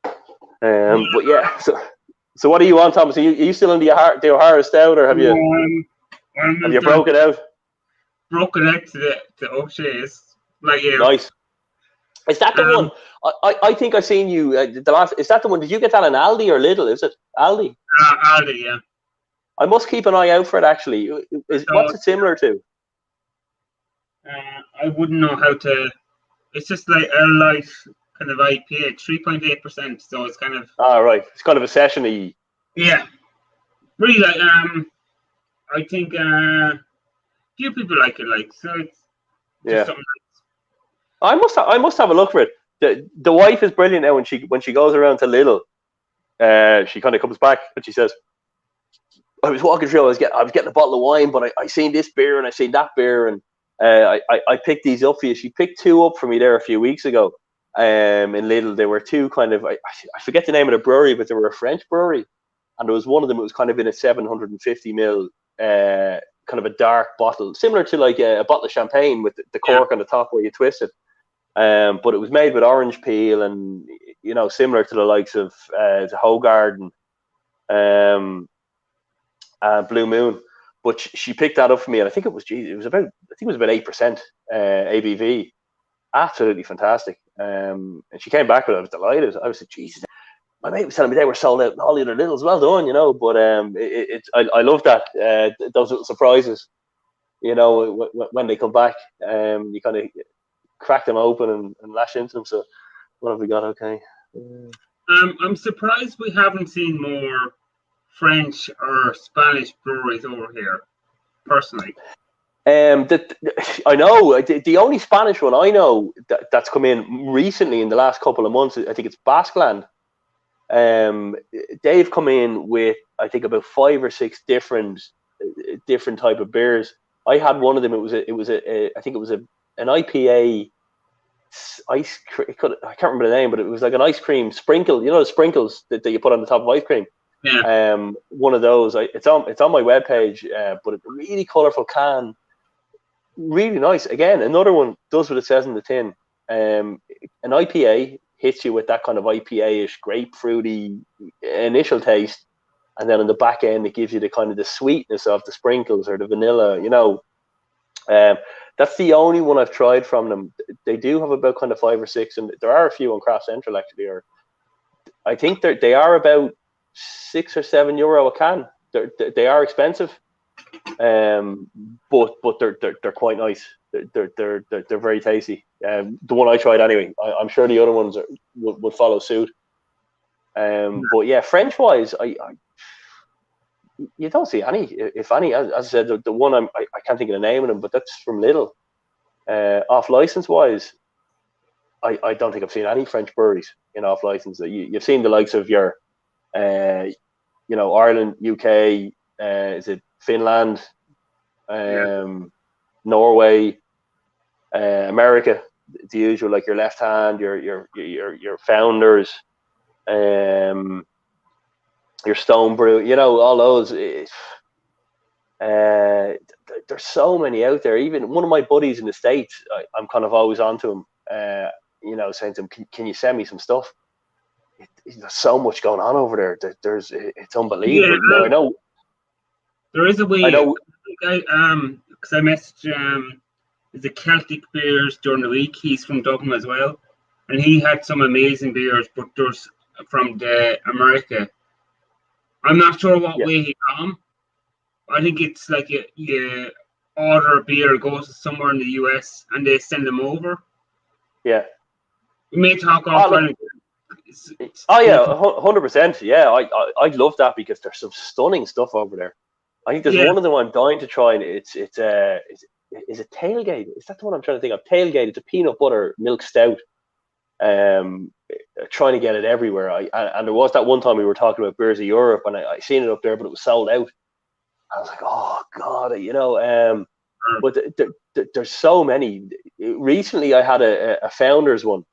But yeah, so what do you want, Thomas? Are you still in the O'Hara Stout, or have you broke it out? Broke it out to the O'Shea's. Like, yeah. Nice. Is that the one? I think I seen you the last. Is that the one? Did you get that in Aldi or Lidl? Is it Aldi? Aldi, yeah. I must keep an eye out for it. Actually, what's it similar to? I wouldn't know how to. It's just like a light kind of IPA, 3.8%. So it's kind of. Ah, right. It's kind of a session-y. Yeah. Really, like I think few people like it. Like, so it's just something. I must have a look for it. The wife is brilliant now when she goes around to Lidl. She kind of comes back and she says, "I was walking through. I was getting a bottle of wine, but I seen this beer and I seen that beer, and I picked these up for you." She picked two up for me there a few weeks ago. In Lidl, there were two kind of I forget the name of the brewery, but they were a French brewery, and there was one of them. It was kind of in a 750 ml. Kind of a dark bottle, similar to like a bottle of champagne with the cork on the top where you twist it. But it was made with orange peel and, you know, similar to the likes of the Hoegaarden and Blue Moon. But she picked that up for me, and I think it was about 8% ABV. Absolutely fantastic. And she came back with it. I was delighted. I was like, Jesus. My mate was telling me they were sold out in all the other Lidls. Well done, you know. But I love that those little surprises, you know, when they come back. You kind of crack them open and lash into them. So what have we got? Okay. I'm surprised we haven't seen more French or Spanish breweries over here. Personally. I know the only Spanish one I know that's come in recently in the last couple of months. I think it's Basqueland. They've come in with I think about 5 or 6 different type of beers. I had one of them. It was an IPA ice cream. I can't remember the name, but it was like an ice cream sprinkle. You know the sprinkles that you put on the top of ice cream. Yeah. One of those. It's on my webpage. But a really colourful can, really nice. Again, another one does what it says in the tin. An IPA hits you with that kind of IPA-ish, grapefruity initial taste, and then on the back end it gives you the kind of the sweetness of the sprinkles or the vanilla, you know. That's the only one I've tried from them. They do have about kind of 5 or 6, and there are a few on Craft Central actually. Or I think they are about €6 or €7 a can. They are expensive, but they're quite nice. They're very tasty. The one I tried anyway. I'm sure the other ones would follow suit. But yeah, French wise, you don't see any, if any. As I said, the one I can't think of the name of them, but that's from Lidl. Off license wise, I don't think I've seen any French breweries in off license. You've seen the likes of your, Ireland, UK, is it Finland, Norway, America, the usual, like your Left Hand, your Founders, your Stone Brew, all those. There's so many out there. Even one of my buddies in the States, I'm kind of always on to him, saying to him, can you send me some stuff? There's so much going on over there. It's unbelievable. Yeah, I know. There is a way. I know. Because I messaged the Celtic Beers during the week. He's from Dublin as well, and he had some amazing beers. But there's from the America. I'm not sure what way he got them. I think it's like you order a beer, goes to somewhere in the US, and they send them over. Yeah. We may talk offline. Oh yeah, 100%. Yeah, I love that because there's some stunning stuff over there. I think there's one of them I'm dying to try, and it's is it Tailgate? Is that the one I'm trying to think of? Tailgate. It's a peanut butter milk stout. Trying to get it everywhere. And there was that one time we were talking about Beers of Europe, and I seen it up there, but it was sold out. I was like, oh god, but there's so many. Recently, I had a Founders one.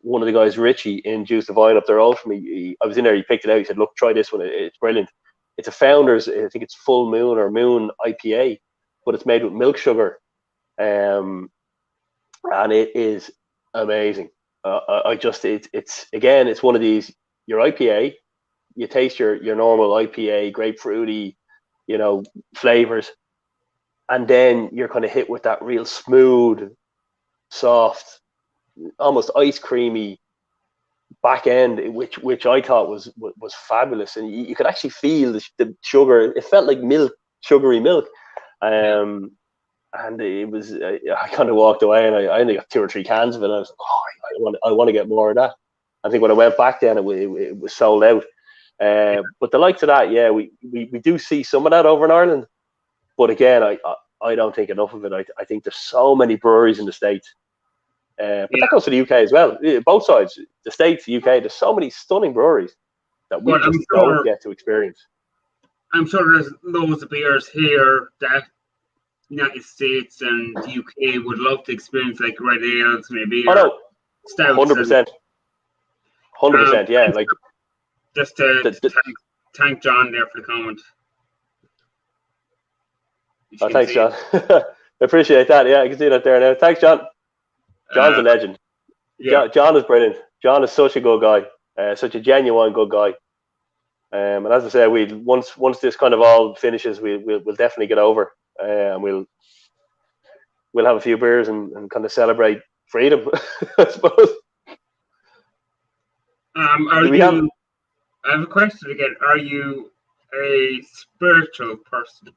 One of the guys, Richie, in Juice the Vine up there, all for me. I was in there. He picked it out. He said, "Look, try this one. It's brilliant. It's a Founders. I think it's Full Moon or Moon IPA, but it's made with milk sugar, and it is amazing. It's one of these. Your IPA, you taste your normal IPA, grapefruity, flavors, and then you're kind of hit with that real smooth, soft, almost ice creamy back end, which I thought was fabulous, and you could actually feel the sugar. It felt like milk, sugary milk, and it was. I kind of walked away, and I only got 2 or 3 cans of it. And I was like, I want to get more of that. I think when I went back then, it was sold out. But the likes of that, yeah, we do see some of that over in Ireland, but again, I don't think enough of it. I think there's so many breweries in the States. But that goes to the UK as well. Both sides, the States, the UK. There's so many stunning breweries that we just don't get to experience. I'm sure there's loads of beers here that United States and the UK would love to experience, like red ales, maybe. Oh no, stouts. 100%. Yeah, like just to thank John there for the comment. Oh, thanks, John. I appreciate that. Yeah, I can see that there now. Thanks, John. John's a legend. Yeah. John is brilliant. John is such a good guy, such a genuine good guy. And as I said, once this kind of all finishes, we'll definitely get over, and we'll have a few beers and kind of celebrate freedom, I suppose. I have a question again. Are you a spiritual person?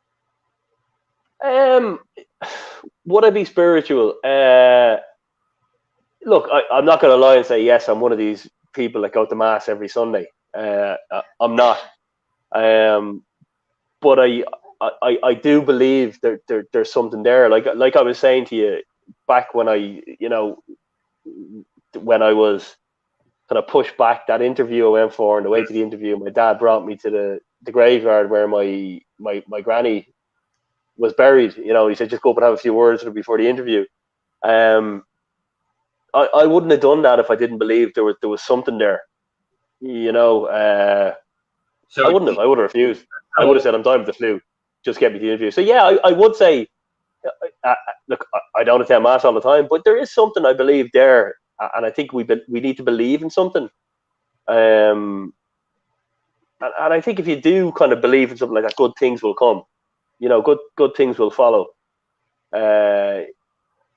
Would I be spiritual? Look, I'm not going to lie and say yes. I'm one of these people that go to mass every Sunday. I'm not. But I do believe there's something there. Like I was saying to you back when I was kind of pushed back that interview I went for, on the way to the interview, my dad brought me to the graveyard where my granny was buried. He said, just go up and have a few words with her before the interview. I wouldn't have done that if I didn't believe there was something there. I wouldn't have. I would have refused. I would have said, I'm dying with the flu. Just get me the interview. So yeah, I would say, look, I don't attend mass all the time, but there is something I believe there, and I think we need to believe in something. And I think if you do kind of believe in something like that, good things will come. Good things will follow.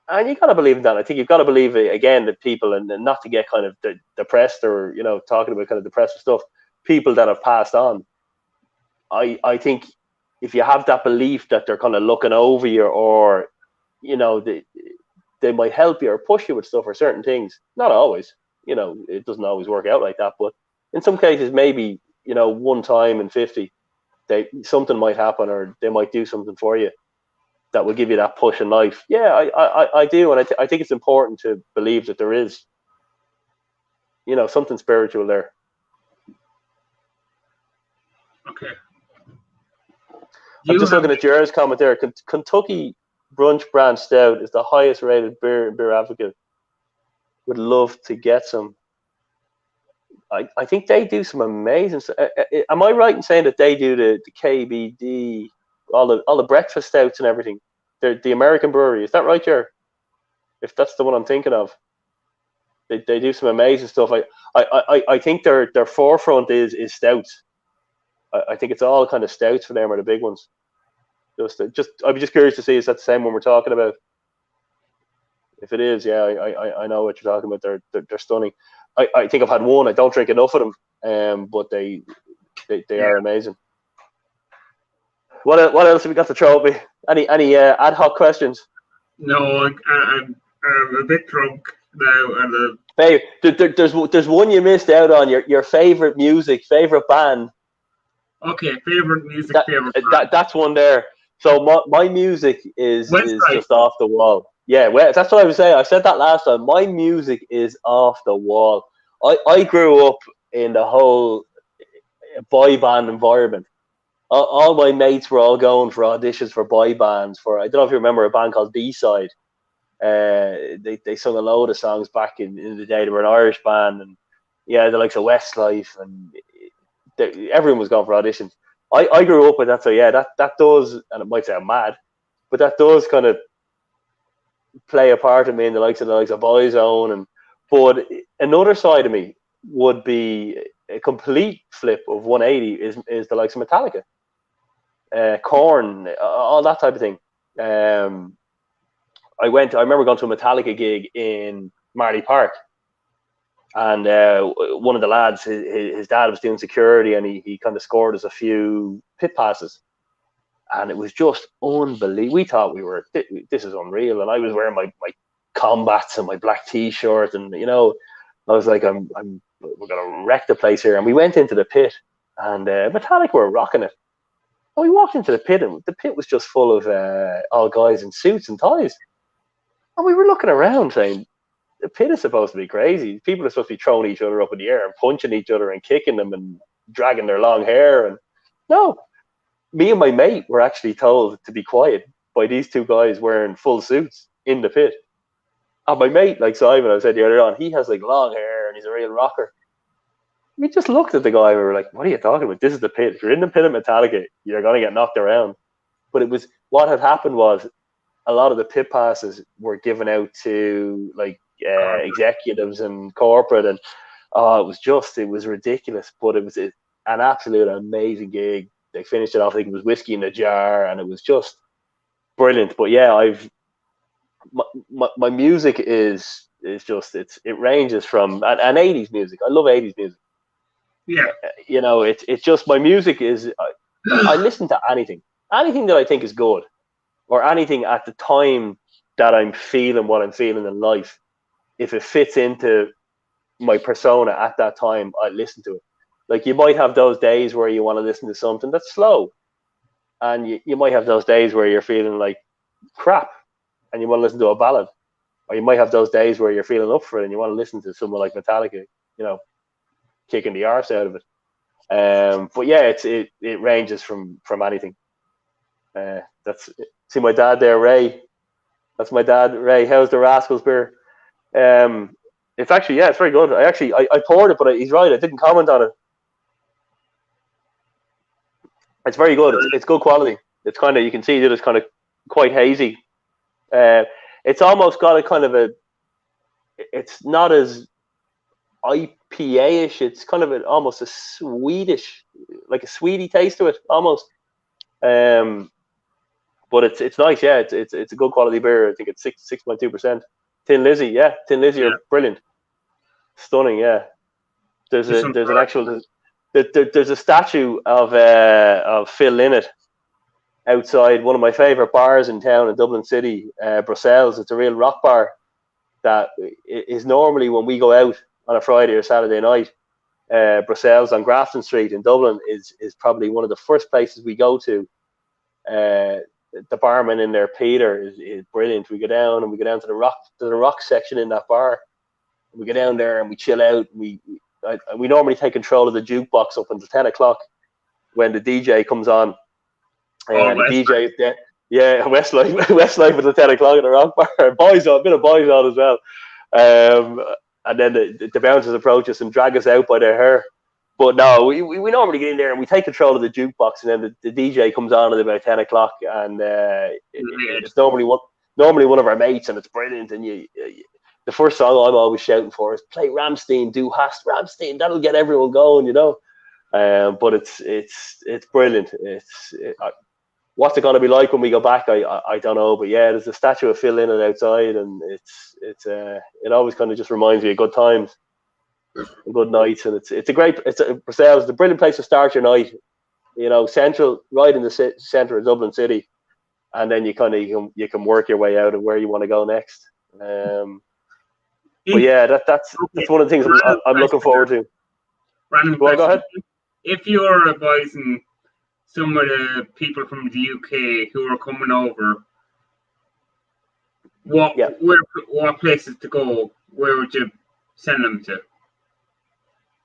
And you got to believe in that. I think you've got to believe, again, that people, and not to get kind of depressed or, talking about kind of depressive stuff, people that have passed on, I think if you have that belief that they're kind of looking over you, or they might help you or push you with stuff or certain things. Not always, it doesn't always work out like that. But in some cases, maybe one time in 50, something might happen, or they might do something for you that will give you that push in life. Yeah, I do, and I think it's important to believe that there is, something spiritual there. Okay. I'm just looking at Jared's comment there. Kentucky Brunch Brand Stout is the highest rated beer in Beer Advocate. Would love to get some. I think they do some amazing stuff. Am I right in saying that they do the KBD, all the breakfast stouts and everything? They're the American brewery. Is that right, Jared? If that's the one I'm thinking of. They do some amazing stuff. I think their forefront is stouts. I think it's all kind of stouts for them are the big ones. I'd be just curious to see, is that the same one we're talking about? If it is, yeah, I know what you're talking about. They're stunning. I think I've had one. I don't drink enough of them, but they are amazing. What else have we got to throw at me? Any ad hoc questions? No, I'm a bit drunk now. And hey, there's one you missed out on. Your favorite music, favorite band. Okay, favorite music, favorite band. That's one there. So my music is just off the wall. Yeah, well, that's what I was saying. I said that last time. My music is off the wall. I grew up in the whole boy band environment. All my mates were all going for auditions for boy bands. I don't know if you remember a band called B-Side. They sung a load of songs back in the day. They were an Irish band, and yeah, the likes of Westlife, and everyone was going for auditions. I grew up with that, so yeah, that does, and it might sound mad, but that does kind of play a part in me in the likes of Boyzone. But another side of me would be a complete flip of 180 is the likes of Metallica, Korn, all that type of thing. I remember going to a Metallica gig in Marley Park, and one of the lads, his dad was doing security, and he kind of scored us a few pit passes, and it was just unbelievable. We thought this is unreal, and I was wearing my combats and my black t-shirt, and I was like, we're gonna wreck the place here. And we went into the pit, and Metallica were rocking it. And we walked into the pit, and the pit was just full of all guys in suits and ties, and we were looking around saying, the pit is supposed to be crazy. People are supposed to be throwing each other up in the air and punching each other and kicking them and dragging their long hair. And no, me and my mate were actually told to be quiet by these two guys wearing full suits in the pit. And my mate, like Simon, I said the other on, he has like long hair and he's a real rocker. We just looked at the guy and we were like, what are you talking about? This is the pit. If you're in the pit of Metallica, you're going to get knocked around. But what had happened was a lot of the pit passes were given out to like executives and corporate, and it was ridiculous. But it was an absolute amazing gig. They finished it off, I think it was Whiskey in a Jar, and it was just brilliant. But yeah, my music is just it ranges from an 80s music. I love 80s music. Yeah, it's just, my music is I listen to anything that I think is good, or anything at the time that I'm feeling what I'm feeling in life. If it fits into my persona at that time, I listen to it. Like, you might have those days where you want to listen to something that's slow, and you might have those days where you're feeling like crap and you want to listen to a ballad, or you might have those days where you're feeling up for it and you want to listen to someone like Metallica, kicking the arse out of it. But yeah, it ranges from anything. See my dad there, Ray. That's my dad, Ray. How's the Rascals beer? It's actually, it's very good. I poured it, but he's right. I didn't comment on it. It's very good. It's good quality. It's kind of, you can see that it's kind of quite hazy. It's almost got a kind of it's not as IPA-ish. It's kind of almost a Swedish, like a Sweety taste to it, almost. But it's nice. Yeah, it's a good quality beer. I think it's 6.2%. Tin Lizzy, are brilliant, stunning. Yeah, there's an actual. there's a statue of Phil Lynott outside one of my favourite bars in town in Dublin City, Brussels. It's a real rock bar that is normally when we go out on a Friday or Saturday night. Brussels on Grafton Street in Dublin is probably one of the first places we go to. The barman in there, Peter, is brilliant. We go down to the rock section in that bar. We go down there and we chill out. We normally take control of the jukebox up until 10 o'clock when the DJ comes on. And the DJ, Westlife until 10 o'clock at the rock bar. A bit of boys on as well. And then the bouncers approach us and drag us out by their hair. But no, we normally get in there and we take control of the jukebox, and then the DJ comes on at about 10 o'clock, and it's normally one of our mates, and it's brilliant. And the first song I'm always shouting for is "Play Rammstein, Du hast Rammstein." That'll get everyone going, you know. But it's brilliant. What's it going to be like when we go back? I don't know, but yeah, there's a statue of Phil Lynott outside, and it always kind of just reminds me of good times, and good nights, and Brussels is a brilliant place to start your night. You know, central, right in the centre of Dublin City, and then you can work your way out of where you want to go next. But yeah, that's one of the things I'm looking forward to. Random go ahead. If you're advising some of the people from the UK who are coming over, what places to go? Where would you send them to?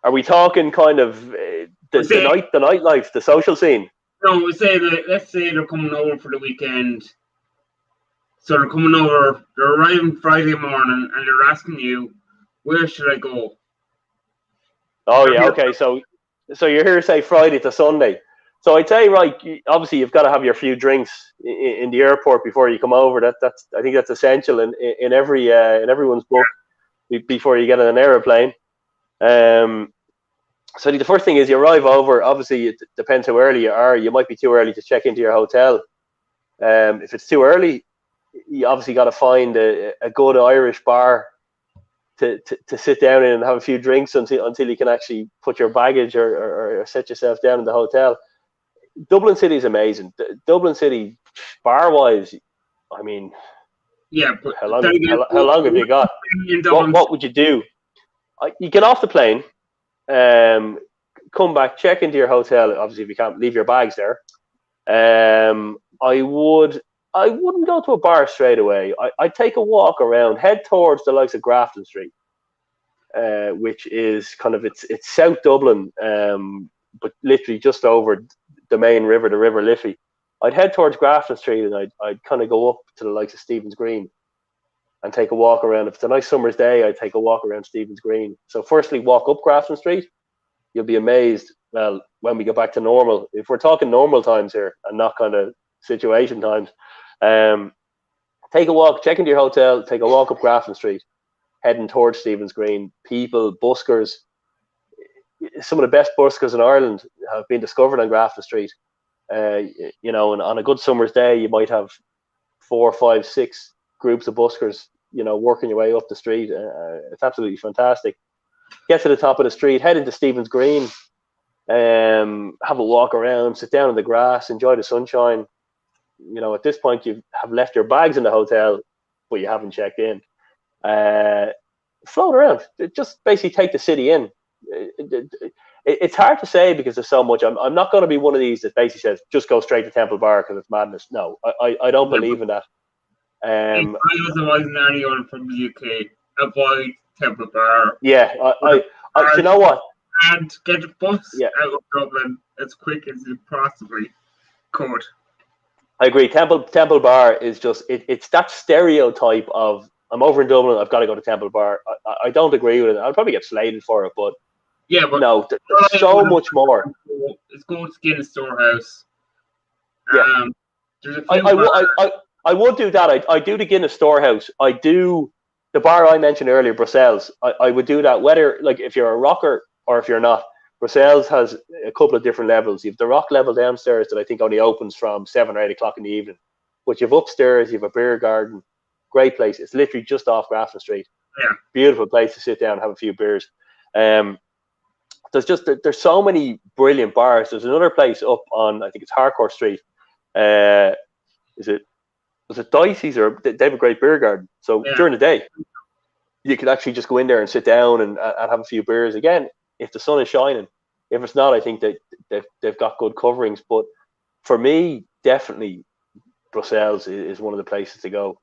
Are we talking kind of the nightlife, the social scene? No, let's say they're coming over for the weekend. So they're coming over, they're arriving Friday morning, and they're asking you, where should I go? Oh yeah, okay. So you're here to say Friday to Sunday. So I'd say, right, obviously you've got to have your few drinks in the airport before you come over. I think that's essential in everyone's book before you get on an aeroplane. So the first thing is you arrive over. Obviously, it depends how early you are. You might be too early to check into your hotel. If it's too early, you obviously got to find a good Irish bar to sit down in and have a few drinks until you can actually put your baggage or set yourself down in the hotel. Dublin City is amazing. Dublin City, bar-wise, I mean, yeah. But how long have you got? What would you do? You get off the plane, come back, check into your hotel. Obviously, if you can't leave your bags there, I wouldn't go to a bar straight away. I'd take a walk around, head towards the likes of Grafton Street, which is kind of it's South Dublin, but literally just over the main river, the River Liffey. I'd head towards Grafton Street, and I'd kind of go up to the likes of Stephen's Green and take a walk around. If it's a nice summer's day, I'd take a walk around Stephen's Green. So firstly, walk up Grafton Street. You'll be amazed, well, when we go back to normal. If we're talking normal times here and not kind of situation times, take a walk, check into your hotel, take a walk up Grafton Street, heading towards Stephen's Green. People, buskers, some of the best buskers in Ireland have been discovered on Grafton Street. You know, and on a good summer's day, you might have 4, 5, 6 groups of buskers, you know, working your way up the street. It's absolutely fantastic. Get to the top of the street, head into Stephen's Green, have a walk around, sit down in the grass, enjoy the sunshine. You know, at this point, you have left your bags in the hotel, but you haven't checked in. Float around, just basically take the city in. It's hard to say because there's so much. I'm not going to be one of these that basically says just go straight to Temple Bar because it's madness. No, I don't believe in that. I was advising anyone from the UK, avoid Temple Bar. Yeah, you know what? And get a bus out of Dublin as quick as you possibly could. I agree. Temple Bar is just it's that stereotype of I'm over in Dublin, I've got to go to Temple Bar. I don't agree with it. I'll probably get slated for it, but yeah, but no, there's so much more. It's going to Guinness Storehouse. Yeah, I would do that. I do the Guinness Storehouse. I do the bar I mentioned earlier, Brussels. I would do that whether like if you're a rocker or if you're not. Brussels has a couple of different levels. You have the rock level downstairs that I think only opens from 7 or 8 o'clock in the evening. But you have upstairs, you have a beer garden. Great place. It's literally just off Grafton Street. Yeah. Beautiful place to sit down and have a few beers. there's so many brilliant bars. There's another place up on, I think it's Harcourt Street. Is it was it Dicey's, or they have a great beer garden. So during the day, you could actually just go in there and sit down and have a few beers. Again, if the sun is shining. If it's not, I think that they've got good coverings. But for me, definitely Brussels is one of the places to go.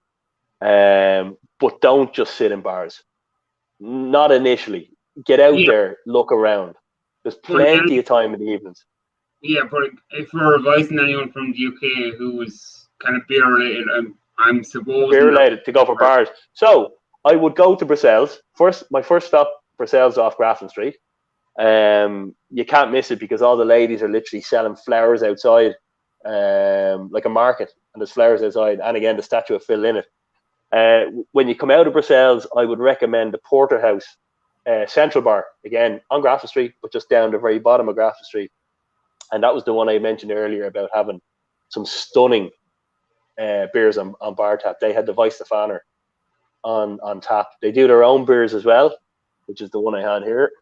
But don't just sit in bars. Not initially. Get out there, look around. There's plenty of time in the evenings. Yeah, but if we're advising anyone from the UK who is kind of beer related, I'm supposed beer related to go for bars. So I would go to Brussels first. My first stop, Brussels, off Grafton Street. You can't miss it because all the ladies are literally selling flowers outside, like a market, and there's flowers outside, and again the statue of Phil Lynott. When you come out of Brussels, I would recommend the Porterhouse Central Bar, again on Grafton Street, but just down the very bottom of Grafton Street. And that was the one I mentioned earlier about having some stunning beers on bar tap. They had the Weiss Stefaner on tap. They do their own beers as well, which is the one I had here.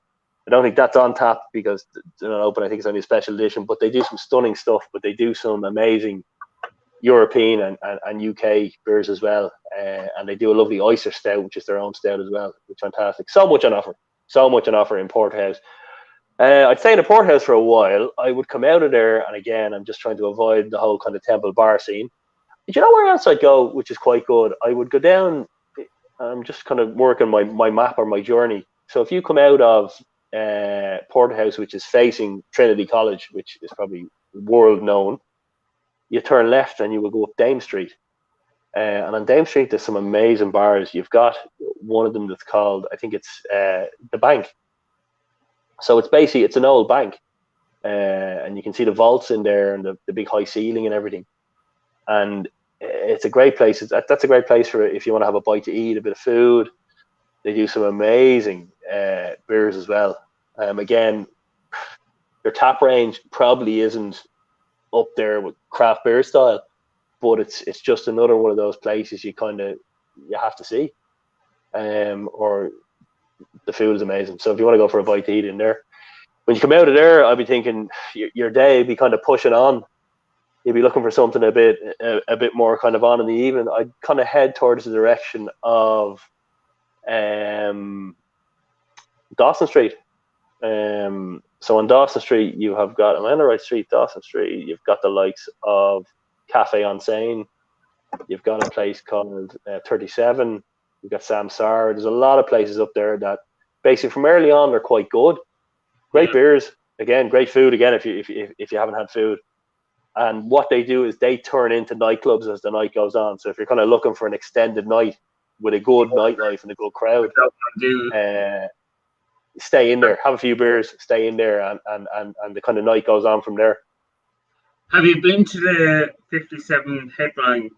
I don't think that's on tap because they're not open. I think it's only a special edition, but they do some stunning stuff. But they do some amazing European and UK beers as well. And they do a lovely oyster stout, which is their own stout as well. Which is fantastic. So much on offer in Porterhouse. I'd stay in a Porterhouse for a while. I would come out of there, and again, I'm just trying to avoid the whole kind of Temple bar scene. Do you know where else I'd go, which is quite good? I would go down. I'm just kind of working my map or my journey. So if you come out of Porterhouse, which is facing Trinity College, which is probably world known, you turn left and you will go up Dame Street. And on Dame Street, there's some amazing bars. You've got one of them that's called, I think it's the Bank. So it's an old bank, and you can see the vaults in there and the big high ceiling and everything. And it's a great place. That's a great place for if you want to have a bite to eat, a bit of food. They do some amazing beers as well. Again, their tap range probably isn't up there with craft beer style, but it's just another one of those places you have to see, or the food is amazing. So if you want to go for a bite to eat in there, when you come out of there, I'd be thinking your day would be kind of pushing on. You'd be looking for something a bit more kind of on in the evening. I'd kind of head towards the direction of Dawson Street. So on Dawson Street, you have got, am I on the right street? Dawson Street, you've got the likes of Cafe on Seine. You've got a place called 37. You've got Samsara. There's a lot of places up there that basically from early on they're quite good. Great beers, again, great food. Again, if you haven't had food, and what they do is they turn into nightclubs as the night goes on. So if you're kind of looking for an extended night with a good nightlife and a good crowd, stay in there, have a few beers, stay in there, and the kind of night goes on from there. Have you been to the 57 headline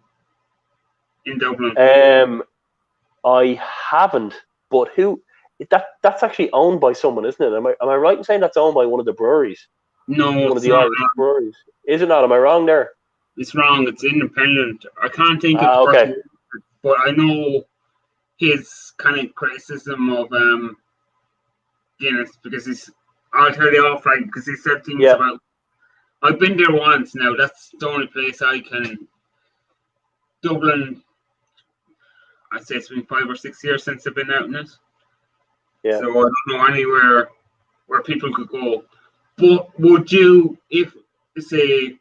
in Dublin? I haven't, but that's actually owned by someone, isn't it? Am I right in saying that's owned by one of the breweries? No, one of the Irish breweries. Is it not? Am I wrong there? It's wrong. It's independent. I can't think of the person, but I know his kind of criticism of Guinness because I'll tell you off, right? Because he said things about. I've been there once now. That's the only place I can. Dublin. I'd say it's been 5 or 6 years since I've been out in it. Yeah. So I don't know anywhere where people could go. But would you, if say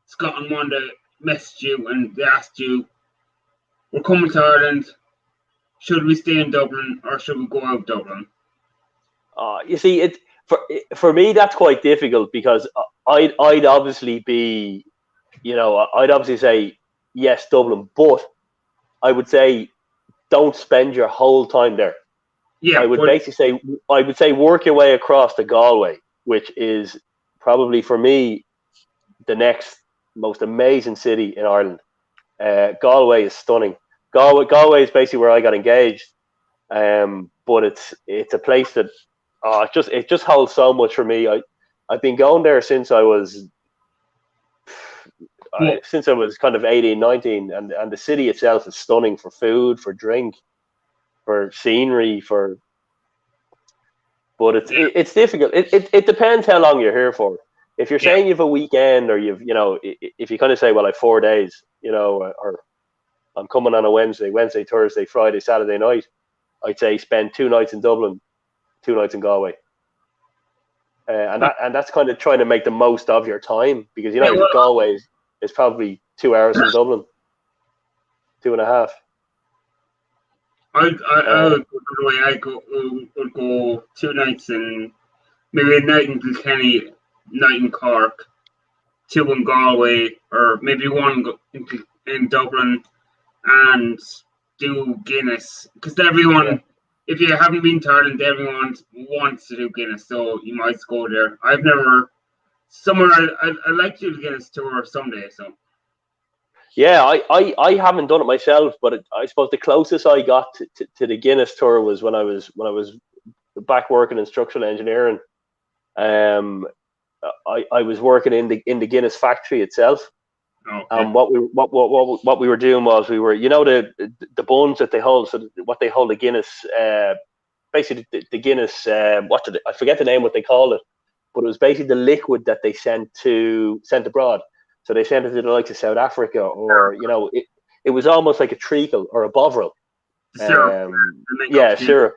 Scotland Wanda messaged you and they asked you, "We're coming to Ireland. Should we stay in Dublin or should we go out of Dublin?" You see, for me that's quite difficult because I'd obviously be, I'd obviously say yes, Dublin, but I would say don't spend your whole time there. Yeah, I would say work your way across to Galway, which is probably for me the next most amazing city in Ireland. Galway is stunning. Galway is basically where I got engaged, but it's a place that it just holds so much for me. I've been going there since I was kind of 18, 19, and the city itself is stunning for food, for drink, for scenery, for But it's difficult. It depends how long you're here for. If you're saying you have a weekend, or if you kind of say, well, I have 4 days, or I'm coming on a Wednesday, Thursday, Friday, Saturday night, I'd say spend 2 nights in Dublin, 2 nights in Galway. And that's kind of trying to make the most of your time, because Galway is probably 2 hours from Dublin, 2.5. I'd go 2 nights in, maybe a night in Kilkenny, night in Cork, 2 in Galway, or maybe 1 in Dublin, and do Guinness, because everyone, if you haven't been to Ireland, everyone wants to do Guinness, so you might go there. I've never, I'd like to do the Guinness tour someday, so. Yeah, I haven't done it myself, but I suppose the closest I got to the Guinness tour was when I was back working in structural engineering. I was working in the Guinness factory itself. Okay. And what we were doing was we were, the buns that they hold, so what they hold the Guinness, basically the Guinness, I forget the name what they called it, but it was basically the liquid that they sent abroad. So they sent it to the likes of South Africa, or it was almost like a treacle or a bovril. Syrup. Syrup.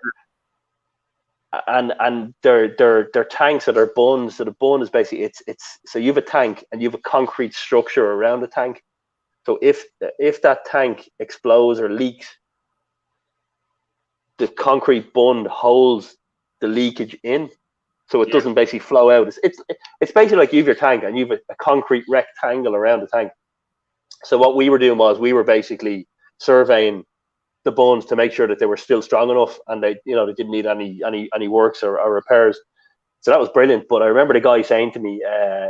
And their tanks, or their buns. So the bun is basically it's so you have a tank and you have a concrete structure around the tank. So if that tank explodes or leaks, the concrete bun holds the leakage in, so it doesn't basically flow out. It's basically like you have your tank and you have a concrete rectangle around the tank. So what we were doing was we were basically surveying the buns to make sure that they were still strong enough, and they didn't need any works or repairs. So that was brilliant. But I remember the guy saying to me,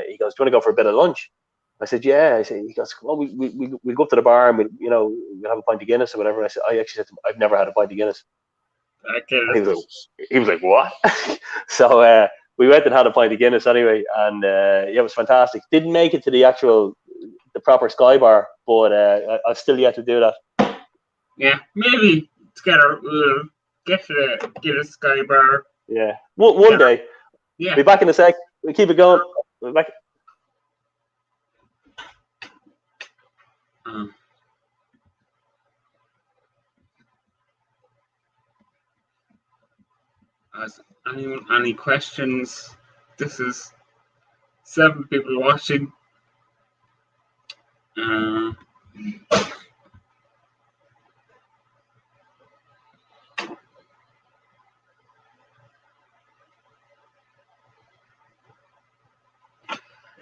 he goes, "Do you want to go for a bit of lunch?" I said, "Yeah." He goes, "Well, we go up to the bar and we'll have a pint of Guinness or whatever." I actually said to him, "I've never had a pint of Guinness." He was like, "What?" So we went and had a pint of Guinness anyway, and it was fantastic. Didn't make it to the proper Sky Bar, but I've still yet to do that. Yeah, maybe together we'll get to the Guinness Sky Bar. Yeah, one day. Yeah, be back in a sec. We keep it going. We'll be back. Has anyone any questions? This is 7 people watching.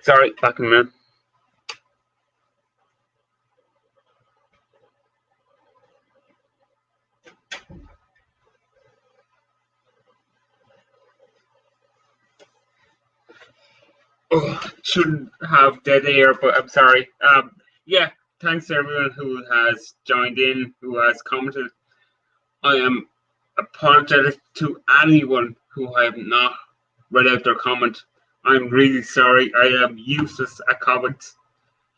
Sorry, back in a minute. Oh, shouldn't have dead air, but I'm sorry. Yeah, thanks to everyone who has joined in, who has commented. I am apologetic to anyone who I have not read out their comment. I'm really sorry. I am useless at comments.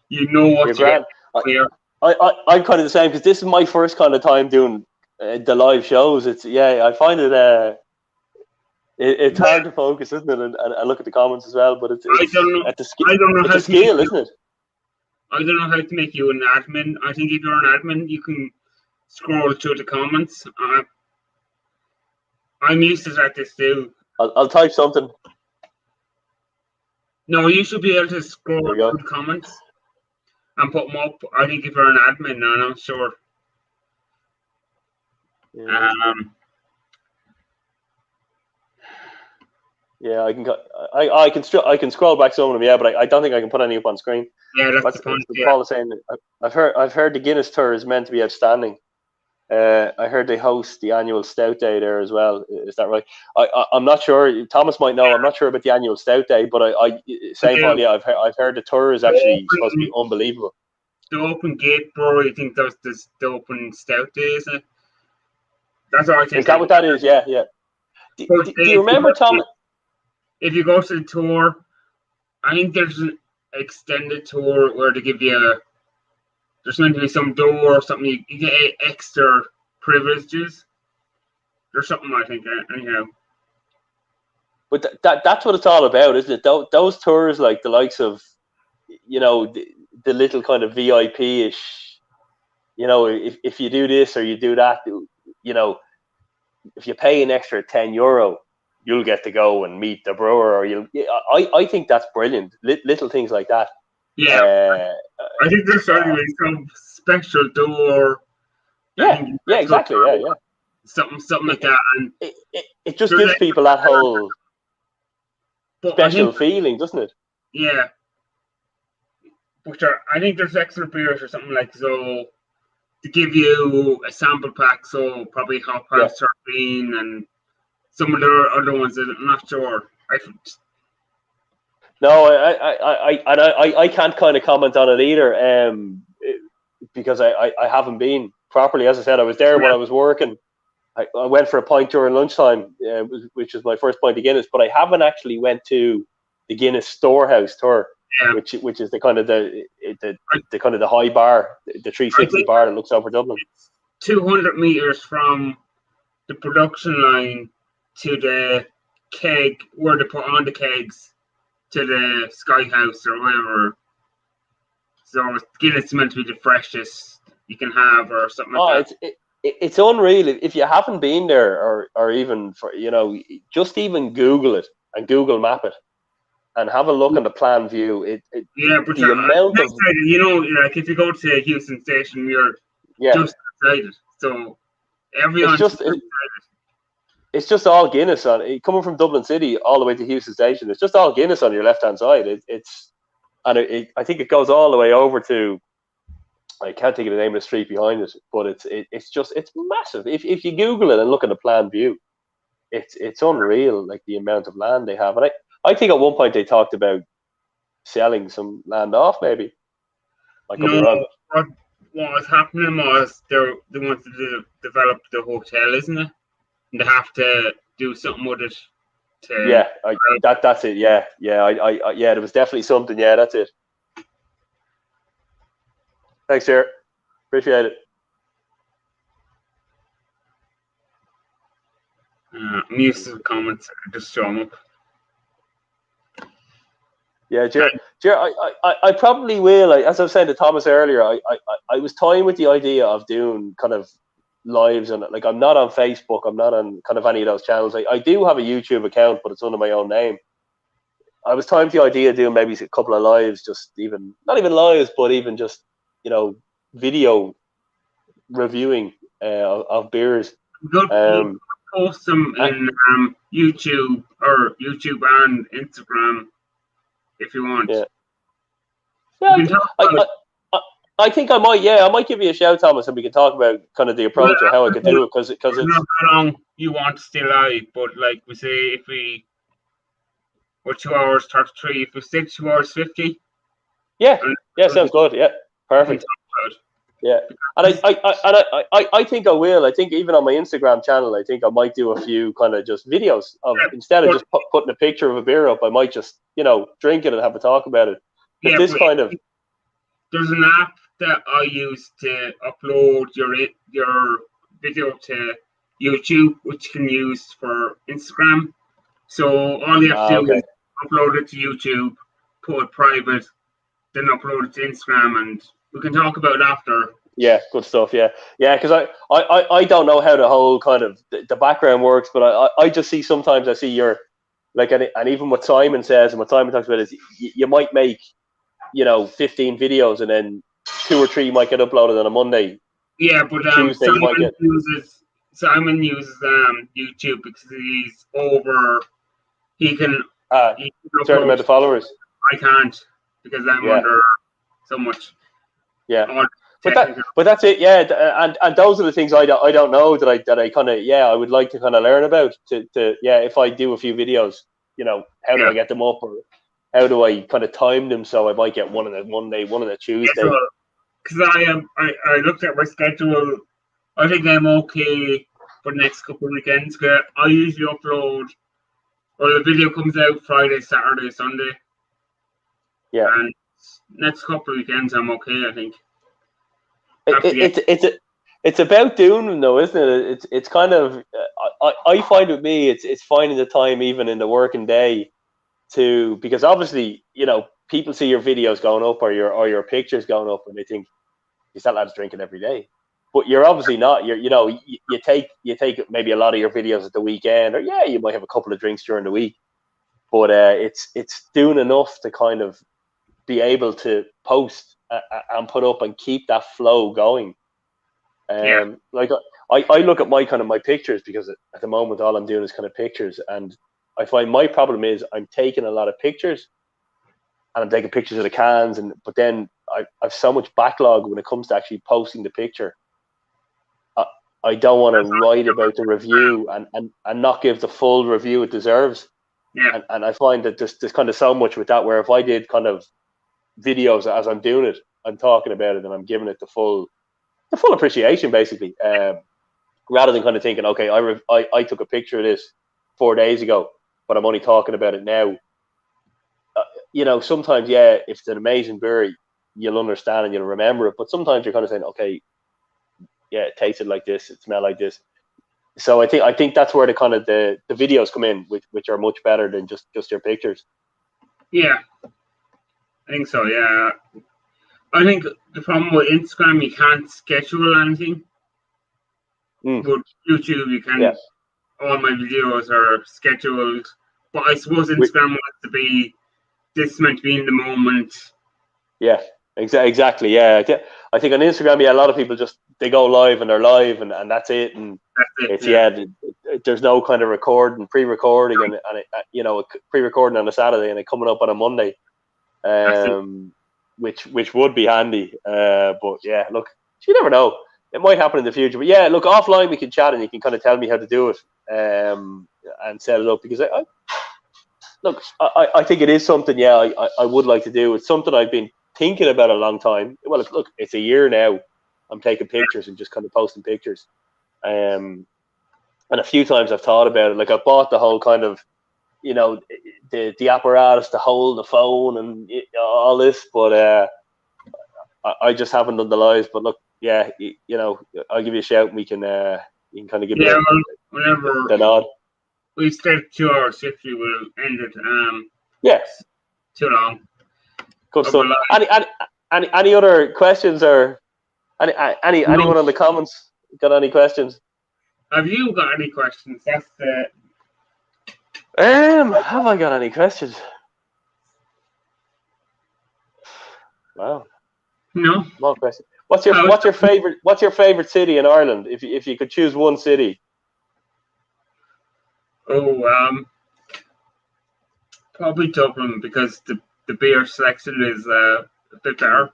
You know what to get here. I'm kind of the same, because this is my first kind of time doing the live shows. I find it it's hard to focus, isn't it, and look at the comments as well. But it's I don't know. It's a skill, isn't it? I don't know how to make you an admin. I think if you're an admin, you can scroll through the comments. I'm useless at this too. I'll type something. No, you should be able to scroll through the comments and put them up. I think if you're an admin, I'm not sure. Yeah. Yeah, I can scroll back some of them, but I don't think I can put any up on screen. Yeah, that's the point. Paul is saying I've heard the Guinness tour is meant to be outstanding. I heard they host the annual Stout Day there as well. Is that right? I'm not sure. Thomas might know. I'm not sure about the annual Stout Day, but Paul, yeah, I've heard the tour is actually supposed to be unbelievable. The Open Gate Brewery, I think that's the Open Stout Day, isn't it? That's all I think. Is that what that is? Yeah. Do you remember, Thomas? If you go to the tour, I think there's an extended tour where they give you there's meant to be some door or something. You get extra privileges. There's something, I think, anyhow. but that's what it's all about, isn't it? Those tours, like the likes of, the little kind of VIP-ish, if you do this or you do that, if you pay an extra €10, you'll get to go and meet the brewer, or I think that's brilliant. Little things like that. Yeah, I think there's certainly some special door. Yeah, exactly. Yeah. Something like that, and it just gives people that whole special feeling, doesn't it? Yeah. But I think there's extra beers or something like so to give you a sample pack. So probably Hop House 13 and some of the other ones that I'm not sure. No, I can't kind of comment on it either, because I haven't been properly. As I said, I was there when I was working. I went for a pint during lunchtime, which was my first pint of Guinness, but I haven't actually went to the Guinness Storehouse tour, which is the kind of the kind of the high bar, the 360 bar that looks over Dublin. 200 meters from the production line to the keg where they put on the kegs to the Sky House or whatever. So Guinness is meant to be the freshest you can have or something like that. It's unreal. If you haven't been there or even for, just even Google it and Google Map it and have a look on the plan view. But the amount of, like if you go to Houston Station, you're just excited. So everyone's it's just all Guinness on it. Coming from Dublin City all the way to Houston Station, it's just all Guinness on your left-hand side. I think it goes all the way over to, I can't think of the name of the street behind it, but it's massive. If you Google it and look at the plan view, it's unreal, like the amount of land they have. And I think at one point they talked about selling some land off, maybe. What was happening was they wanted to develop the hotel, isn't it? And they have to do something with it. That's it. Yeah. There was definitely something. Yeah, that's it. Thanks, Jared. Appreciate it. Music comments just show them up. Yeah, Jared, I probably will. As I was saying to Thomas earlier, I was toying with the idea of doing kind of lives, and like I'm not on Facebook, I'm not on kind of any of those channels. I do have a YouTube account, but it's under my own name. I was toying with the idea of doing maybe a couple of lives, just even not even lives, but even just video reviewing of beers. Post them in YouTube and Instagram if you want. I think I might. Yeah, I might give you a shout, Thomas, and we can talk about kind of the approach or how I could do it because it's not how long you want to stay live, but like we say, we're 2 hours 33. If we stay 2 hours 50. Yeah, sounds good. Yeah, perfect. Yeah, and I think I will. I think even on my Instagram channel, I think I might do a few kind of just videos of instead of just putting a picture of a beer up, I might just drink it and have a talk about it. There's an app that I use to upload your video to YouTube, which you can use for Instagram. So all you have to do is upload it to YouTube, put it private, then upload it to Instagram, and we can talk about it after. Yeah, good stuff. Yeah, because I don't know how the whole kind of the background works, but I just see sometimes I see your like, and even what Simon says and what Simon talks about is you might make 15 videos and then 2 or 3 might get uploaded on a Monday. Yeah, but Simon uses YouTube because he's over. He can certain amount of followers. I can't because I'm under so much. Yeah, but that's it. Yeah, and those are the things I don't know that I kind of I would like to kind of learn about. To if I do a few videos, how do I get them up, or how do I kind of time them so I might get one on a Monday, one on a Tuesday? Because I looked at my schedule. I think I'm okay for the next couple of weekends. Cause I usually upload, or the video comes out Friday, Saturday, Sunday. Yeah. And next couple of weekends I'm okay, I think. it's about doing them though, isn't it? It's kind of I find with me it's finding the time even in the working day to, because obviously people see your videos going up or your pictures going up and they think, is that lad's drinking every day? But you're obviously not. You take maybe a lot of your videos at the weekend, or you might have a couple of drinks during the week, but it's doing enough to kind of be able to post and put up and keep that flow going. Like I look at my pictures, because at the moment all I'm doing is kind of pictures, and I find my problem is I'm taking a lot of pictures, and I'm taking pictures of the cans, but then I've so much backlog when it comes to actually posting the picture. I don't want to write about the review and not give the full review it deserves. Yeah. And I find that there's kind of so much with that, where if I did kind of videos as I'm doing it, I'm talking about it and I'm giving it the full appreciation, basically, rather than kind of thinking, okay, I took a picture of this 4 days ago, but I'm only talking about it now. Sometimes, if it's an amazing beer, you'll understand and you'll remember it, but sometimes you're kind of saying, okay, it tasted like this, it smelled like this. So I think that's where the kind of the videos come in, which are much better than just your pictures. Yeah, I think so. Yeah, I think the problem with Instagram, you can't schedule anything. But YouTube, you can. Yeah. All my videos are scheduled, but I suppose Instagram wants to be, this is meant to be in the moment. Yeah, exactly. Yeah, I think on Instagram, a lot of people just, they go live and they're live and that's it. And that's it, there's no kind of pre-recording and pre-recording on a Saturday and it coming up on a Monday, which would be handy. But yeah, look, you never know. It might happen in the future. But yeah, look, offline we can chat and you can kind of tell me how to do it and set it up, because I think it is something, I would like to do. It's something I've been thinking about a long time. Well, look, it's a year now. I'm taking pictures and just kind of posting pictures. And a few times I've thought about it. Like, I bought the whole kind of, the apparatus to hold the phone and all this, but I just haven't done the lives. But look, I'll give you a shout and you can kind of give me whenever the nod. We stayed 2 hours, if you will end it. Yes. Too long. Good stuff. Any other questions, or anyone on the comments got any questions? Have you got any questions? That's the. Have I got any questions? Wow. No. Small question. What's your favorite city in Ireland? If you could choose one city. Probably Dublin, because the beer selection is a bit better.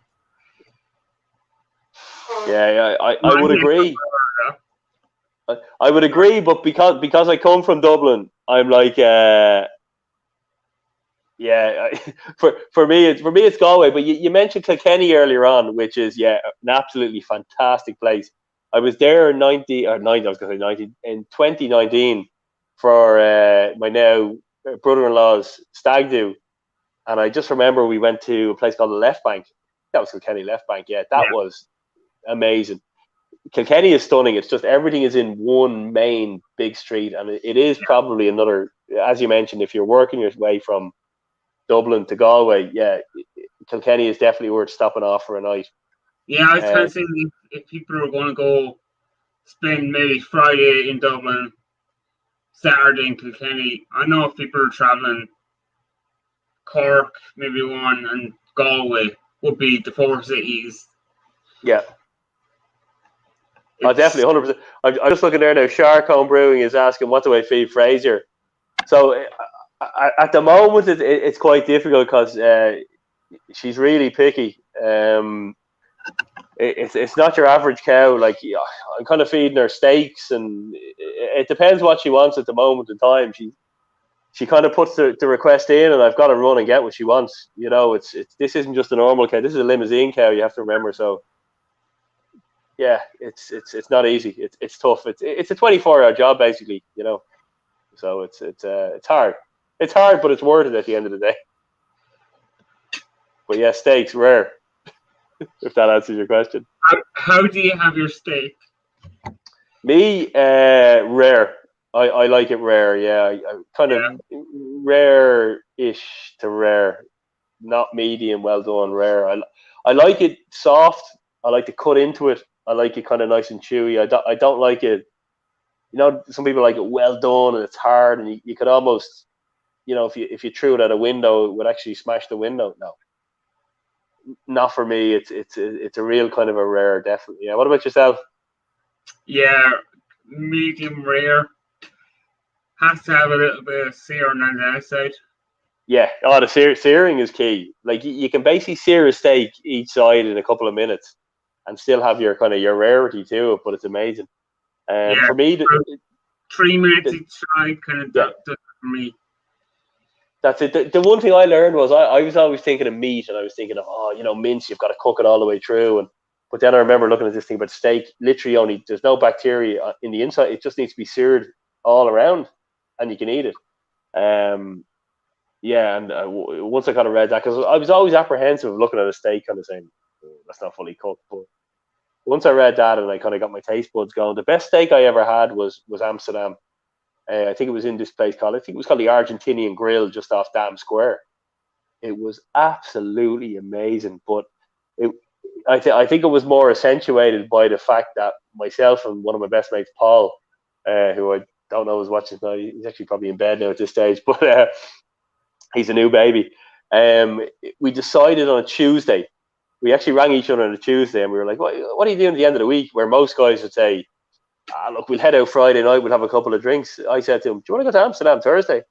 Yeah, I would agree. I would agree, but because I come from Dublin, I'm like, for me it's Galway. But you mentioned Kilkenny earlier on, which is an absolutely fantastic place. I was there in 2019 for my now brother-in-law's stag do, and I just remember we went to a place called the Left Bank. That was Kilkenny Left Bank. That was amazing. Kilkenny is stunning. It's just everything is in one main big street, and it is probably another, as you mentioned, if you're working your way from Dublin to Galway, Kilkenny is definitely worth stopping off for a night. Yeah, I was kind of saying, if people are going to go spend maybe Friday in Dublin, Saturday in Kilkenny, I know if people are traveling, Cork, maybe one, and Galway would be the 4 cities. Yeah. Definitely, 100%. I'm just looking there now. Shark-Home Brewing is asking, what do I feed Fraser? So at the moment, it's quite difficult because she's really picky. It's not your average cow. Like, I'm kind of feeding her steaks, and it depends what she wants at the moment in time. She kind of puts the request in, and I've got to run and get what she wants. This isn't just a normal cow. This is a limousine cow. You have to remember. So. Yeah, it's not easy. It's tough. It's a 24-hour job basically, So it's hard. It's hard, but it's worth it at the end of the day. But steaks rare. If that answers your question. How do you have your steak? Me, rare. I like it rare. Yeah, I kind of Yeah, rare-ish to rare, not medium. Well done, rare. I like it soft. I like to cut into it. I like it kind of nice and chewy. I don't like it. You know, some people like it well done and it's hard, and you could almost, if you threw it at a window, it would actually smash the window. No, not for me. It's a real kind of a rare, definitely. Yeah. What about yourself? yeah, medium rare. Has to have a little bit of searing on the outside. Yeah, the searing is key. Like you can basically sear a steak each side in a couple of minutes, and still have your kind of your rarity to it. But it's amazing. Yeah, For me, for 3 minutes the each side kind of yeah, does it for me. that's it. The one thing I learned was I was always thinking of meat, and I was thinking of mince. You've got to cook it all the way through, but then I remember looking at this thing about steak. Literally, only there's no bacteria in the inside. It just needs to be seared all around, and you can eat it. Um, Yeah, and once I kind of read that, because I was always apprehensive of looking at a steak kind of saying, "Oh, that's not fully cooked." But once I read that and I kind of got my taste buds going, the best steak I ever had was Amsterdam. I think it was in this place called, I think it was called the Argentinian Grill just off Dam Square. It was absolutely amazing. But it, I think it was more accentuated by the fact that myself and one of my best mates, Paul, who I don't know is watching now, he's actually probably in bed now at this stage, but he's a new baby. We decided on a Tuesday. We actually rang each other on a Tuesday, and we were like, "What are you doing at the end of the week?" Where most guys would say, "Look, we'll head out Friday night. We'll have a couple of drinks." I said to him, "Do you want to go to Amsterdam Thursday?"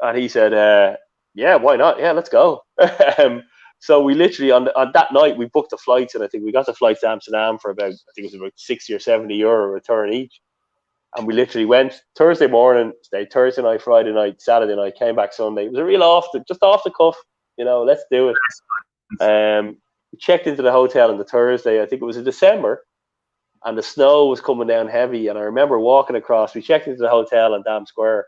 And he said, "Yeah, why not? Yeah, let's go." So we literally on that night we booked the flights, and I think we got the flights to Amsterdam for about, I think it was about 60 or 70 euro return each. And we literally went Thursday morning, stayed Thursday night, Friday night, Saturday night, came back Sunday. It was a real just off the cuff, let's do it. We checked into the hotel on the Thursday, I think it was in December, and the snow was coming down heavy. And I remember walking across, we checked into the hotel on Dam Square,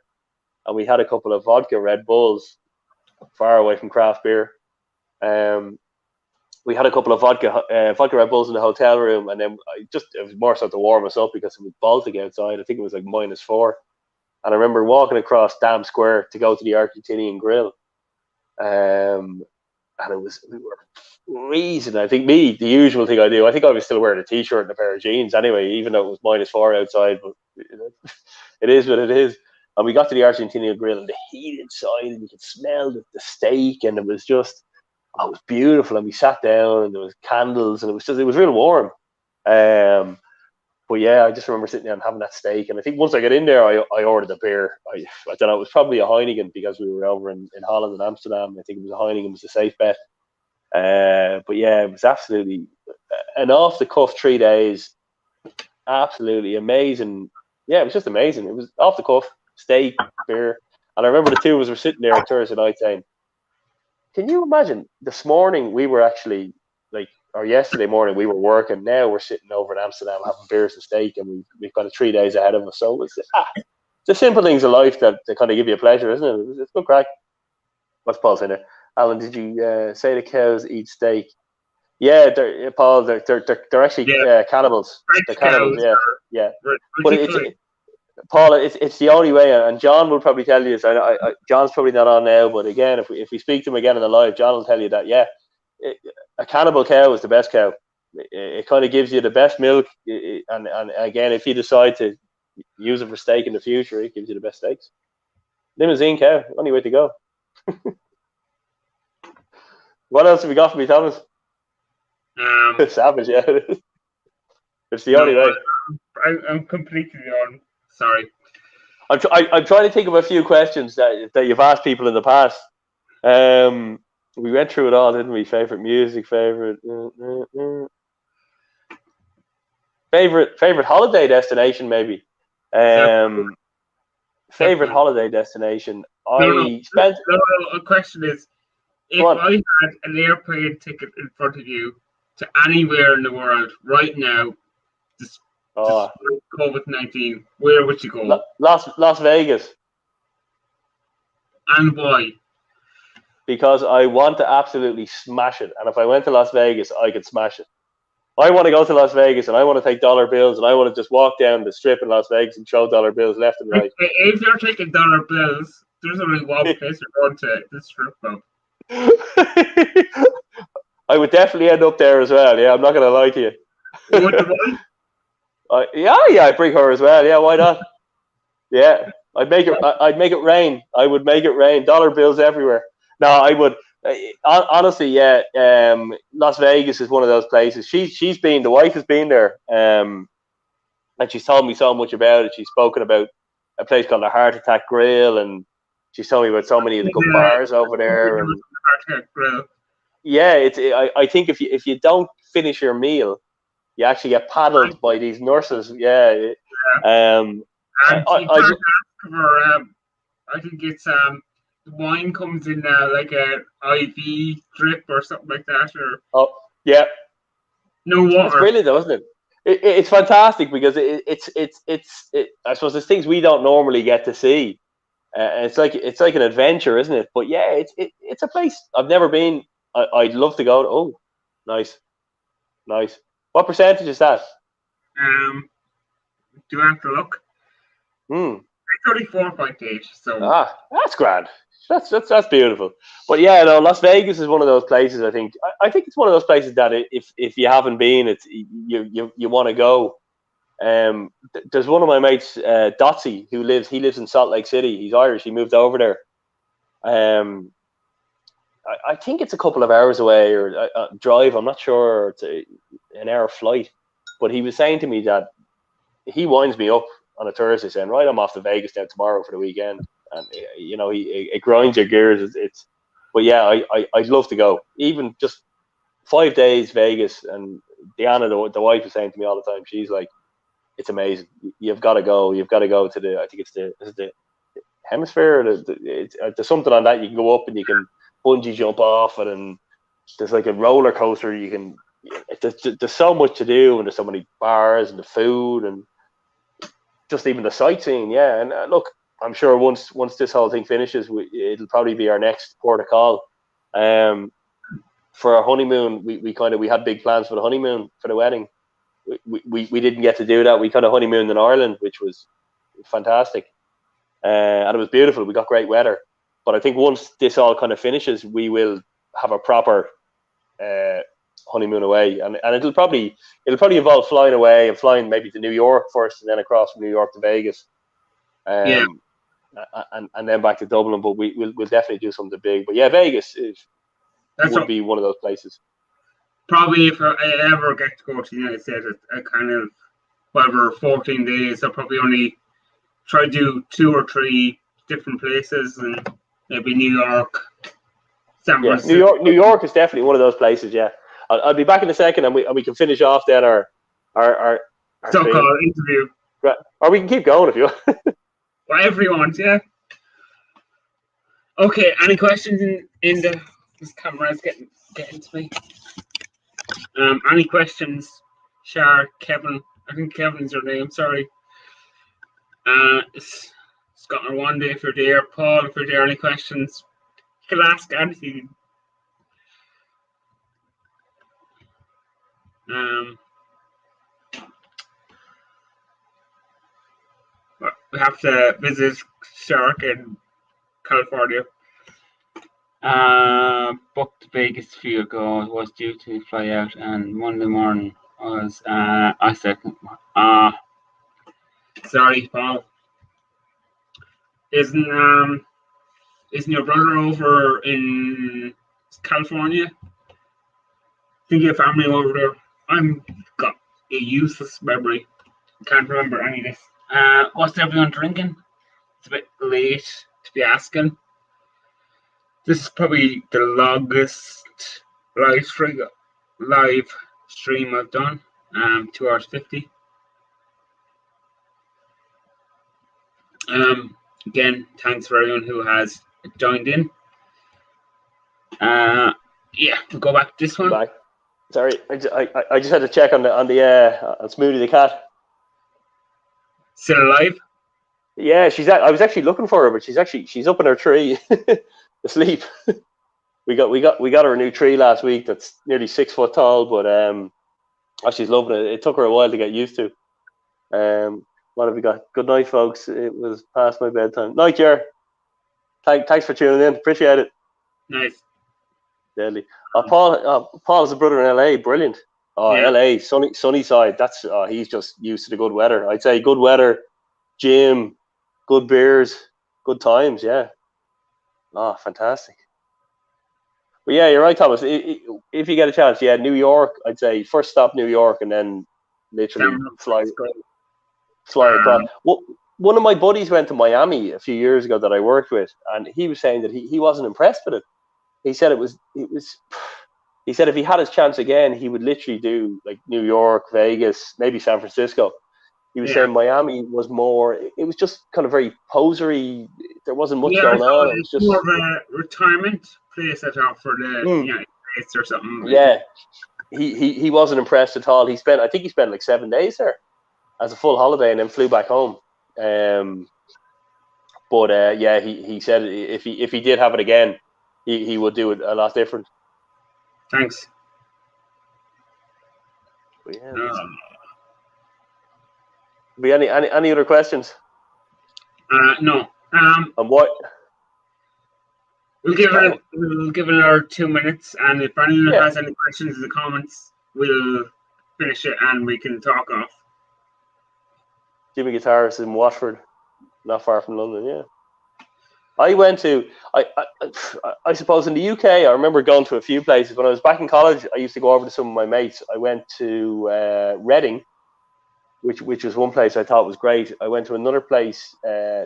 and we had a couple of vodka Red Bulls, far away from craft beer. We had a couple of vodka Red Bulls in the hotel room, and then it was more so to warm us up because it was Baltic outside. I think it was like -4. And I remember walking across Dam Square to go to the Argentinian Grill. And we were freezing. I think the usual thing I do, I think I was still wearing a t-shirt and a pair of jeans anyway, even though it was -4 outside, but it is what it is. And we got to the Argentinian Grill, and the heat inside, and you could smell the steak, and it was just, it was beautiful. And we sat down, and there was candles, and it was real warm. But yeah, I just remember sitting there and having that steak. And I think once I got in there, I ordered a beer. I don't know, it was probably a Heineken because we were over in Holland and Amsterdam. I think it was a Heineken, was a safe bet. But yeah, it was absolutely an off the cuff 3 days. Absolutely amazing. Yeah, it was just amazing. It was off the cuff, steak, beer. And I remember the two of us were sitting there on Thursday night saying, can you imagine this morning we were actually or yesterday morning we were working. Now we're sitting over in Amsterdam having beers and steak, and we've got 3 days ahead of us. So it's the simple things of life that kind of give you a pleasure, isn't it? It's good crack. What's Paul saying there? Alan, did you say the cows eat steak? Yeah, Paul, they're actually cannibals. They're cannibals. Yeah, yeah. But Paul, it's the only way, and John will probably tell you this. John's probably not on now, but again, if we speak to him again in the live, John will tell you that. Yeah, a cannibal cow is the best cow. It kind of gives you the best milk, and again, if you decide to use it for steak in the future, it gives you the best steaks. Limousine cow, only way to go. What else have we got for me, Thomas? Savage, yeah. It's the only way. I'm completely on. Sorry. I'm trying to think of a few questions that you've asked people in the past. We went through it all, didn't we? Favorite music, favorite holiday destination, maybe. Favorite holiday destination. The question is, if I had an airplane ticket in front of you to anywhere in the world right now, just COVID-19, where would you go? Las Vegas. And why? Because I want to absolutely smash it. And if I went to Las Vegas, I could smash it. I want to go to Las Vegas and I want to take dollar bills and I want to just walk down the strip in Las Vegas and throw dollar bills left and right. If you're taking dollar bills, there's only one place you're going to, the strip club. I would definitely end up there as well. Yeah, I'm not going to lie to you. Would the wife? Yeah, I'd bring her as well. Yeah, why not? Yeah, I'd make it rain. I would make it rain. Dollar bills everywhere. No, I would. Honestly, yeah. Las Vegas is one of those places. The wife has been there, and she's told me so much about it. She's spoken about a place called the Heart Attack Grill, and she's told me about so many of the good bars over there. And Heart Attack Grill. Yeah, I think if you don't finish your meal, you actually get paddled by these nurses. Yeah. And I think it's the wine comes in like a IV drip or something like that, or yeah, no water. It's brilliant, though, isn't it? It's fantastic because it's I suppose there's things we don't normally get to see. It's like an adventure, isn't it? But yeah, it's a place I've never been. I'd love to go. Oh, nice. What percentage is that? Do I have to look? 34.8. So that's grand. That's beautiful. But yeah, no, Las Vegas is one of those places. I think it's one of those places that if you haven't been, it's you want to go. There's one of my mates, Dotsy, who lives in Salt Lake City. He's Irish. He moved over there. I think it's a couple of hours away or drive. I'm not sure. It's an hour flight. But he was saying to me that he winds me up on a Thursday saying, right, I'm off to Vegas now tomorrow for the weekend. And, it grinds your gears. But yeah, I'd love to go. Even just 5 days Vegas. And Deanna, the wife, is saying to me all the time, she's like, it's amazing. You've got to go. You've got to go to I think it's the hemisphere. There's something on that. You can go up and you can bungee jump off it, and there's like a roller coaster. There's so much to do, and there's so many bars and the food and just even the sightseeing. Yeah, and look, I'm sure once this whole thing finishes, it'll probably be our next port of call. For our honeymoon, we had big plans for the honeymoon, for the wedding. We didn't get to do that. We kind of honeymooned in Ireland, which was fantastic, and it was beautiful. We got great weather. But I think once this all kind of finishes, we will have a proper honeymoon away, and it'll probably involve flying away and flying maybe to New York first, and then across from New York to Vegas, and then back to Dublin. But we'll definitely do something big. But yeah, Vegas would be one of those places. Probably if I ever get to go to the United States, I kind of, whatever, 14 days, I'll probably only try to do 2 or 3 different places, and maybe New York, San Francisco. New York is definitely one of those places. Yeah, I'll be back in a second, and we can finish off then our so-called interview. Right, or we can keep going if you want. Well, everyone, yeah. Okay, any questions in this camera's getting to me? Any questions? Shar, Kevin. I think Kevin's your name. Sorry. Scott or Wanda, if you're there. Paul, if you're there. Any questions? You can ask anything. We have to visit Shark in California. Booked Vegas a few ago. Was due to fly out, and Monday morning was I said, sorry, Paul. Isn't your brother over in California? I think you have family over there. I'm got a useless memory. I can't remember any of this. What's everyone drinking? It's a bit late to be asking. This is probably the longest live stream I've done. 2 hours 50. Again, thanks for everyone who has joined in. We'll go back to this one. Back. Sorry, I just had to check on Smoothie the cat. Still alive? Yeah, I was actually looking for her, but she's up in her tree, asleep. We got her a new tree last week that's nearly 6 foot tall, but Oh, she's loving it. It took her a while to get used to. What have we got? Good night, folks. It was past my bedtime. Night, Jer. Thanks for tuning in. Appreciate it. Nice. Deadly. Paul's a brother in LA. Brilliant. Oh, Yeah. LA, sunny side. That's he's just used to the good weather. I'd say good weather, gym, good beers, good times. Yeah. Oh, fantastic. But yeah, you're right, Thomas. If you get a chance, yeah, New York. I'd say first stop New York, and then literally fly across. Well, one of my buddies went to Miami a few years ago that I worked with, and he was saying that he wasn't impressed with it. He said it was. He said if he had his chance again, he would literally do like New York, Vegas, maybe San Francisco. He was saying Miami was more. It was just kind of very posery. There wasn't much going on. It was just more of a retirement place I thought for the United States or something. Yeah, he wasn't impressed at all. I think he spent like 7 days there as a full holiday and then flew back home. But yeah, he said if he did have it again, he would do it a lot different. Thanks. But yeah. Be any other questions? No. And what? We'll give it another 2 minutes, and if anyone has any questions in the comments, we'll finish it and we can talk off. Jimmy Guitarist in Watford, not far from London. Yeah. I went to, I suppose in the UK, I remember going to a few places. When I was back in college, I used to go over to some of my mates. I went to Reading, which was one place I thought was great. I went to another place,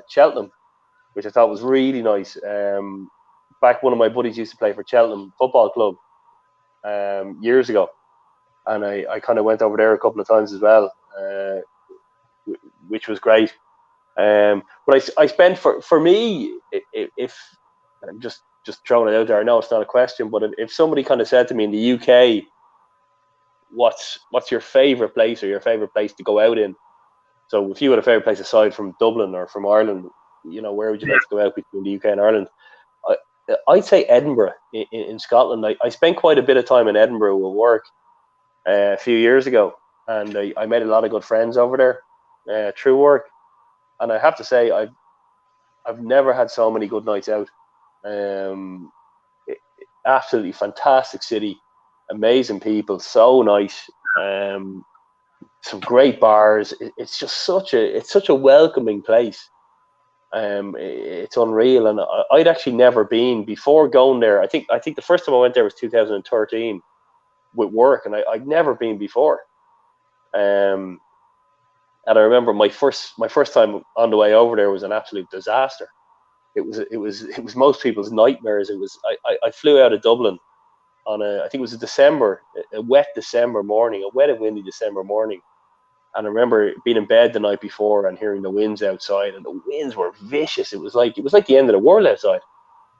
Cheltenham, which I thought was really nice. Back one of my buddies used to play for Cheltenham Football Club years ago. And I kind of went over there a couple of times as well, which was great. But I spent for me, if I'm just throwing it out there, I know it's not a question, but if somebody kind of said to me in the UK, what's your favorite place or your favorite place to go out in? So if you had a favorite place aside from Dublin or from Ireland, where would you like to go out between the UK and Ireland? I'd say Edinburgh in Scotland. I spent quite a bit of time in Edinburgh with work a few years ago, and I made a lot of good friends over there through work. And I have to say, I've never had so many good nights out. Absolutely fantastic city, amazing people, so nice. Some great bars. It's just such a welcoming place. It's unreal, and I'd actually never been before going there. I think the first time I went there was 2013 with work, and I'd never been before. And I remember my first time on the way over there was an absolute disaster. It was most people's nightmares. It was I flew out of Dublin on I think it was a wet December morning, a wet and windy December morning. And I remember being in bed the night before and hearing the winds outside, and the winds were vicious. It was like the end of the world outside.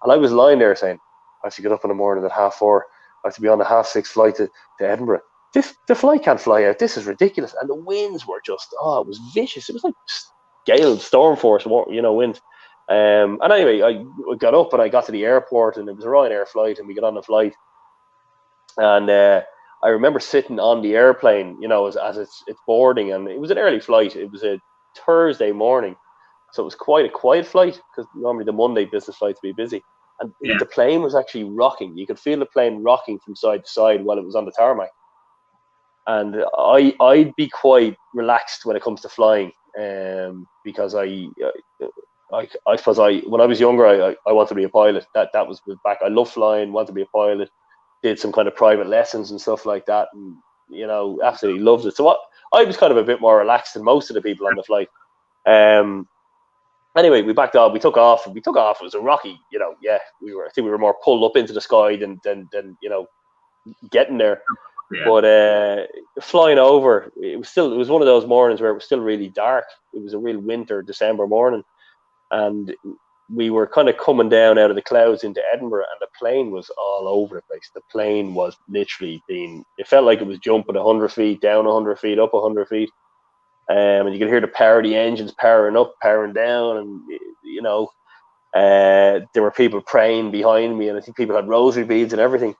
And I was lying there saying, I have to get up in the morning at 4:30. I have to be on the 6:30 flight to Edinburgh. The flight can't fly out. This is ridiculous. And the winds were just, it was vicious. It was like gale, storm force, wind. And anyway, I got up and I got to the airport, and it was a Ryanair flight, and we got on the flight. And I remember sitting on the airplane, as it's boarding, and it was an early flight. It was a Thursday morning, so it was quite a quiet flight, because normally the Monday business flights be busy. And the plane was actually rocking. You could feel the plane rocking from side to side while it was on the tarmac. And I'd be quite relaxed when it comes to flying, because I suppose when I was younger, I wanted to be a pilot. That was back. I love flying, wanted to be a pilot. Did some kind of private lessons and stuff like that, and absolutely loved it. So I was kind of a bit more relaxed than most of the people on the flight. Anyway, we backed off. We took off. It was a rocky, I think we were more pulled up into the sky than getting there. Yeah. But flying over, it was one of those mornings where it was still really dark. It was a real winter December morning, and we were kind of coming down out of the clouds into Edinburgh, and the plane was all over the place. The plane was literally it felt like it was jumping 100 feet, down 100 feet, up 100 feet. And you could hear the power of the engines powering up, powering down, and there were people praying behind me, and I think people had rosary beads and everything.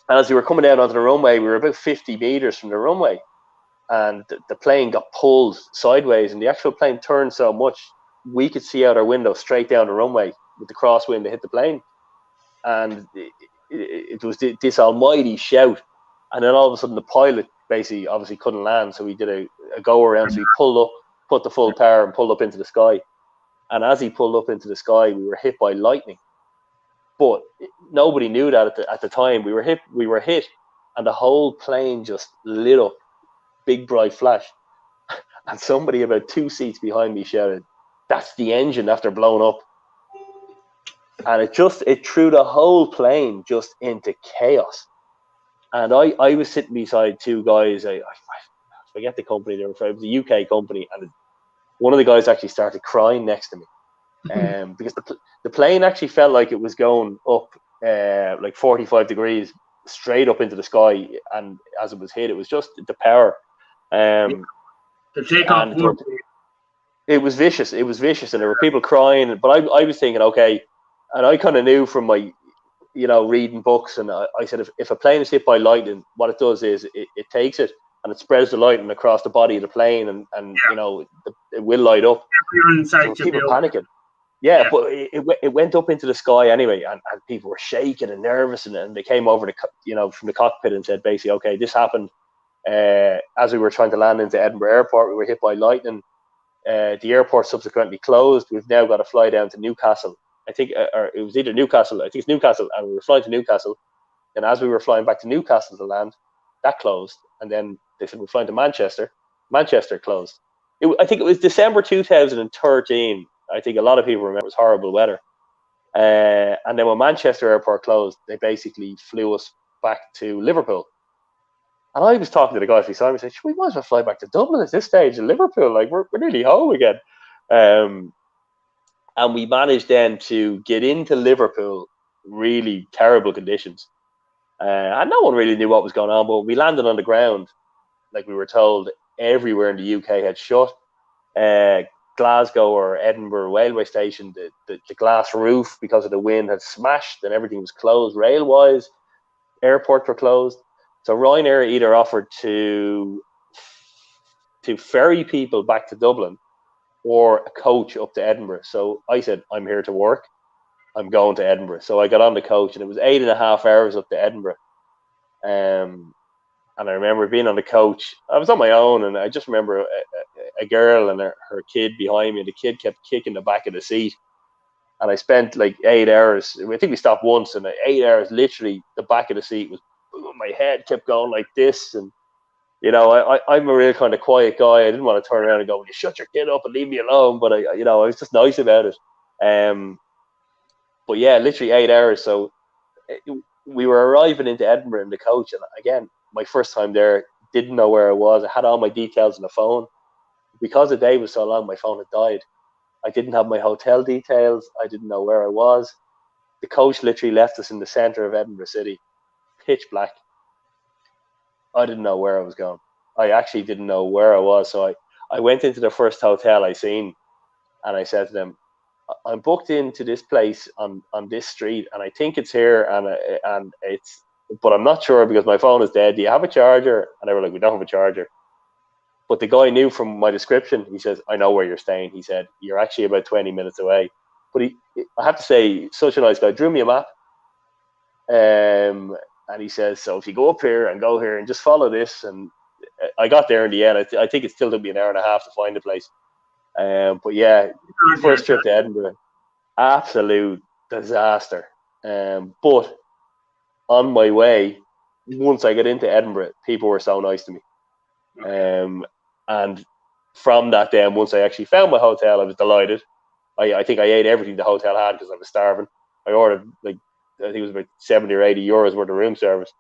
And as we were coming down onto the runway, we were about 50 meters from the runway, and the plane got pulled sideways, and the actual plane turned so much we could see out our window straight down the runway with the crosswind to hit the plane. And it was this almighty shout. And then all of a sudden the pilot basically obviously couldn't land, so he did a go around. So he pulled up, put the full power, and pulled up into the sky. And as he pulled up into the sky, we were hit by lightning. But nobody knew that at the time. We were hit, and the whole plane just lit up, big bright flash. And somebody about 2 seats behind me shouted, "That's the engine after blowing up." And it threw the whole plane just into chaos. And I was sitting beside two guys. I forget the company they were from. It was a UK company, and one of the guys actually started crying next to me, because the plane actually felt like it was going up like 45 degrees straight up into the sky, and as it was hit, it was just the power. The takeoff. It was vicious. It was vicious, and there were people crying. But I was thinking, okay, and I kind of knew from my, reading books, and I said, if a plane is hit by lightning, what it does is it takes it and it spreads the lightning across the body of the plane, and it will light up. So people panicking. Yeah, but it went up into the sky anyway, and people were shaking and nervous, and they came over from the cockpit and said basically, okay, this happened as we were trying to land into Edinburgh Airport. We were hit by lightning. The airport subsequently closed. We've now got to fly down to Newcastle. I think, or it was either Newcastle. I think it's Newcastle, and we were flying to Newcastle. And as we were flying back to Newcastle to land, that closed. And then they said we're flying to Manchester. Manchester closed. I think it was December 2013. I think a lot of people remember it was horrible weather. And then when Manchester Airport closed, they basically flew us back to Liverpool. And I was talking to the guy beside me, saying, we might as well fly back to Dublin at this stage in Liverpool. Like, we're nearly home again. And we managed then to get into Liverpool, really terrible conditions. And no one really knew what was going on, but we landed on the ground. Like we were told, everywhere in the UK had shut. Glasgow or Edinburgh railway station, the glass roof, because of the wind, had smashed, and everything was closed rail-wise. Airports were closed. So Ryanair either offered to ferry people back to Dublin or a coach up to Edinburgh. So I said, I'm here to work. I'm going to Edinburgh. So I got on the coach, and it was 8.5 hours up to Edinburgh. And I remember being on the coach. I was on my own, and I just remember a girl and her kid behind me, and the kid kept kicking the back of the seat. And I spent like 8 hours. I think we stopped once, and 8 hours, literally, the back of the seat was, my head kept going like this. And, I'm a real kind of quiet guy. I didn't want to turn around and go, "Will you shut your kid up and leave me alone?" But I was just nice about it. But yeah, literally 8 hours. So we were arriving into Edinburgh in the coach, and again, my first time there, didn't know where I was. I had all my details on the phone. Because the day was so long, my phone had died. I didn't have my hotel details. I didn't know where I was. The coach literally left us in the centre of Edinburgh City, pitch black. I didn't know where I was going. I actually didn't know where I was. So I went into the first hotel I seen, and I said to them, I'm booked into this place on this street, and I think it's here, and it's, but I'm not sure because my phone is dead. Do you have a charger? And they were like, we don't have a charger. But the guy knew from my description. He says, I know where you're staying. He said, you're actually about 20 minutes away. But I have to say, such a nice guy. Drew me a map. And he says, so if you go up here and go here and just follow this. And I got there in the end. I think it still took me an hour and a half to find the place. But yeah, first trip to Edinburgh, absolute disaster. But on my way, once I got into Edinburgh, people were so nice to me. And from that day, once I actually found my hotel, I was delighted. I think I ate everything the hotel had because I was starving. I ordered I think it was about 70 or 80 euros worth of room service.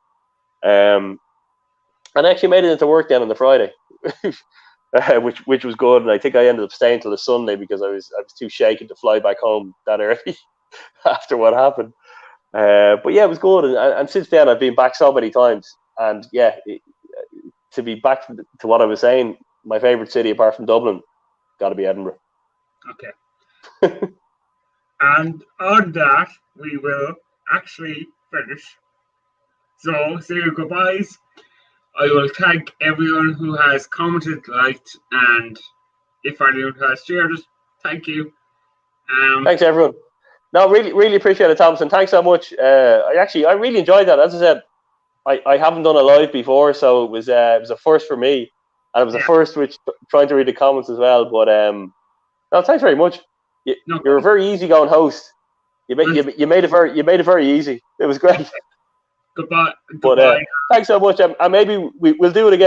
And I actually made it into work then on the Friday, which was good. And I think I ended up staying till the Sunday because I was too shaken to fly back home that early after what happened. But yeah, it was good. And since then, I've been back so many times. And yeah, to be back to what I was saying, my favourite city apart from Dublin, got to be Edinburgh. Okay. And on that, we will actually finish. So say your goodbyes. I will thank everyone who has commented, liked, and if anyone has shared it, thank you. Thanks, everyone. No, really appreciate it, Thompson. Thanks so much. I really enjoyed that. As I said, I haven't done a live before, so it was a first for me, and it was a first which trying to read the comments as well. But no, thanks very much. You're a very easygoing host. You made it very easy. It was great. Goodbye. But thanks so much, and maybe we'll do it again.